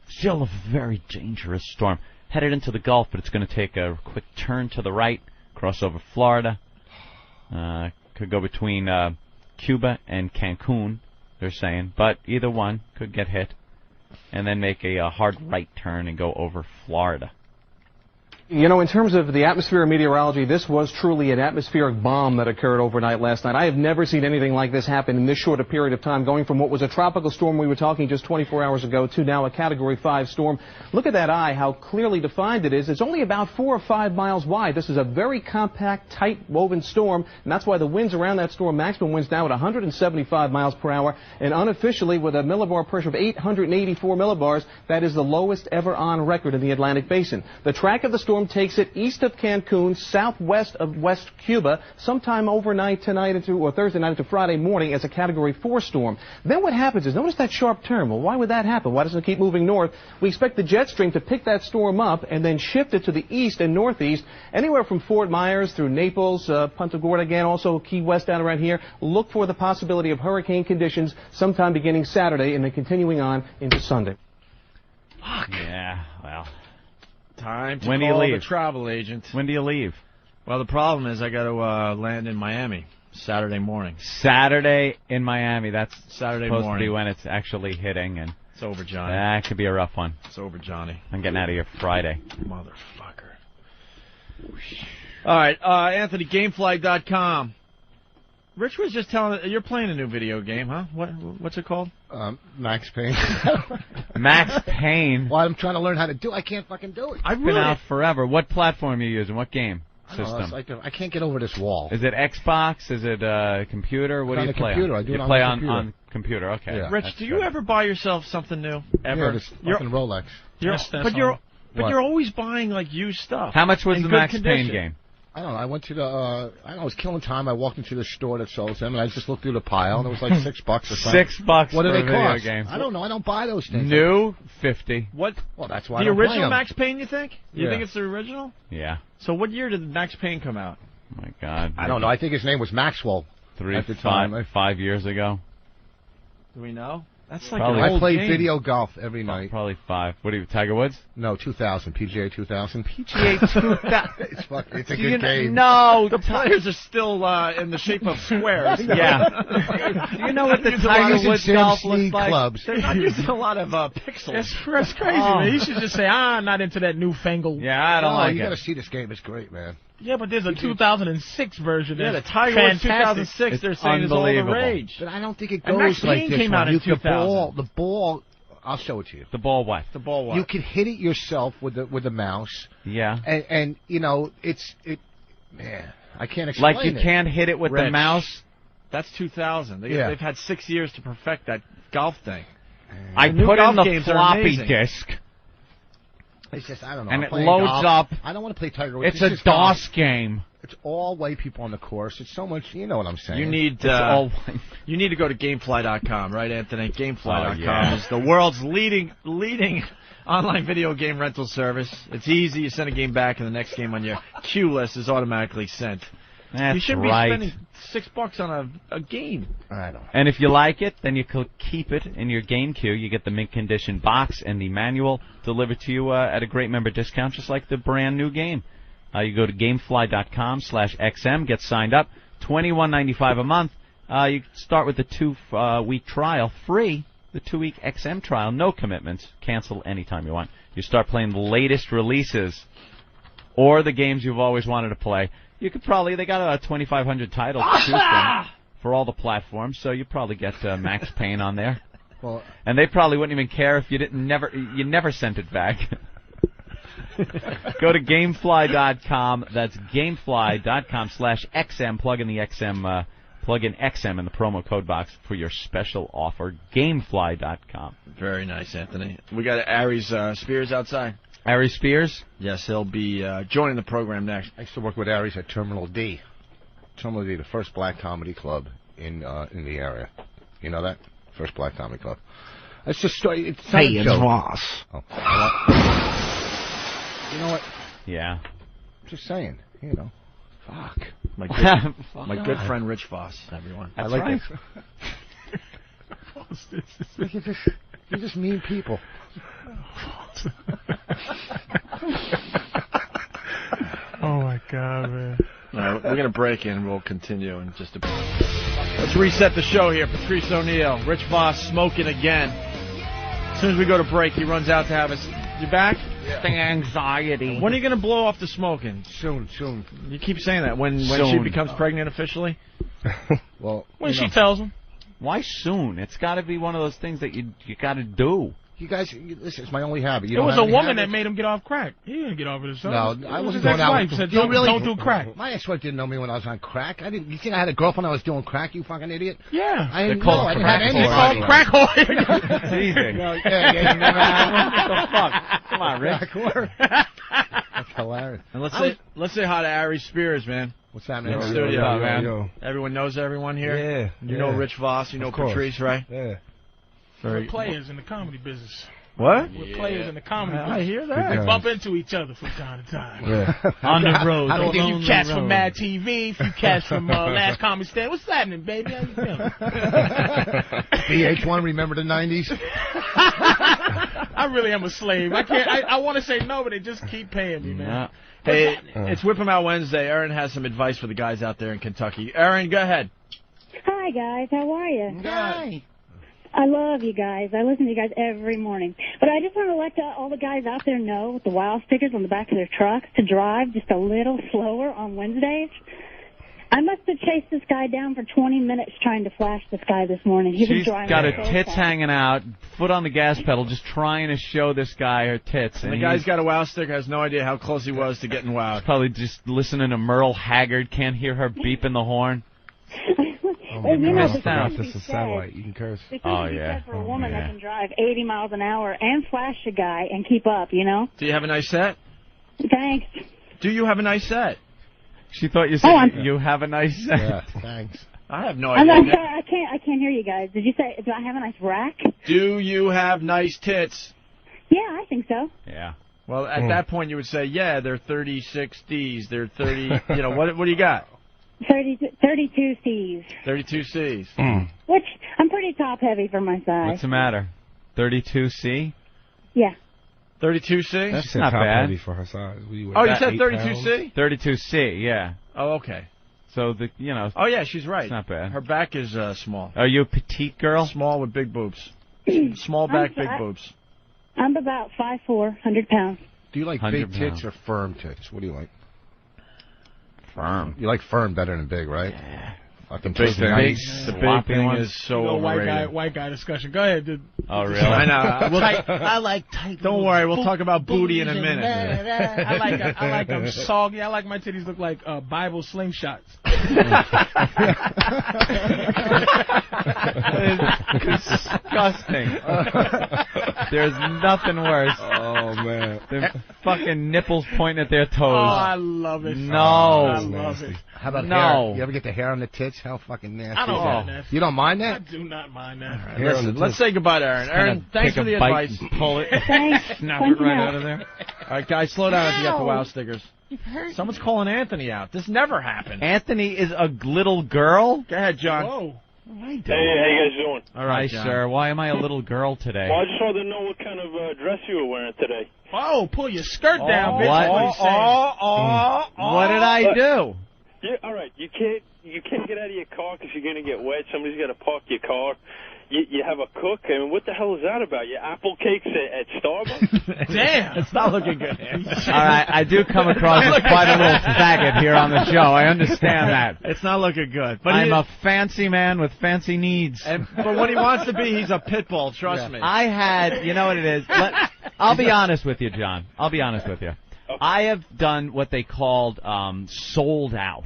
still a very dangerous storm. Headed into the Gulf, but it's going to take a quick turn to the right, cross over Florida. Could go between Cuba and Cancun, they're saying. But either one could get hit. And then make a hard right turn and go over Florida. You know, in terms of the atmosphere and meteorology, this was truly an atmospheric bomb that occurred overnight last night. I have never seen anything like this happen in this short a period of time, going from what was a tropical storm we were talking just 24 hours ago to now a Category 5 storm. Look at that eye, how clearly defined it is. It's only about 4 or 5 miles wide. This is a very compact, tight woven storm, and that's why the winds around that storm, maximum winds now at 175 miles per hour, and unofficially with a millibar pressure of 884 millibars, that is the lowest ever on record in the Atlantic Basin. The track of the storm takes it east of Cancun, southwest of West Cuba, sometime overnight tonight or Thursday night into Friday morning as a Category 4 storm. Then what happens is, notice that sharp turn. Well, why would that happen? Why doesn't it keep moving north? We expect the jet stream to pick that storm up and then shift it to the east and northeast, anywhere from Fort Myers through Naples, Punta Gorda again, also Key West down around here. Look for the possibility of hurricane conditions sometime beginning Saturday and then continuing on into Sunday. Fuck. Yeah, well. Time to When do you call leave? the travel agent. When do you leave? Well, the problem is I got to land in Miami Saturday morning. Saturday in Miami. That's Saturday supposed morning. to be when it's actually hitting, and It's over, Johnny. that could be a rough one. It's over, Johnny. I'm getting out of here Friday. Motherfucker. All right, Anthony, Gamefly.com. Rich was just telling you're playing a new video game, huh? What's it called? Max Payne. Max Payne. Well, I'm trying to learn how to do it. I can't fucking do it. I've been out forever. What platform are you using? What game I don't know, system? it's like I can't get over this wall. Is it Xbox? Is it computer? What It's do you on the play computer. on? I do you it on play the on computer. computer. Okay. Yeah. Rich, That's do you good. ever buy yourself something new? Ever? Yeah, this fucking Rolex. But you're always buying like used stuff. How much was in the good Max condition. Payne game? I don't know. I went to the. I was killing time. I walked into the store that sells them, and I just looked through the pile, and it was like $6 or something. $6 What do for they a video cost? game. I don't know. I don't buy those things. New, 50. What? Well, that's why The I don't play original 'em. Max Payne, you think? You Yeah. think it's the original? Yeah. So what year did Max Payne come out? Oh my God. I don't know. I think his name was Maxwell. at the time. 5 years ago. Do we know? That's like Probably. an old I play game. video golf every night. Probably 5. What are you, Tiger Woods? No, 2000. PGA 2000. PGA 2000. It's a good game. No, the players are still in the shape of squares. Yeah. Do you know what the They're Tiger using Woods Sam golf Snead looks like? clubs. They're not using a lot of pixels. That's crazy, man. You should just say, I'm not into that newfangled. Yeah, I don't like you it. got to see this game. It's great, man. Yeah, but there's a 2006 version. Yeah, the that's Tiger Woods fantastic. 2006, they're saying is all the unbelievable. rage. But I don't think it And Max goes like Payne this came one. out in You- 2000. The ball. I'll show it to you. The ball what? The ball what? You can hit it yourself with the mouse. Yeah. And you know man, I can't explain Like you it. can't hit it with the Rich. mouse? That's 2000. Yeah. They've had 6 years to perfect that golf thing. I The new put golf in the games are floppy amazing. disk, It's just I don't know. and I'm it playing loads golf. up. I don't want to play Tiger Woods. It's a just DOS golf. game. It's all white people on the course. It's so much. You know what I'm saying? You need It's all you need to go to GameFly.com, right, Anthony? GameFly.com Oh, yeah. is the world's leading online video game rental service. It's easy. You send a game back, and the next game on your queue list is automatically sent. That's you shouldn't right. be spending $6 on a game. I don't. And if you like it, then you could keep it in your game queue. You get the mint condition box and the manual delivered to you at a great member discount, just like the brand new game. You go to GameFly.com/XM, get signed up, $21.95 a month. You start with the 2-week trial free. The 2-week XM trial, no commitments, cancel anytime you want. You start playing the latest releases or the games you've always wanted to play. You could probably, they got 2,500 titles to choose from for all the platforms, so you probably get Max Payne on there. Well, and they probably wouldn't even care if you you never sent it back. Go to Gamefly.com. That's Gamefly.com/XM. Plug in the XM. Plug in XM in the promo code box for your special offer. Gamefly.com. Very nice, Anthony. We got Aries Spears outside. Aries Spears? Yes, he'll be joining the program next. I used to work with Aries at Terminal D. Terminal D, the first black comedy club in the area. You know that? First black comedy club. It's just it's not a joke. Ross. Oh. You know what? Yeah. Just saying. You know. Fuck. My good friend Rich Voss, everyone. That's I like right. You're just mean people. Oh my God, man. All right, we're gonna break in. We'll continue in just a bit. Let's reset the show here. Patrice O'Neill, Rich Voss smoking again. As soon as we go to break, he runs out to have us. You back? Yeah. Anxiety. When are you gonna blow off the smoking? Soon. You keep saying that. When she becomes pregnant officially? Well, when she tells him. Why soon? It's got to be one of those things that you got to do. You guys, listen, it's my only habit. It was a woman that made him get off crack. He didn't get off it himself. No, I was wasn't his going out. ex-wife said, don't do crack. My ex-wife didn't know me when I was on crack. You think I had a girlfriend I was doing crack, you fucking idiot? Yeah. I didn't know. I didn't have any. They call him crack whore. Teasing. Yeah, never had one. What the fuck? Come on, Rick. That's hilarious. And let's say hi to Aries Spears, man. What's happening in the Yo, studio, yo, man? yo. Everyone knows everyone here? Yeah. You know Rich Voss, you know Patrice, right? Yeah. We're players in the comedy business. What? We're players in the comedy business. I hear that. We bump into each other from time to time. Yeah. On the road. I A don't few cats from Mad TV, a few cats from Last Comedy Stand. What's happening, baby? How you feeling? VH1, remember the 90s? I really am a slave. I can't. I want to say no, but they just keep paying me, man. Yeah. Hey, it's Whip 'em Out Wednesday. Aaron has some advice for the guys out there in Kentucky. Aaron, go ahead. Hi, guys. How are you? Hi. I love you guys. I listen to you guys every morning. But I just want to let all the guys out there know with the WOW stickers on the back of their trucks to drive just a little slower on Wednesdays. I must have chased this guy down for 20 minutes trying to flash this guy this morning. He was She's driving got her so tits fast. hanging out, foot on the gas pedal, just trying to show this guy her tits. And the guy's got a WOW sticker, has no idea how close he was to getting wowed. Probably just listening to Merle Haggard, can't hear her beeping the horn. You know, missed out. this is satellite. You can curse. Oh, yeah. For a woman that can drive 80 miles an hour and flash a guy and keep up, you know? Do you have a nice set? Thanks. Do you have a nice set? She thought you said you have a nice set. Yeah, thanks. I have no I'm idea. sorry, I can't hear you guys. Did you say, do I have a nice rack? Do you have nice tits? Yeah, I think so. Yeah. Well, at that point, you would say, yeah, they're 36 Ds. They're 30, you know, what do you got? 32 C's. 32 Cs. Which, I'm pretty top-heavy for my size. What's the matter? 32C? Yeah. 32C? That's not bad. for her size. You said 32C? 32C, yeah. Oh, okay. So, Oh, yeah, she's right. It's not bad. Her back is small. Are you a petite girl? Small with big boobs. Small back, big boobs. I'm about 5'4", 100 pounds. Do you like 100 big tits pounds. or firm tits? What do you like? Firm. You like firm better than big, right? Yeah. Fucking Big pussy. thing, Big, the big sloppy thing ones. is so You know, overrated. white guy discussion. Go ahead, dude. Oh, really? I know. I like tight. Don't worry, we'll talk about booty in a minute. I like them soggy. I like my titties look like Bible slingshots. Disgusting. There's nothing worse. Oh, man. Than fucking nipples pointing at their toes. Oh, I love it. No. I love it. How about No. hair? You ever get the hair on the tits? How fucking nasty I don't is mind that? that. You don't mind I that? do not mind that. Hair on the Listen, let's tits. say goodbye to Aaron. Aaron, thanks for the advice. Pull it. Thanks. Snap Thank it right you. out of there. All right, guys, slow down if you got the Ow. WOW stickers. Someone's calling Anthony out. This never happened. Anthony is a little girl? Go ahead, John. Whoa. Hey, how you guys doing? All right, Hi, John. sir. Why am I a little girl today? Well, I just wanted to know what kind of dress you were wearing today. Oh, pull your skirt down, bitch. What? That's what he's saying. What did I do? Yeah, all right. You can't you can't get out of your car because you're going to get wet. Somebody's got to park your car. You have a cook. I mean, what the hell is that about? Your apple cakes at Starbucks? Damn. It's not looking good. All right, I do come across as quite a little faggot here on the show. I understand that. It's not looking good. But I'm a fancy man with fancy needs. But what he wants to be, he's a pit bull, trust me. I had, you know what it is? I'll be honest with you, John. I'll be honest with you. I have done what they called sold out.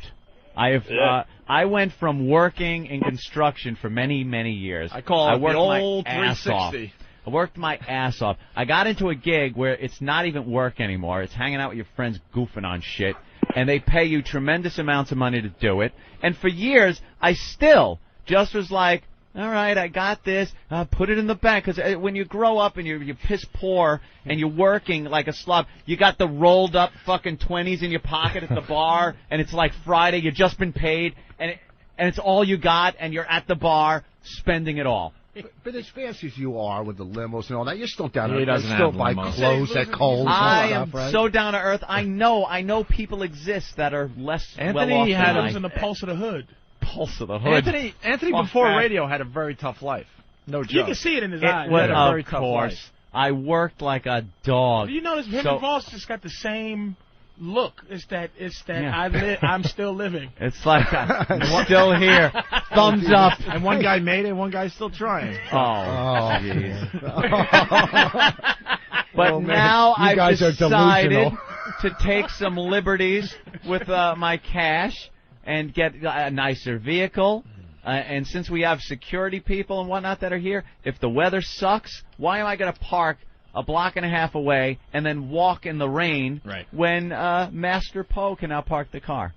I went from working in construction for many, many years. I call it the old 360. I worked my ass off. I got into a gig where it's not even work anymore. It's hanging out with your friends goofing on shit, and they pay you tremendous amounts of money to do it. And for years, I still just was like, all right, I got this. Put it in the bank. Because when you grow up and you're piss poor and you're working like a slob, you got the rolled up fucking 20s in your pocket at the bar, and it's like Friday. You've just been paid, and it's all you got, and you're at the bar spending it all. But as fancy as you are with the limos and all that, you're still down to He earth. doesn't Still have buy limos. clothes at Kohl's. I and am stuff, right? so down to earth. I know people exist that are less well off had than us I. in the pulse of the hood. Pulse of the hood. Anthony Fuck before that. radio had a very tough life. No joke. You can see it in his eyes. He had a Of very tough course. life. I worked like a dog. You notice him So- and Voss just got the same look. It's that Yeah. I'm still living. It's like I'm still here. Thumbs up. And one guy made it, one guy's still trying. Oh, jeez. But Oh, man. now You I've guys are decided delusional. to take some liberties with my cash and get a nicer vehicle. And since we have security people and whatnot that are here, if the weather sucks, why am I going to park a block and a half away and then walk in the rain when Master Poe can now park the car?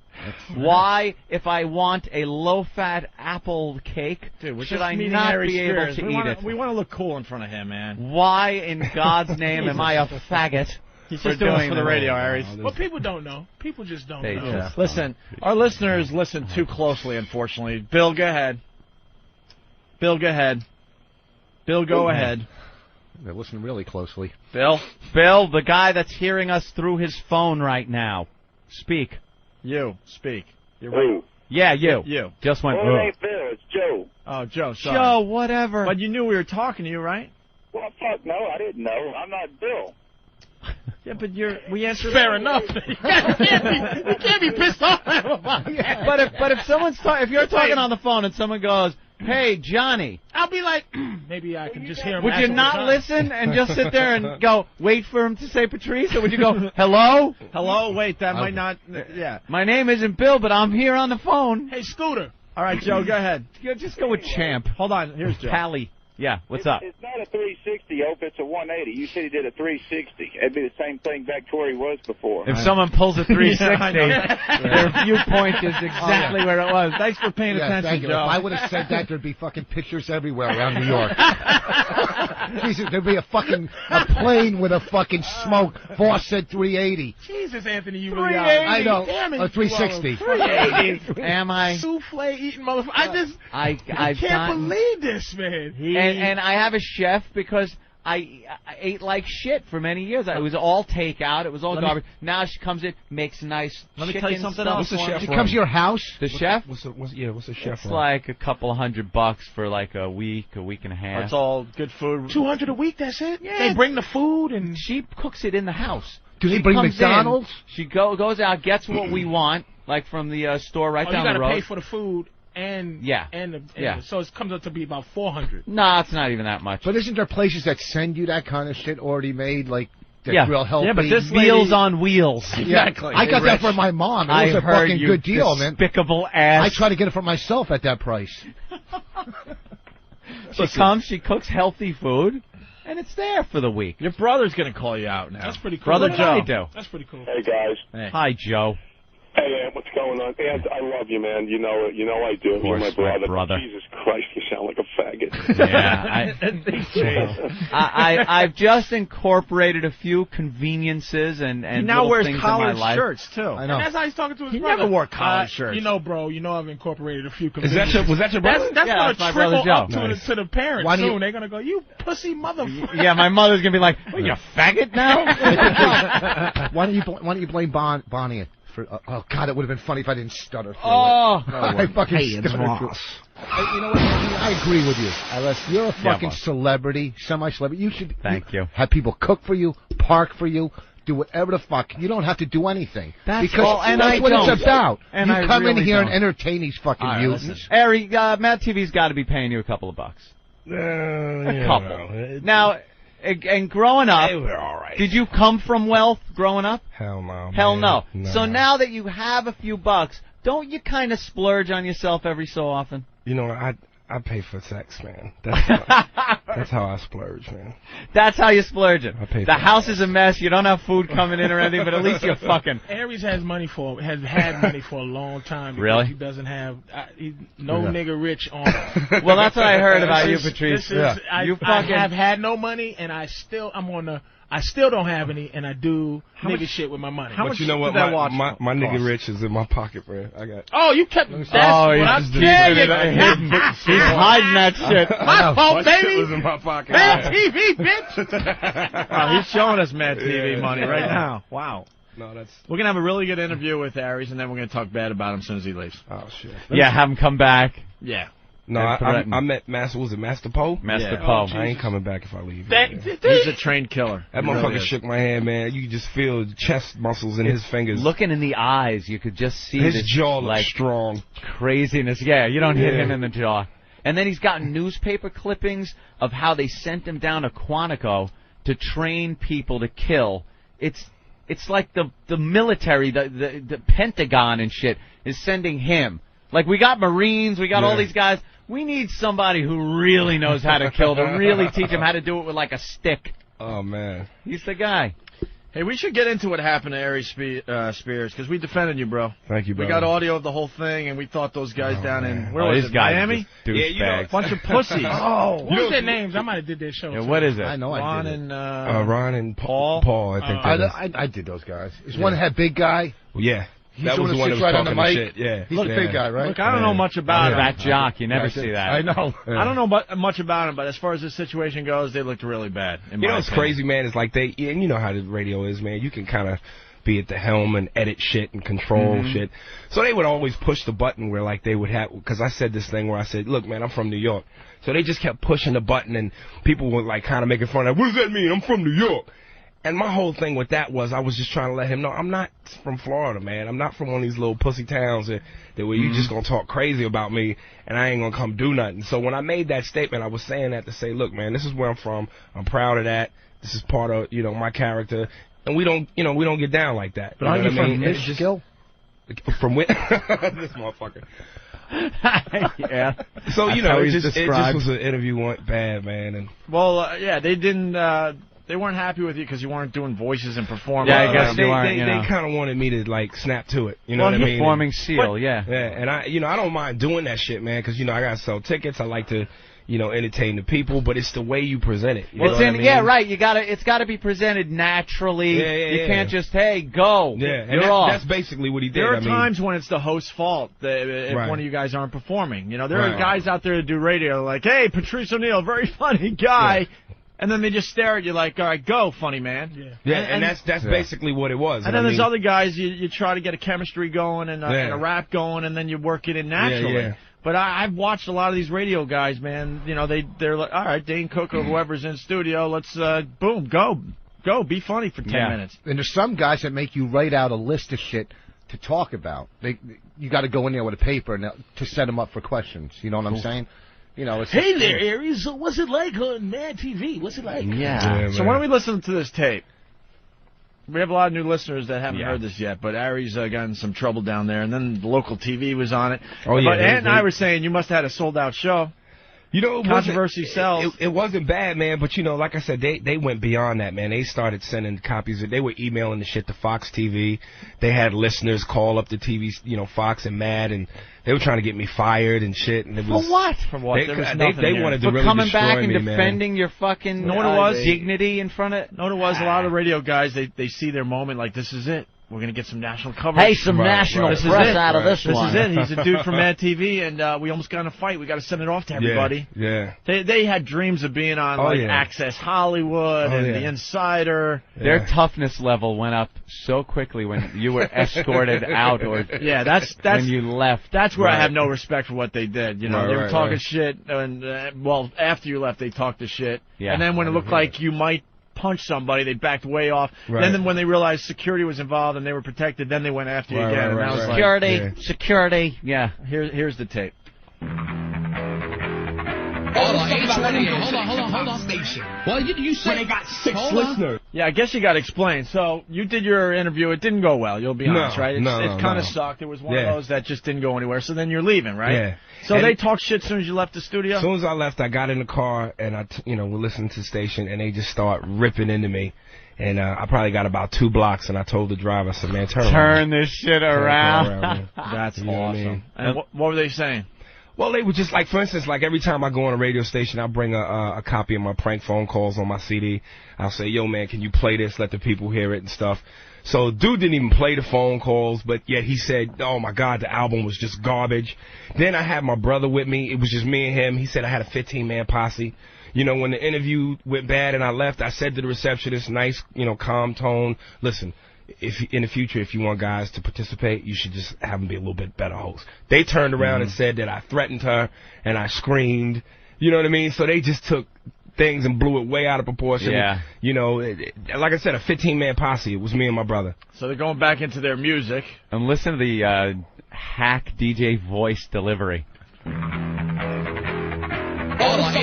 Why, if I want a low-fat apple cake, should I not be able to eat it? We want to look cool in front of him, man. Why in God's name am I a faggot? He's for just doing it for the that? radio, Aries. Well, people don't know. People just don't They know. just Listen, our listeners listen too closely, unfortunately. Bill, go ahead. Bill, go ahead. Bill, go ahead. They're listening really closely. Bill, the guy that's hearing us through his phone right now. Speak. You, speak. You're Who? Yeah, you. You. Just went. Well, it ain't Bill. It's Joe. Oh, Joe, sorry. Joe, whatever. But you knew we were talking to you, right? Well, fuck no, I didn't know. I'm not Bill. Yeah, but we answered. Fair enough. You can't be pissed off at him about that. But if someone's if you're talking on the phone and someone goes, "Hey, Johnny," I'll be like, maybe I can just hear him. would you ask him not the time. listen and just sit there and go wait for him to say Patrice, or would you go, "Hello, hello"? Wait, that might not. Yeah. My name isn't Bill, but I'm here on the phone. Hey, Scooter. All right, Joe, go ahead. Just go with Champ. Hold on. Here's Joe. Pally. Yeah, what's up? It's not a 360, Hope. It's a 180. You said he did a 360. It'd be the same thing back to where he was before. If someone pulls a 360, Yeah, their viewpoint is exactly where it was. Thanks for paying Yeah, attention, thank you. Joe. If I would have said that, there'd be fucking pictures everywhere around New York. Jesus, there'd be a plane with a fucking smoke. Voss said 380. Jesus, Anthony, you really 380. are. I know. Damn it, A 360. 380. Am I? Souffle eating motherfucker. I I've can't gotten- believe this, man. And I have a chef because I ate like shit for many years. It was all takeout. It was all garbage. Now she comes in, makes nice Let me chicken tell you something stuff. else. What's the chef She run? comes to your house. The chef? What's the chef It's run? like a couple of $100 for like a week and a half. That's all good food. 200 a week, that's it? Yeah. They bring the food and... She cooks it in the house. Do they She bring comes McDonald's? in, she goes out, gets what we want, like from the store right you down got the to road. pay for the food and... Yeah. And so it comes up to be about 400. No, it's not even that much. But isn't there places that send you that kind of shit already made, like that's Yeah. real healthy? Yeah, but this Meals lady- on Wheels. Yeah, Exactly. I got Hey, that Rich. for my mom. It I was a heard fucking you good deal, man. despicable ass. I try to get it for myself at that price. She comes, she cooks healthy food, and it's there for the week. Your brother's going to call you out now. That's pretty cool. Brother What Joe. did I do? That's pretty cool. Hey, guys. Hey. Hi, Joe. Hey, what's going on? Ant, I love you, man. You know it. You know I do. Of course, You're my my brother. Jesus Christ, you sound like a faggot. Yeah, I've just incorporated a few conveniences and He now little wears things in collared my life. shirts, too. I And know. that's how he's talking to his He brother. never wore collared shirts. You know, bro, I've incorporated a few Was that conveniences. your brother? That's Yeah, going that's to my brother trickle up Joe. to the parents Why do you- soon. They're going to go, you pussy motherfucker. Yeah, my mother's gonna be like, "What, you faggot now?" Why don't you blame Bonnie? for. Oh God, it would have been funny if I didn't stutter. Through Oh, it. I fucking stuttered through it. You know what? I agree with you. You're a fucking celebrity, semi-celebrity. You should have people cook for you, park for you, do whatever the fuck. You don't have to do anything. That's what it's about. And you come in here and entertain these fucking mutants. Ari, Mad TV's got to be paying you a couple of bucks. A couple. Now, and growing up, they were all right. Did you come from wealth growing up? Hell no. Hell no. So now that you have a few bucks, don't you kind of splurge on yourself every so often? You know, I pay for sex, man. That's how I splurge, man. That's how you splurge it. The house sex. is a mess. You don't have food coming in or anything, but at least you're fucking. Aries has had money for a long time. Really? He doesn't have nigga rich on him. Well, that's what I heard about you, Patrice. I have had no money, and I still don't have any, and I do nigga shit with my money. But you know what? My nigga rich is in my pocket, bro. I got. Oh, you kept. That's what I'm saying. He's hiding that shit. My fault, baby. Shit was in my pocket. Mad TV, bitch. Wow, he's showing us Mad TV money right now. Wow. No, We're gonna have a really good interview with Aries, and then we're gonna talk bad about him as soon as he leaves. Oh shit. Yeah, have him come back. Yeah. No, I met Master. Was it Master Poe? Master Poe. I ain't coming back if I leave. He's a trained killer. That motherfucker shook my hand, man. You could just feel the chest muscles in his fingers. Looking in the eyes, you could just see his this, jaw looks strong. Craziness. Yeah, you don't hit him in the jaw. And then he's got newspaper clippings of how they sent him down to Quantico to train people to kill. It's like the military, the Pentagon and shit is sending him. Like, we got Marines, we got all these guys. We need somebody who really knows how to kill, to really teach him how to do it with, like, a stick. Oh, man. He's the guy. Hey, we should get into what happened to Aries Spears, because we defended you, bro. Thank you, bro. We got audio of the whole thing, and we thought those guys down in, where was it, Miami? Yeah, a bunch of pussies. What was their names? I might have did their show. Yeah, what is it? I know Ron I did Ron and Paul, I think I did those guys. Is one had big guy? Well, yeah. He's that was the one that was right talking on the mic. shit. Yeah. He's a big guy, right? Look, I don't know much about him. Fat jock, you never see that. I know. I don't know much about him, but as far as this situation goes, they looked really bad. You know what's crazy, man? Is like and you know how the radio is, man. You can kind of be at the helm and edit shit and control shit. So they would always push the button where, like, they would have, because I said this thing where I said, look, man, I'm from New York. So they just kept pushing the button, and people were, like, kind of making fun of, what does that mean? I'm from New York. And my whole thing with that was I was just trying to let him know I'm not from Florida, man. I'm not from one of these little pussy towns that where you just going to talk crazy about me and I ain't going to come do nothing. So when I made that statement, I was saying that to say, look, man, this is where I'm from. I'm proud of that. This is part of, my character. And we don't get down like that. But aren't you from Michigan? From where? This motherfucker. Yeah. So, it just was an interview went bad, man. And they didn't... They weren't happy with you because you weren't doing voices and performing. Yeah, I guess they kind of wanted me to, like, snap to it. You know what I mean? Performing seal, Yeah, and I don't mind doing that shit, man, because, I got to sell tickets. I like to, entertain the people, but it's the way you present it. Yeah, right. It's got to be presented naturally. You can't just, hey, go. Yeah, and that's basically what he did. There are times when it's the host's fault if one of you guys aren't performing. There are guys out there that do radio like, hey, Patrice O'Neill, very funny guy. Yeah. And then they just stare at you like, all right, go, funny man. Yeah, and that's basically what it was. And then there's other guys, you try to get a chemistry going and a rap going, and then you work it in naturally. Yeah. But I've watched a lot of these radio guys, man. They're like, all right, Dane Cook or whoever's in studio, let's, boom, go, be funny for 10 minutes. And there's some guys that make you write out a list of shit to talk about. You got to go in there with a paper to set them up for questions. You know what I'm saying? Hey there, Aries. So what's it like on Mad TV? What's it like? Yeah. So why don't we listen to this tape? We have a lot of new listeners that haven't heard this yet, but Aries got in some trouble down there, and then the local TV was on it. Oh, yeah. But Ant and I were saying you must have had a sold-out show. Controversy sells. It wasn't bad, man, but, like I said, they went beyond that, man. They started sending copies. They were emailing the shit to Fox TV. They had listeners call up the TV, Fox and Mad, and they were trying to get me fired and shit. And it was, for what? For what? They wanted to for really coming destroy back and me, defending your fucking dignity in front of... No, it was a lot of radio guys, they see their moment like, this is it. we're going to get some national coverage. Hey, some national press out of this one. This is it. He's a dude from Mad TV, and we almost got in a fight. We got to send it off to everybody. Yeah. They had dreams of being on Access Hollywood and The Insider. Their toughness level went up so quickly when you were escorted out, or that's when you left. That's where I have no respect for what they did. You know, they were talking shit, and after you left, they talked the shit, and then when it looked like you might punch somebody, they backed way off. Then when they realized security was involved and they were protected, then they went after you again. And that was security. Yeah. Here's the tape. Hold on. Station. Well, you said they got 6 listeners. Yeah, I guess you got to explain. So you did your interview. It didn't go well. You'll be honest, right? It kind of sucked. It was one of those that just didn't go anywhere. So then you're leaving, right? Yeah. So they talked shit as soon as you left the studio? As soon as I left, I got in the car, and we're listening to the station, and they just start ripping into me. And I probably got about 2 blocks, and I told the driver, I said, man, turn this shit around. That's awesome. What I mean? And what were they saying? Well, they were just like, for instance, like every time I go on a radio station, I'll bring a copy of my prank phone calls on my CD. I'll say, yo, man, can you play this? Let the people hear it and stuff. So dude didn't even play the phone calls, but yet he said, oh, my God, the album was just garbage. Then I had my brother with me. It was just me and him. He said I had a 15-man posse. You know, when the interview went bad and I left, I said to the receptionist, nice, calm tone, listen, if in the future, if you want guys to participate, you should just have them be a little bit better hosts. They turned around and said that I threatened her and I screamed. You know what I mean? So they just took things and blew it way out of proportion. Yeah. Like I said, a 15-man posse. It was me and my brother. So they're going back into their music. And listen to the hack DJ voice delivery. Hold on.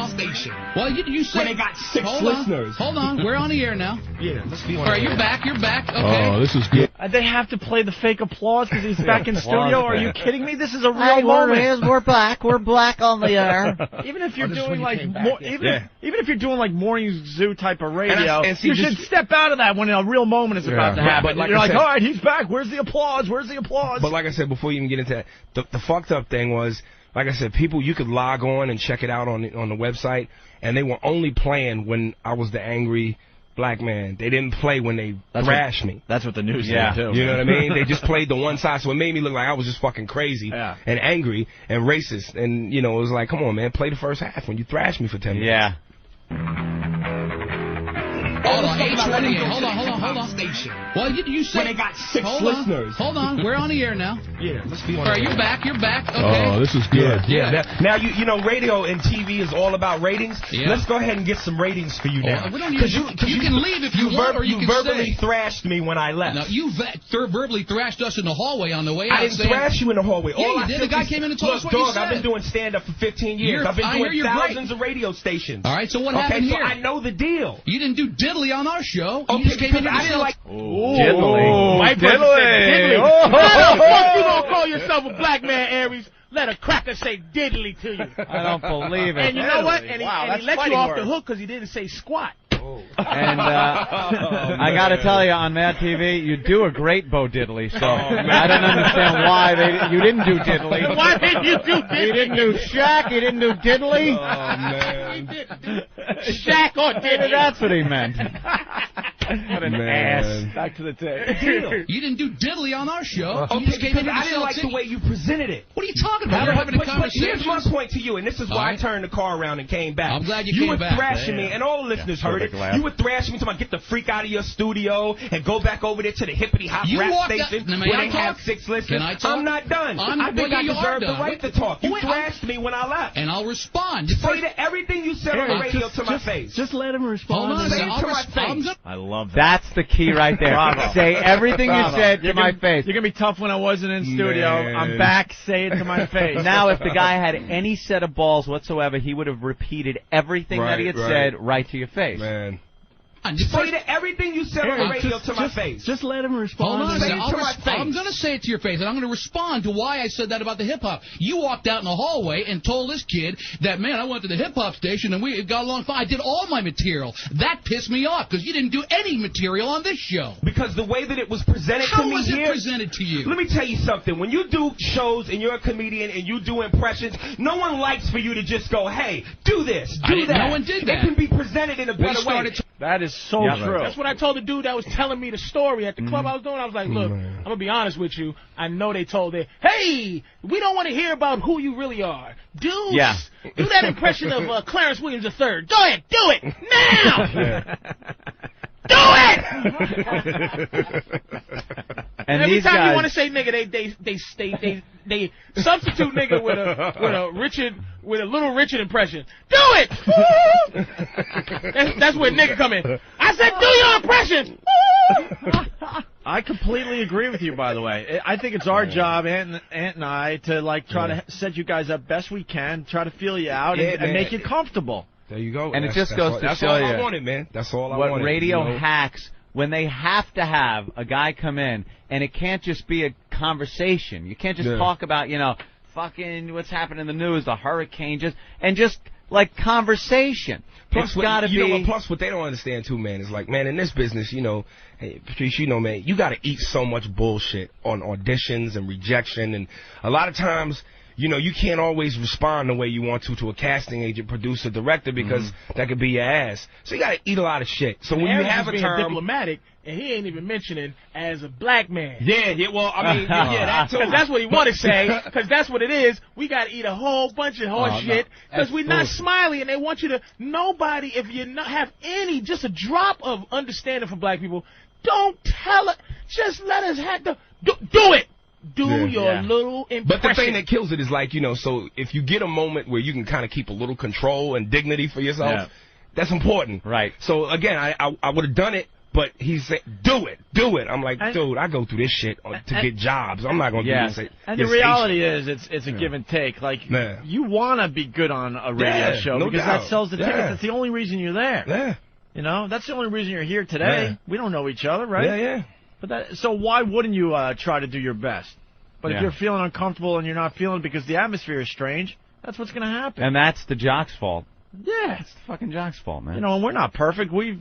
Station. Well, you said they got 6 listeners. Hold on. We're on the air now. Yeah, let's be on. All right, you're back. Okay. Oh, this is good. They have to play the fake applause because he's back in the studio. Are you kidding me? This is a real moment. We're back. We're black on the air. Even if you're doing like even if you're doing like morning zoo type of radio, you should step out of that when a real moment is about to happen. But you're like, all right, he's back. Where's the applause? But like I said, before you even get into that, the fucked up thing was, like I said, people, you could log on and check it out on the website, and they were only playing when I was the angry black man. They didn't play when they thrashed me. That's what the news did, too. You know what I mean? They just played the one side, so it made me look like I was just fucking crazy and angry and racist. And, it was like, come on, man, play the first half when you thrashed me for 10 minutes. Yeah. Hold on. Station. Well, you said they got 6 listeners. Hold on. We're on the air now. Yeah, let's be on. All right, you're back. Okay. Oh, this is good. Yeah. Now radio and TV is all about ratings. Yeah. Let's go ahead and get some ratings for you now. We don't need you can leave if you want, or you can verbally stay. Thrashed me when I left. No, you verbally thrashed us in the hallway on the way out. I didn't thrash you in the hallway. Yeah, you did. The guy came in and told us what you said. I've been doing stand-up for 15 years. I've been doing thousands of radio stations. All right, so what happened here? So I know the deal. You didn't do diddly on our show. You just came in and said, diddly. Diddly. How the fuck you gonna call yourself a black man, Aries? Let a cracker say diddly to you. I don't believe it. And you know what? And he let you off the hook because he didn't say squat. And I got to tell you, on Mad TV, you do a great Bo Diddley, so I don't understand why you didn't do Diddley. Why didn't you do Diddley? You didn't do Shaq, you didn't do Diddley? Oh, man. Shaq or Diddley? That's what he meant. What an ass. Back to the tape. You didn't do diddly on our show. Okay, because I didn't like the way you presented it. What are you talking about? We're having a conversation. Here's my point to you, and this is why I turned the car around and came back. I'm glad you came back. You were thrashing me, and all the listeners heard it. You were thrashing me, talking about get the freak out of your studio and go back over there to the hippity-hop rap station where they have 6 listeners. I'm not done. I think I deserve the right to talk. You thrashed me when I left. And I'll respond. Say to everything you said on the radio to my face. Just let him respond. Hold on, say it to my face. I love that. That's the key right there. Bravo. Say everything you said to my face. You're going to be tough when I wasn't in studio. I'm back. Say it to my face. Now, if the guy had any set of balls whatsoever, he would have repeated everything that he had said right to your face. Man. Say to everything you said on the radio to my face. Just let him respond. Hold on, I'm going to say it to your face, and I'm going to respond to why I said that about the hip-hop. You walked out in the hallway and told this kid that, man, I went to the hip-hop station, and we got along fine. I did all my material. That pissed me off, because you didn't do any material on this show. Because the way that it was presented to me How was here, it presented to you? Let me tell you something. When you do shows and you're a comedian and you do impressions, no one likes for you to just go, hey, do this, do that. No one did that. It can be presented in a better way. That is so true. That's what I told the dude that was telling me the story at the club I was doing. I was like, look, I'm going to be honest with you. I know they told it, hey, we don't want to hear about who you really are. Do that impression of Clarence Williams III. Go ahead, do it now. Do it! And every these time guys... you want to say nigga, they substitute nigga with a little Richard impression. Do it! that's where nigga come in. I said, do your impression. I completely agree with you, by the way. I think it's our job, Ant and I, to try to set you guys up best we can, try to feel you out, and make you comfortable. There you go. And it just goes to show you. That's all I wanted, man. That's all I wanted. What radio hacks, when they have to have a guy come in, and it can't just be a conversation. You can't just talk about, fucking what's happening in the news, the hurricane, just conversation. Plus, it's got to be. Plus, what they don't understand too, man, is man, in this business, hey, Patrice, man, you got to eat so much bullshit on auditions and rejection, and a lot of times. You can't always respond the way you want to a casting agent, producer, director, because that could be your ass. So you got to eat a lot of shit. So when you have a term, diplomatic, and he ain't even mentioning as a black man. Yeah. Well, I mean, that too. Because that's what he want to say. Because that's what it is. We got to eat a whole bunch of horse shit. Because we're not smiley, and they want you to. Nobody, if you not have just a drop of understanding for black people, don't tell it. Just let us have to do it. Do your little impression. But the thing that kills it is so if you get a moment where you can kind of keep a little control and dignity for yourself, that's important. Right. So, again, I would have done it, but he said, do it. I'm like, dude, I go through this shit to get jobs. I'm not going to do this. And the reality is it's a give and take. You want to be good on a radio show because that sells the tickets. That's the only reason you're there. Yeah. That's the only reason you're here today. We don't know each other, right? Yeah. But so why wouldn't you try to do your best? But if you're feeling uncomfortable and you're not feeling it because the atmosphere is strange, that's what's going to happen. And that's the jock's fault. Yeah, it's the fucking jock's fault, man. And we're not perfect. We've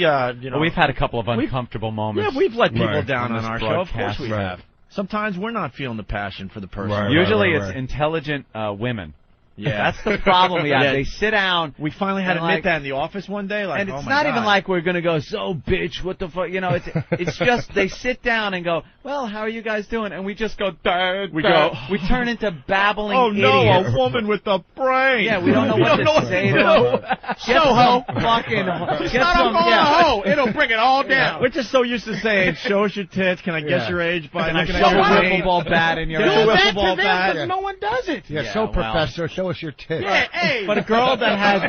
had a couple of uncomfortable moments. Yeah, we've let people down on our show. Of course we have. Sometimes we're not feeling the passion for the person. Usually it's intelligent women. Yeah, that's the problem we have. They sit down. We finally had to admit that in the office one day. And it's not even like we're gonna go, so bitch, what the fuck? It's just they sit down and go, well, how are you guys doing? And we just go, we turn into babbling. Oh no, idiots. a woman with a brain. Yeah, we don't know what to say to her. It's not a hoe. It'll bring it all down. We're just so used to saying, show us your tits. Can I guess your age by looking at your your wiffle ball bat in your do that to them because no one does it. Professor, show us your tits. Yeah, hey. But a girl that has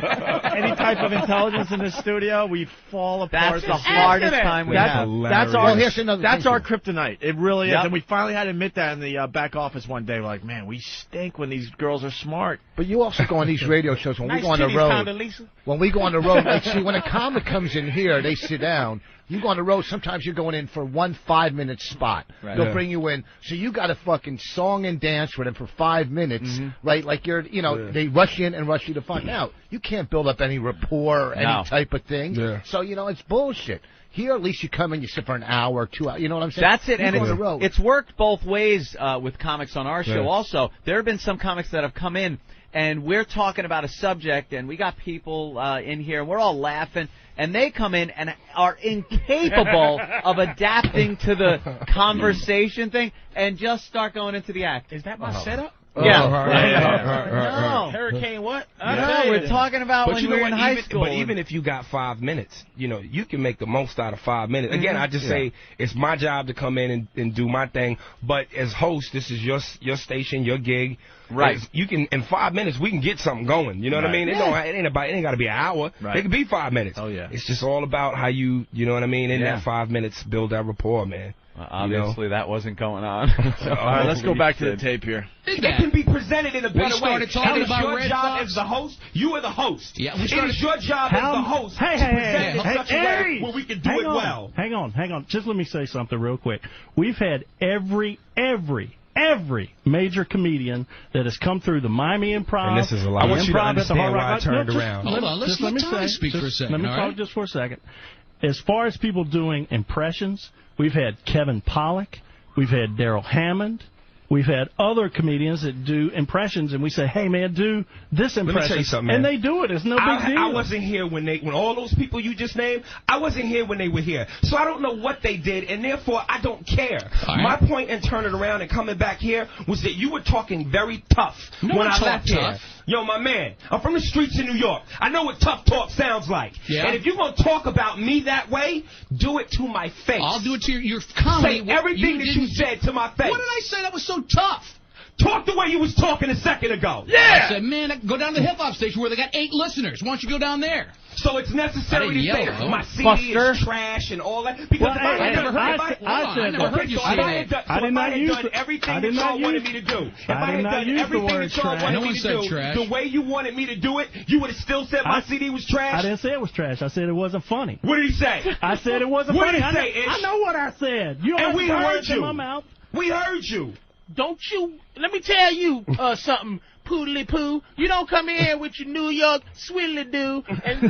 any type of intelligence in this studio, we fall apart. That's the hardest time we have. That's our kryptonite. It really is. And we finally had to admit that in the back office one day. We're like, man, we stink when these girls are smart. But you also go on these radio shows when we go on the road. When we go on the road, see, when a comic comes in here, they sit down. You go on the road, sometimes you're going in for 1 5-minute spot. Right. They'll bring you in. So you got to fucking song and dance with them for 5 minutes, right? Like they rush in and rush you the fuck out. You can't build up any rapport or any type of thing. Yeah. So, it's bullshit. Here, at least you come in, you sit for an hour or 2 hours. You know what I'm saying? That's it. And it's worked both ways with comics on our show also. There have been some comics that have come in, and we're talking about a subject, and we got people in here, and we're all laughing. And they come in and are incapable of adapting to the conversation thing and just start going into the act. Is that my setup? Yeah. No. Hurricane what? No, we're talking about when you were in high school. But even if you got 5 minutes, you can make the most out of 5 minutes. Again, I just say it's my job to come in and do my thing. But as host, this is your station, your gig. Right. You can in 5 minutes we can get something going. You know what I mean? It ain't got to be an hour. Right. It can be 5 minutes. Oh yeah. It's just all about how you know what I mean, in that 5 minutes build that rapport, man. Obviously, that wasn't going on. All right, let's go back to the tape here. It can be presented in a better way. Started talking about your Red job Fox. as the host. You are the host. Yeah, it is your job as the host to present it in such a way where we can do it well. Hang on. Just let me say something real quick. We've had every major comedian that has come through the Miami Improv. And this is a lot. I want you to understand why I turned around. Hold on, let's let Tommy speak for a second. Let me talk just for a second. As far as people doing impressions, we've had Kevin Pollak, we've had Daryl Hammond, We've had other comedians that do impressions, and we say, hey, man, do this Let me impression. tell you something, man. And they do it. It's no big deal. I wasn't here when all those people you just named, I wasn't here when they were here. So I don't know what they did, and therefore I don't care. Right. My point in turning around and coming back here was that you were talking very tough when I left here. Yo, my man, I'm from the streets of New York. I know what tough talk sounds like. Yeah. And if you're going to talk about me that way, do it to my face. I'll do it to your comedy. Say everything that you said to my face. What did I say that was so tough? Talk the way you was talking a second ago. I said, man, go down to the hip-hop station where they got 8 listeners. Why don't you go down there? So it's necessary to say my CD Buster. is trash and all that? Because if I never heard you say that. If I had done everything that y'all wanted me to do, if I had done everything that y'all wanted me to do, the way you wanted me to do it, you would have still said my CD was trash? I didn't say it was trash. I said it wasn't funny. What did he say? I said it wasn't What funny. did he say, Ish? I know what I said. You And we heard you. in my mouth. We heard you. Don't you, let me tell you something, poodly poo. You don't come in here with your New York swiddly do and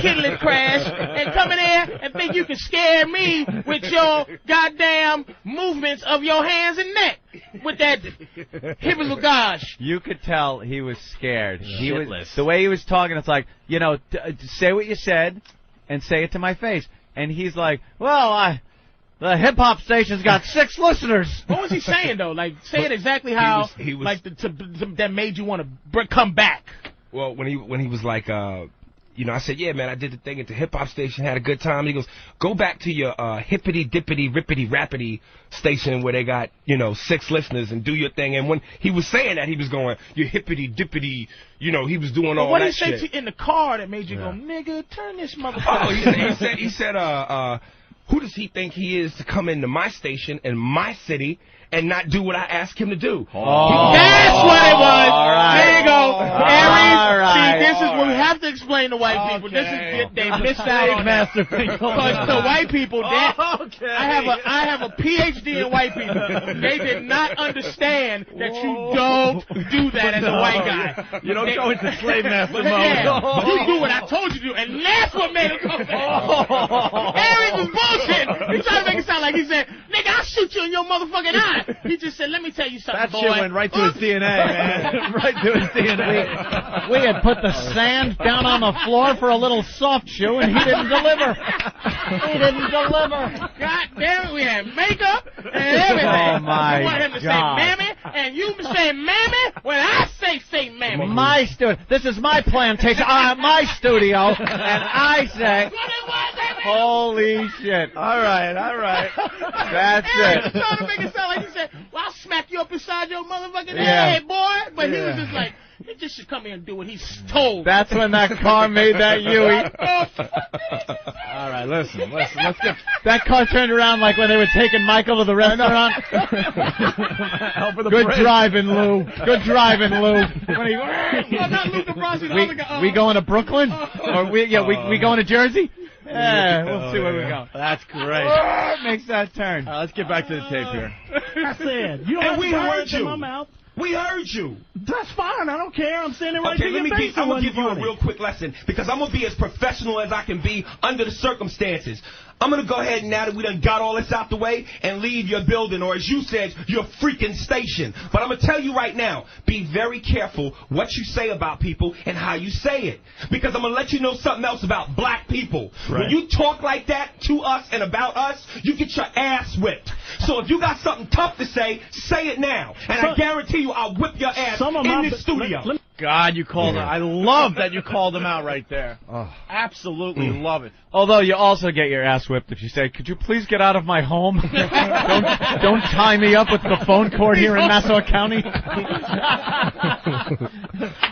kiddly crash and come in here and think you can scare me with your goddamn movements of your hands and neck with that hippie gosh. You could tell he was scared. He was, Shitless. the way he was talking, it's like, you know, say what you said and say it to my face. And he's like, well, the hip-hop station's got 6 listeners. What was he saying, though? Like, say it exactly how, he was like, that made you want to come back. Well, when he was like, you know, I said, yeah, man, I did the thing at the hip-hop station, had a good time. He goes, go back to your hippity-dippity, rippity-rappity station where they got, you know, 6 listeners and do your thing. And when he was saying that, he was going, you hippity-dippity, you know, he was doing all what that did he say shit. to you in the car that made you go, nigga, turn this motherfucker? Oh, he said, who does he think he is to come into my station in my city and not do what I asked him to do? That's what it was. All right. There you go. Aries, All right. see, this is what we have to explain to white people. This is they miss out on that. Because to white people, I have a PhD in white people. They did not understand that you don't do that as a white guy. You don't go into slave master mode. Yeah, you do what I told you to do, and that's what made him come back. Aries was bullshit. He tried to make it sound like he said, nigga, I'll shoot you in your motherfucking eye. He just said, let me tell you something, That boy. shit went right to his DNA, man. Right to his DNA. We had put the sand down on the floor for a little soft shoe, and he didn't deliver. He didn't deliver. God damn it, we had makeup and everything. Oh, my I want him to God. say mammy, and you say mammy when I say mammy. My studio. This is my plantation. My studio, and I say, holy shit. All right. That's Eric it. was trying to make it sound like he said, well, I'll smack you up inside your motherfucking Yeah. head, boy. But he was just like, he just should come here and do what he's told. That's when that car made that Yui. All right, listen. Let's get. That car turned around like when they were taking Michael to the restaurant. Over the Good bridge. driving, Lou. Good driving, Lou. When he, not Lou DeBrasi, the other guy. we going to Brooklyn? Or we going to Jersey? Yeah, we'll see where we go. That's great. Makes that turn. Let's get back to the tape here. I said, you don't And have we to heard words in you. my mouth. We heard you. That's fine. I don't care. I'm standing right Okay, to let me your face. I'm going to give you a real quick lesson because I'm going to be as professional as I can be under the circumstances. I'm going to go ahead now that we done got all this out the way and leave your building, or as you said, your freaking station. But I'm going to tell you right now, be very careful what you say about people and how you say it. Because I'm going to let you know something else about black people. Right. When you talk like that to us and about us, you get your ass whipped. So if you got something tough to say it now. And I guarantee you I'll whip your ass in the studio. God, you called him. I love that you called him out right there. Oh. Absolutely love it. Although you also get your ass whipped if you say, could you please get out of my home? don't tie me up with the phone cord here in Nassau County.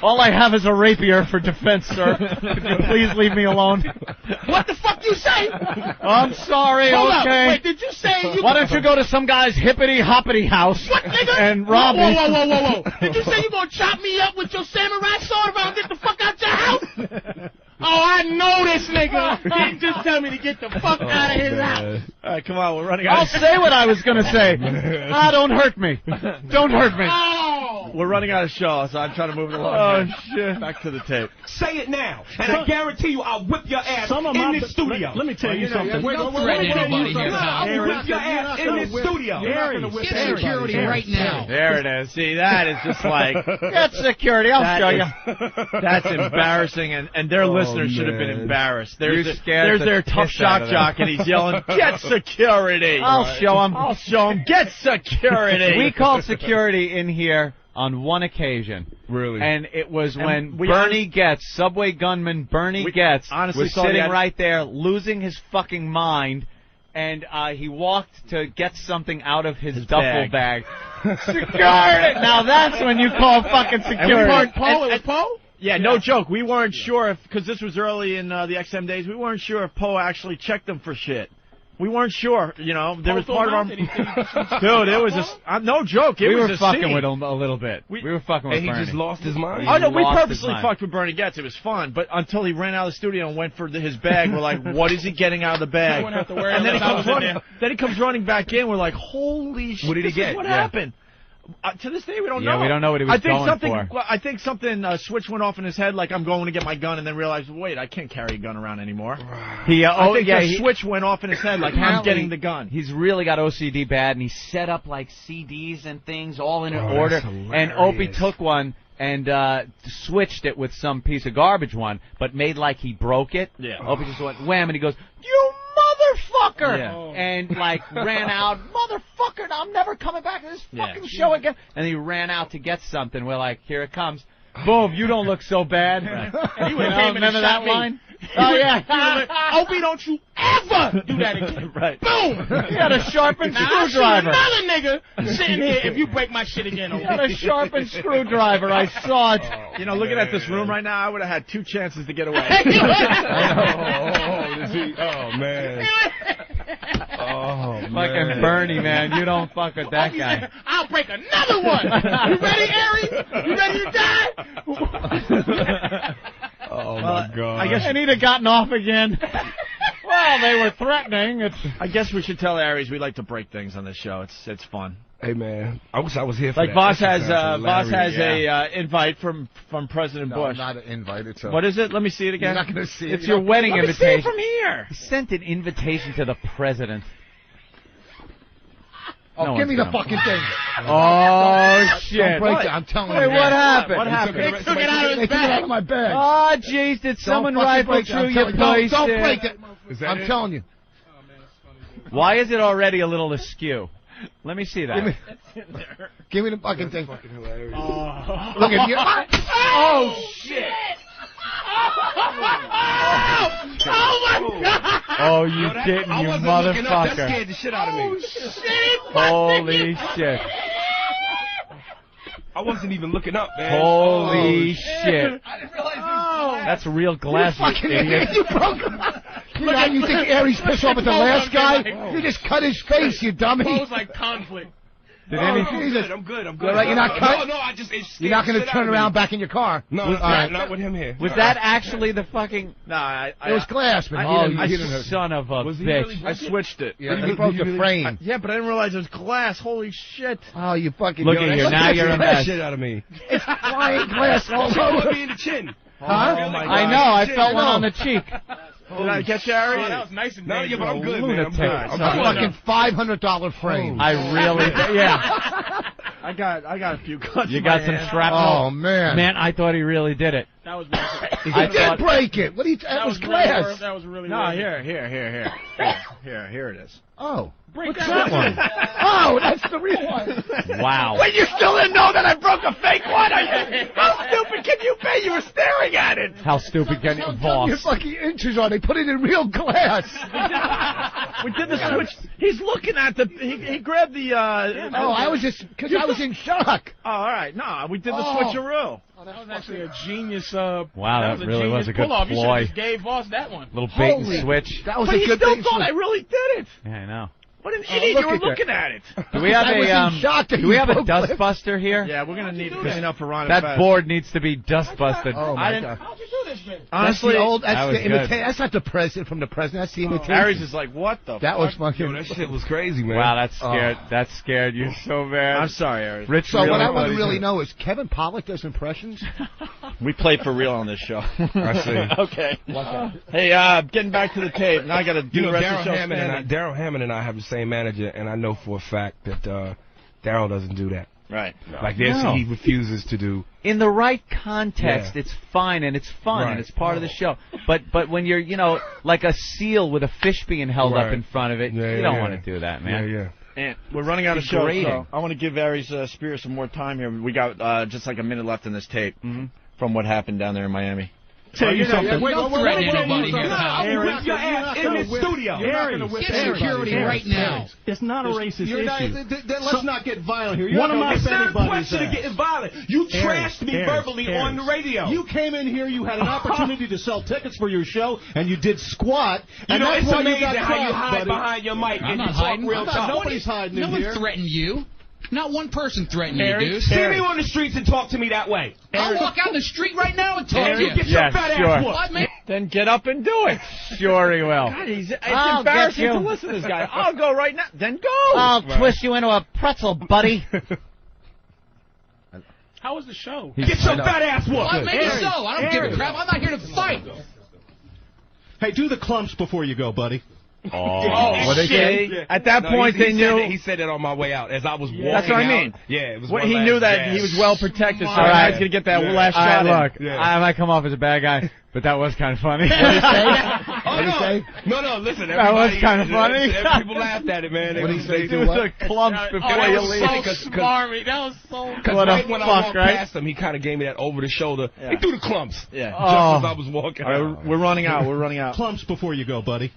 All I have is a rapier for defense, sir. Could you please leave me alone? What the fuck you say? I'm sorry, Hold up. okay. Wait, did you say you... Why don't you go to some guy's hippity-hoppity house What, nigga? and rob me? Whoa. Did you say you gonna chop me up with your samurai sword if I don't get the fuck out your house? Oh, I know this nigga. He didn't just tell me to get the fuck out of his house. All right, come on. We're running out. I'll say what I was going to say. Don't hurt me. Don't hurt me. Oh. We're running out of show, so I'm trying to move it along. Oh, shit. Back to the tape. Say it now, and I guarantee you I'll whip your ass in this studio. Let me tell you something. Don't threaten anybody here, pal. I'll whip your ass in this studio. Get security right now. There it is. See, that is just like... Get security, I'll show you. That's embarrassing, and their listeners should have been embarrassed. There's scared their the tough piss out shock of jock, and he's yelling, "Get security!" I'll show him. I'll show him. Get security. We called security in here on one occasion. Really? And it was And when we Bernie Getz, subway gunman Bernie Getz, honestly was thought he sitting had- right there losing his fucking mind, and he walked to get something out of his duffel bag. Security! Now that's when you call fucking security. And we weren't Poe? It was Poe? Yeah, no joke. We weren't sure if, because this was early in the XM days, we weren't sure if Poe actually checked them for shit. We weren't sure, you know. There was part of our... Dude, it was no joke. It we was were a fucking scene. with him a little bit. We were fucking with And he Bernie. just lost his mind? Oh, no, we lost purposely his mind. fucked with Bernie Getz. It was fun. But until he ran out of the studio and went for his bag, we're like, what is he getting out of the bag? I wouldn't have to worry And then about that. then he comes running back in. We're like, holy shit. What did he get? What Yeah. happened? To this day, we don't Yeah, know. we don't know what he was going for. I think something switch went off in his head, like I'm going to get my gun, and then realized, wait, I can't carry a gun around anymore. I think the switch went off in his head, like I'm getting the gun. He's really got OCD bad, and he set up like CDs and things all in Oh, order. that's And Opie took one and switched it with some piece of garbage one, but made like he broke it. Yeah. Opie just went wham, and he goes, "You motherfucker!" Yeah. And like ran out, "Motherfucker! I'm never coming back to this fucking show again." And he ran out to get something. We're like, "Here it comes." Boom! You don't look so bad. And he You would know, came and remember shot that me. line? Oh yeah. Opie, don't you ever do that again. Right. Boom! You got a sharpened Now, I'll shoot screwdriver. another nigga sitting here if you break my shit again. You got a sharpened screwdriver. I saw it. You know, looking at this room right now, I would have had 2 chances to get away. Oh, man. Oh, man. Fucking Bernie, man. You don't fuck with that guy. I'll break another one. You ready, Harry? You ready to die? Oh, my God. I guess And he'd have gotten off again. Well, they were threatening. I guess we should tell Aries we like to break things on this show. It's fun. Hey, man. I wish I was here for Like that. Boss That has sounds a invite from President No, Bush. not an invite. It's a, What is it? Let me see it again. You're not going to see it. It's your wedding Let me see invitation. it from here. He sent an invitation to the president. Oh, No give one's me the gonna- fucking thing. Oh, shit. Don't break it. I'm telling Wait, you. what happened? What happened? They took it out of They his took it out bag. of my bag. Oh, jeez, did someone Don't fucking rifle break it. through I'm your telling- place? Don't there? break it. Is that I'm it? telling you. Why is it already a little askew? Let me see that. Give me the fucking thing. Fucking hilarious. Look at you. Oh shit! Oh my god! Oh, you didn't, I you wasn't looking up. That motherfucker. scared the shit out of me. Holy shit. I wasn't even looking up, man. Holy Oh, shit. I didn't realize this. That's real glass, you Fucking idiot. You broke him. You think Aries pissed off at the last guy? You just cut his face, you dummy. Pose like conflict. Did Oh, any- Jesus. I'm good. All right, you're not cut? No, I just. It scared You're not the going to shit turn out of around me. back in your car. No, All right. not with him here. Was that actually the fucking... No, It was glass, but Oh, he you didn't hurt. son of a Was he bitch. really I switched it. Yeah, he broke the frame. Yeah, but I didn't realize it was glass. Holy shit. Oh, you fucking... Look at you, now you're a That mess. shit out of me. It's flying glass all Put over. me in the chin. Huh? Oh, my God. I know, I felt one on the cheek. Did I get you, Aries? Oh, that was nice and No, yeah, but I'm good, man. I'm Lunatic. good. A fucking $500 frame. I really... Yeah. I got a few cuts. You in got my some hand. shrapnel? Oh, man. Man, I thought he really did it. That was He I did thought- break it. What do you... That was glass. That was really No, worth it. here it is. Oh. Break What's that that one? Oh, that's the real one. Wow. Wait, you still didn't know that I broke a fake one? How stupid can you be? You were staring at it. How stupid can you... Your Boss. fucking inches on. They put it in real glass. We did the switch. He's looking at the. He grabbed the. Oh, I was just... Because I was in shock. Oh, all right. No, we did the Oh. switcheroo. That was actually a genius. Wow, that that really was a good pull-off. You should ploy. have just gave Voss that one. Little bait Holy- and switch. That was But a he good still thing. thought I really did it. Yeah, I know. What an Oh, idiot! look You were at that. looking at it. Do we have I was in shock that do we you have a broke dust glass. buster here? Yeah, we're gonna need to clean up for Ron. That board needs to be dust busted. Oh, I my didn't. God. How'd you do this? Honestly, that's not the president from the president. That's the imitation. Aries is like, what the That fuck? was fucking... That shit was crazy, man. Wow, that scared you so bad. I'm sorry, Aries. Rich, So what I want to really know is Kevin Pollak does impressions? We play for real on this show. I see. Okay. Hey, getting back to the tape. Now I got to do the rest of the show. Daryl Hammond and I have the same manager, and I know for a fact that Daryl doesn't do that. Right. Like this, he refuses to do. In the right context, it's fine and it's fun and it's part of the show. But when you're, like a seal with a fish being held up in front of it, you don't want to do that, man. Yeah. And we're running out of show, degrading. so I want to give Aries Spears some more time here. We got just like a minute left in this tape from what happened down there in Miami. Tell you something. Don't threaten anybody here. I'll whip your ass in the studio. Get security right now. It's not a racist issue. Then let's not get violent here. It's not a question of getting violent. You trashed me verbally on the radio. You came in here, you had an opportunity to sell tickets for your show, and you did squat. And that's it's why amazing you got how you cracked, hide buddy. behind your mic I'm and not you talk hiding. real talk. Nobody's hiding in No here. one threatened you. Not one person threatened you, dude. See me on the streets and talk to me that way. I'll walk out in the street right now and talk to you. You get your fat ass whooped. Then get up and do it. Sure he will. God, it's embarrassing to listen to this guy. I'll go right now. Then go. I'll twist you into a pretzel, buddy. How was the show? Get your fat ass whooped. Well, maybe so. I don't give a crap. I'm not here to fight. Hey, do the clumps before you go, buddy. What they say? At that point, they knew. He said it on my way out as I was walking. That's what I mean. Yeah, it was. He knew that he was well protected, so I was gonna get that last shot. Look, I might come off as a bad guy, but that was kind of funny. What did he say? No, listen. That was kind of funny. People laughed at it, man. What did he say? Do the clumps before you leave. That was so smarmy. That was so. Because right when I walked past him, he kind of gave me that over the shoulder. He threw the clumps. Yeah. Just as I was walking. All right, we're running out. Clumps before you go, buddy.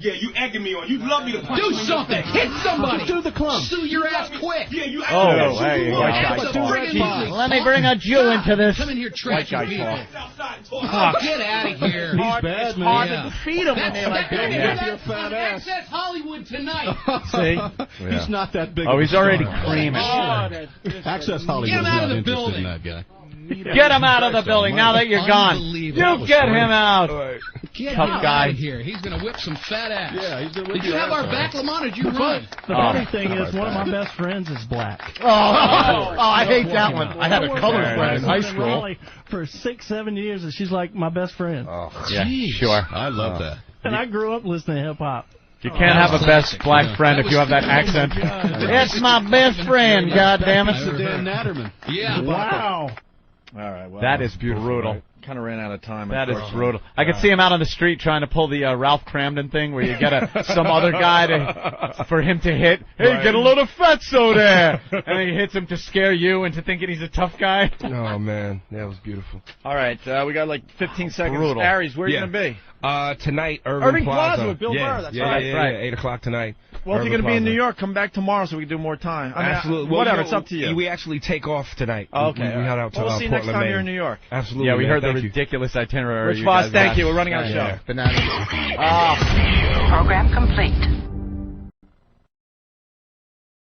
Yeah, you egging me on. You love me to punch. Do something. Hit somebody. Do the clumps. Sue your ass quick. Yeah, you. Hey, let me bring a Jew into this. Come in here, trash people. Talk. Get out of here. He's bad, man. Hard to defeat him when they're like that. Your fat ass. Access Hollywood tonight. See? He's not that big. Oh, he's already creaming. Access Hollywood's not interested in that guy. Get him out of the building now that you're gone. You get him out. Get Tough him guy. out of here. He's going to whip some fat ass. Yeah, he's Did you have our back, Lamont, or did you run? The funny thing is, one of my best friends is black. I hate that one. I had a colored friend in high school. Raleigh for 6-7 years, and she's like my best friend. Yeah, sure. I love that. And I grew up listening to hip hop. You can't have a best black friend if you have that accent. It's my best friend, goddammit. That's Dan Natterman. Yeah. Wow. All right. Well, That is brutal. Kind of ran out of time. That is brutal. I could see him out on the street trying to pull the Ralph Cramden thing where you get some other guy for him to hit. Hey, get a load of fatso there! And then he hits him to scare you into thinking he's a tough guy. Oh, man. That was beautiful. All right. We got like 15 seconds. Brutal. Aries, where are you going to be? Tonight, Irving Plaza with Bill Burr. That's right. Yeah, 8 o'clock tonight. Well, if you're going to be in New York, come back tomorrow so we can do more time. I mean, absolutely. Well, whatever, it's up to you. We actually take off tonight. Oh, okay. We head out to we'll see you Portland, next time Maine. you're in New York. Absolutely. Yeah, we heard the Thank you. ridiculous itinerary. Rich Voss, thank you. We're running out of show. Banana. Program complete.